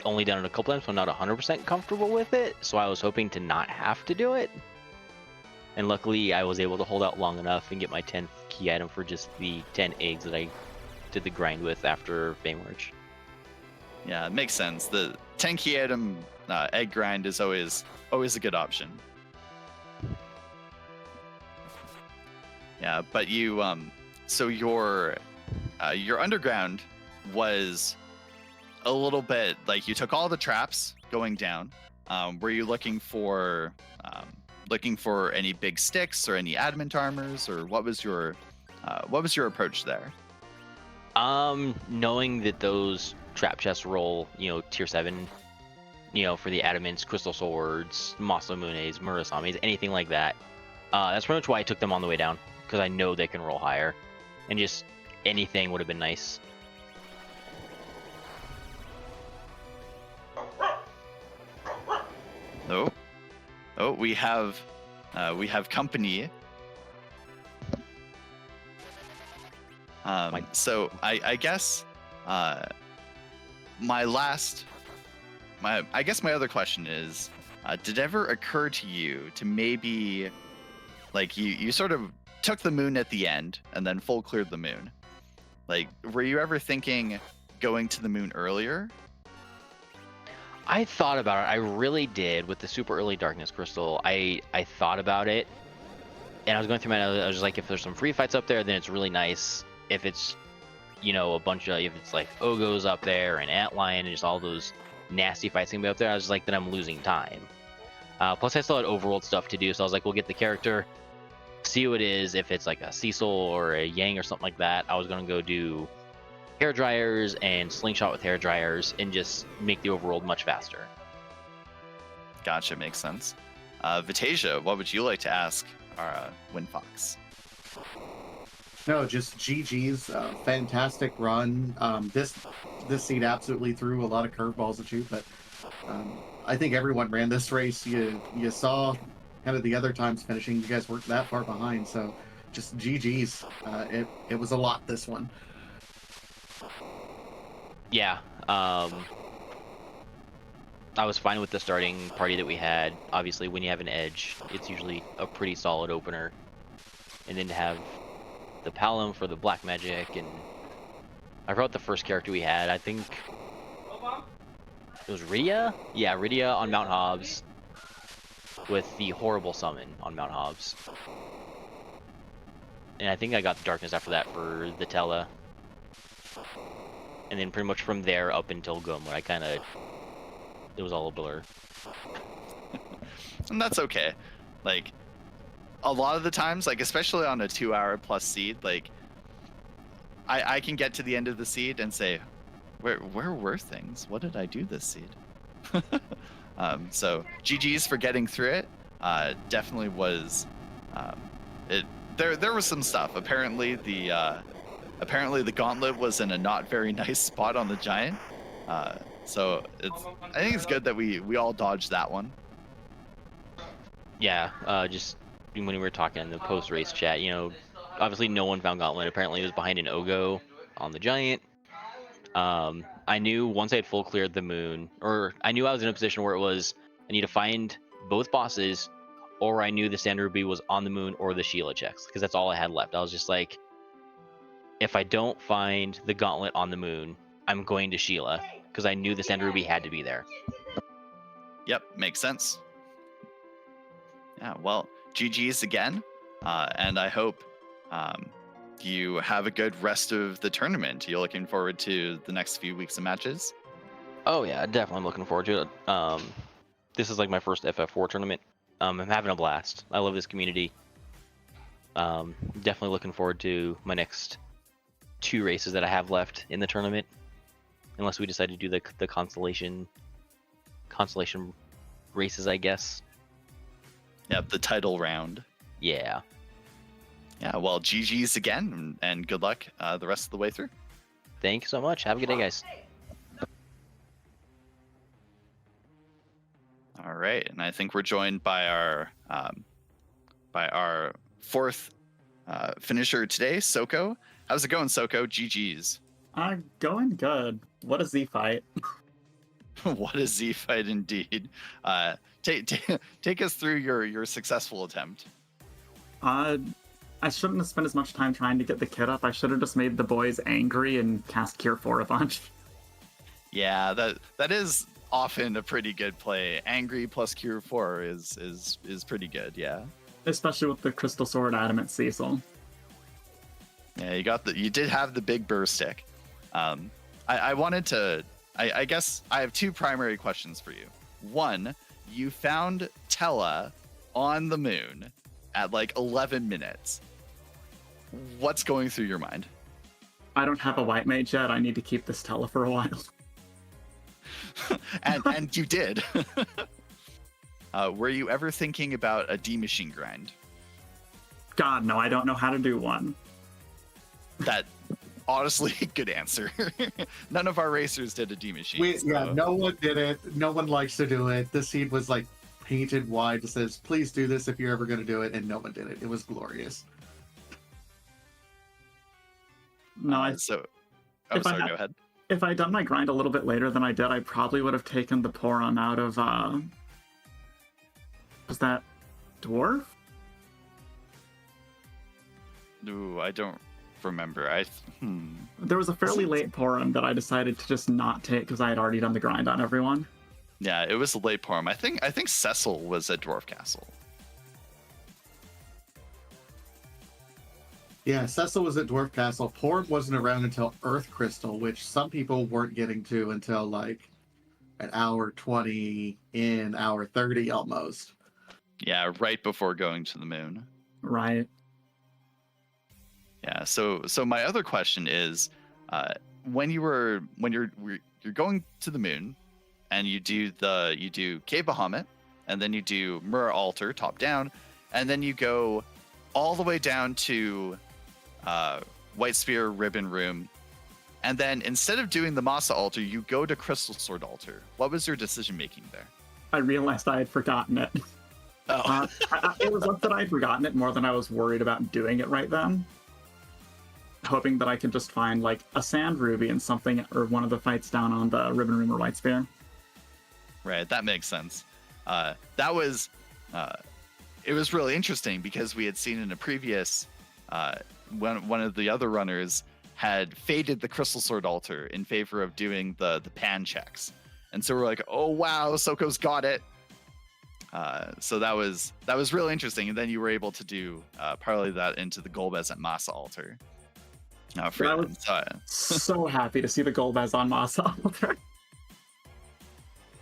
only done it a couple times, so I'm not 100% comfortable with it. So I was hoping to not have to do it. And luckily, I was able to hold out long enough and get my 10th key item for just the 10 eggs that I did the grind with after Banewarch. Yeah, it makes sense. The 10 key item egg grind is always a good option. Yeah, but you so your underground was a little bit you took all the traps going down. Were you looking for any big sticks or any adamant armors, or what was your approach there? Knowing that those trap chests roll, tier 7, for the adamants, crystal swords, Masamunes, Murasames, anything like that. That's pretty much why I took them on the way down, because I know they can roll higher, and just anything would have been nice. Oh, we have company. So I guess my other question is, did it ever occur to you to maybe you sort of took the moon at the end and then full cleared the moon? Were you ever thinking going to the moon earlier? I thought about it. I really did with the super early darkness crystal. I thought about it, and I was going through I was just like, if there's some free fights up there, then it's really nice. If it's you know, a bunch of, if it's like Ogos up there and Antlion and just all those nasty fights gonna be up there, I was like, then I'm losing time. Plus I still had overworld stuff to do, so I was like, we'll get the character, see who it is. If it's like a Cecil or a Yang or something like that, I was gonna go do hair dryers and slingshot with hair dryers and just make the overworld much faster. Gotcha, makes sense. Vitasia, what would you like to ask our Windfox? No, just GG's fantastic run. This seed absolutely threw a lot of curveballs at you, but I think everyone ran this race. You saw kind of the other times finishing. You guys weren't that far behind, so just GG's. It was a lot this one. Yeah, I was fine with the starting party that we had. Obviously, when you have an edge, it's usually a pretty solid opener, and then to have the Palom for the black magic, and I forgot the first character we had. I think it was Rydia? Yeah, Rydia on Mount Hobbs with the horrible summon on Mount Hobbs. And I think I got the darkness after that for the Tella. And then pretty much from there up until Gomler, it was all a blur. And that's okay. Like, a lot of the times, like especially on a 2-hour plus seed, like I can get to the end of the seed and say, where were things? What did I do this seed? So GG's for getting through it. Definitely was there was some stuff. Apparently the gauntlet was in a not very nice spot on the giant. So I think it's good that we all dodged that one. Yeah, just when we were talking in the post-race chat, you know, obviously no one found Gauntlet. Apparently it was behind an Ogo on the Giant. I knew once I had full cleared the moon, or I knew I was in a position where it was, I need to find both bosses, or I knew the Sand Ruby was on the moon or the Sheila checks, because that's all I had left. I was just like, if I don't find the Gauntlet on the moon, I'm going to Sheila, because I knew the Sand Ruby had to be there. Yep, makes sense. Yeah, well, GG's again, and I hope you have a good rest of the tournament. You're looking forward to the next few weeks of matches? Oh yeah, definitely looking forward to it. This is like my first FF4 tournament. I'm having a blast. I love this community. Definitely looking forward to my next 2 races that I have left in the tournament, unless we decide to do the constellation races, I guess. Yep, the title round. Yeah. Yeah, well, GG's again, and good luck the rest of the way through. Thank you so much. Have a good day, guys. All right, and I think we're joined by our 4th finisher today, Soko. How's it going, Soko? GG's. Going good. What a Z fight. What a Z fight indeed. Take us through your successful attempt. I shouldn't have spent as much time trying to get the kit up. I should have just made the boys angry and cast Cure 4 a bunch. Yeah, that is often a pretty good play. Angry plus Cure 4 is pretty good, yeah. Especially with the Crystal Sword Adamant Cecil. Yeah, you did have the big burr stick. I wanted to I guess I have 2 primary questions for you. One, you found Tella on the moon at like 11 minutes. What's going through your mind? I don't have a white mage yet. I need to keep this Tella for a while. and you did. Were you ever thinking about a D machine grind? God, no, I don't know how to do one. That honestly, good answer. None of our racers did a D machine. Yeah, no one did it. No one likes to do it. The seed was like painted wide that says, please do this if you're ever going to do it, and no one did it. It was glorious. No, sorry, go ahead. If I'd done my grind a little bit later than I did, I probably would have taken the Porum out of, was that Dwarf? Ooh, I don't remember. There was a fairly late Porum that I decided to just not take because I had already done the grind on everyone. Yeah, it was a late Porum. I think Cecil was at Dwarf Castle. Yeah, Cecil was at Dwarf Castle. Port wasn't around until Earth Crystal, which some people weren't getting to until like an hour 20 in, hour 30 almost. Yeah, right before going to the moon. Right. Yeah. So my other question is, when you're going to the moon, and you do Cave Bahamut, and then you do Mirror Altar top down, and then you go all the way down to White Spear Ribbon Room, and then instead of doing the Masa Altar, you go to Crystal Sword Altar. What was your decision making there? I realized I had forgotten it. Oh, It was less that I had forgotten it more than I was worried about doing it right then. Hoping that I could just find like a Sand Ruby and something, or one of the fights down on the Ribbon Room or White Spear. right. That makes sense. That was it was really interesting because we had seen in a previous one of the other runners had faded the Crystal Sword Altar in favor of doing the pan checks, and so we're like, oh wow, Soko's got it. So that was really interesting, and then you were able to do parlay that into the Golbez at Masa Altar. For I them. was so happy to see the Golbez on Masa Altar.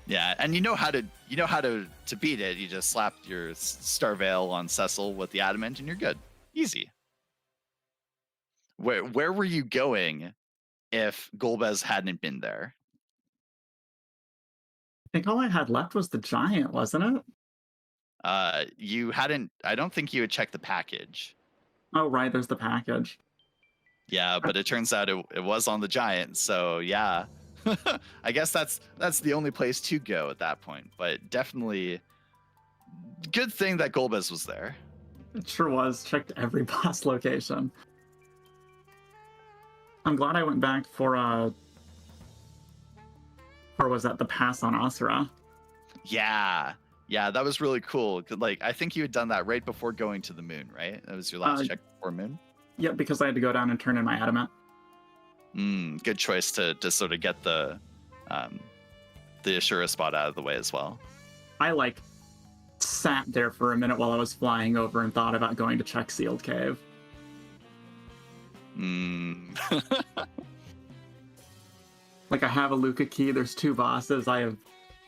Yeah, and you know how to beat it. You just slap your Star Veil on Cecil with the adamant, and you're good. Easy. Where were you going if Golbez hadn't been there? I think all I had left was the Giant, wasn't it? You hadn't. I don't think you had checked the package. Oh, right, there's the package. Yeah, but it turns out it was on the Giant. So yeah, I guess that's the only place to go at that point. But definitely, good thing that Golbez was there. It sure was. Checked every boss location. I'm glad I went back for or was that the pass on Asura? Yeah, that was really cool. Like, I think you had done that right before going to the moon, right? That was your last check before moon. Yeah, because I had to go down and turn in my adamant. Good choice to sort of get the Ashura spot out of the way as well. I like sat there for a minute while I was flying over and thought about going to check Sealed Cave. Like, I have a Luca key, there's 2 bosses, I have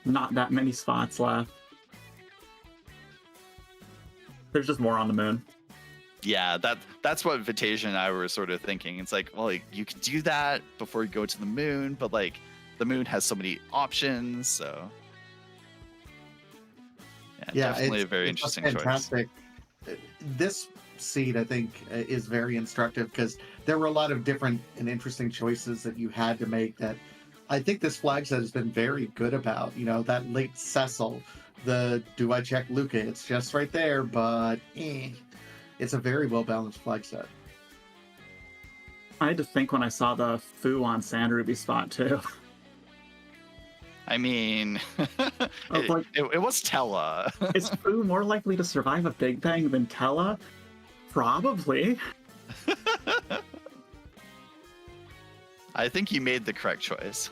not that many spots left. There's just more on the moon. Yeah, that's what Vitasia and I were sort of thinking. It's like, well, like, you can do that before you go to the moon, but like the moon has so many options, so yeah, definitely a very interesting fantastic choice. This seed, I think, is very instructive because there were a lot of different and interesting choices that you had to make that I think this flag set has been very good about. You know, that late Cecil, the do I check Luca? It's just right there, but it's a very well balanced flag set. I had to think when I saw the Fu on Sand Ruby spot too. I mean, it was Tella. Is Fu more likely to survive a Big Bang than Tella? Probably. I think you made the correct choice.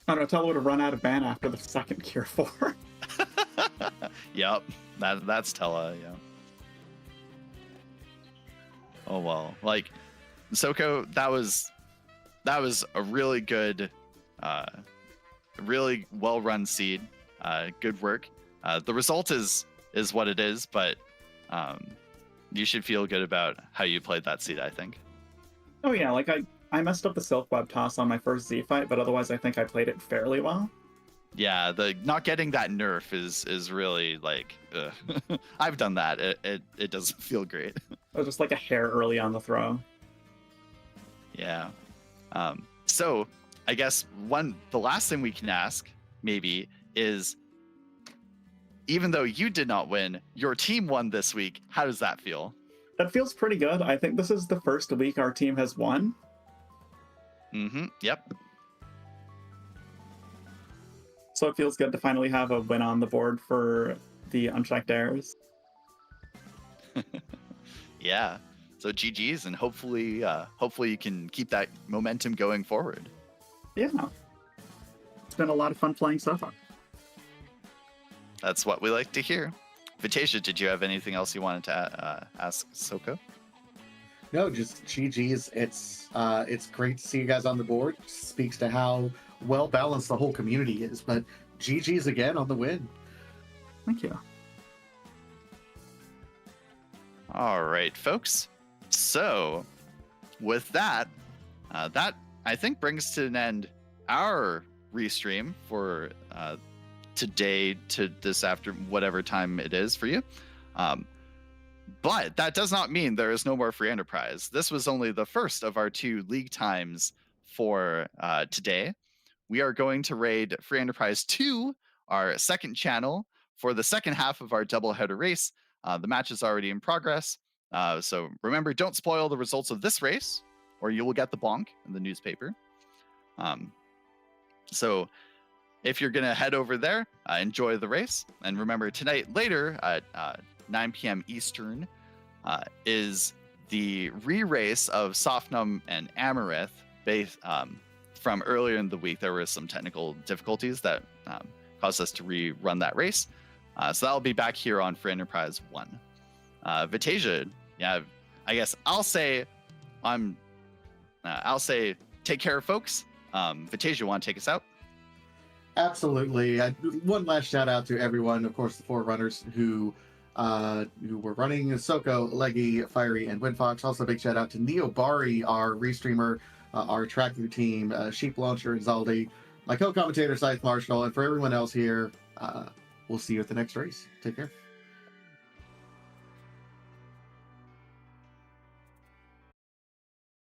I don't know, Tella would have run out of mana after the second Cure 4. Yep, that's Tella, yeah. Oh well, like, Soko, that was a really good, really well run seed. Good work. The result is what it is, but you should feel good about how you played that seed, I think. Oh yeah, like I messed up the Silk Web toss on my first Z fight, but otherwise I think I played it fairly well. Yeah, the not getting that nerf is really like, I've done that. It doesn't feel great. It was just like a hair early on the throw. Yeah. So I guess the last thing we can ask maybe is, even though you did not win, your team won this week. How does that feel? That feels pretty good. I think this is the first week our team has won. Yep. So it feels good to finally have a win on the board for the Unchecked Airs. Yeah. So GG's, and hopefully you can keep that momentum going forward. Yeah. It's been a lot of fun playing so far. That's what we like to hear. Vitasia, did you have anything else you wanted to ask Soko? No, just GG's. It's great to see you guys on the board. Speaks to how well balanced the whole community is. But GG's again on the win. Thank you. All right, folks. So, with that, that I think brings to an end our restream for today to this after whatever time it is for you. But that does not mean there is no more free enterprise. This was only the first of our 2 league times for today. We are going to raid Free Enterprise 2, our second channel, for the second half of our doubleheader race. The match is already in progress. So remember, don't spoil the results of this race, or you will get the bonk in the newspaper. So if you're going to head over there, enjoy the race. And remember, tonight later at 9 p.m. Eastern is the re-race of Sofnum and Amarith based from earlier in the week. There were some technical difficulties that caused us to rerun that race. So that'll be back here on Free Enterprise 1. Vitasia, yeah, I guess I'll say take care, folks. Vitasia, want to take us out? Absolutely. One last shout out to everyone, of course, the Forerunners who were running Soko, Leggy, Fiery, and Windfox. Also, big shout out to Neo Bari, our restreamer, our tracker team, Sheep Launcher, and Zaldi, my co-commentator, Scythe Marshall, and for everyone else here, we'll see you at the next race. Take care.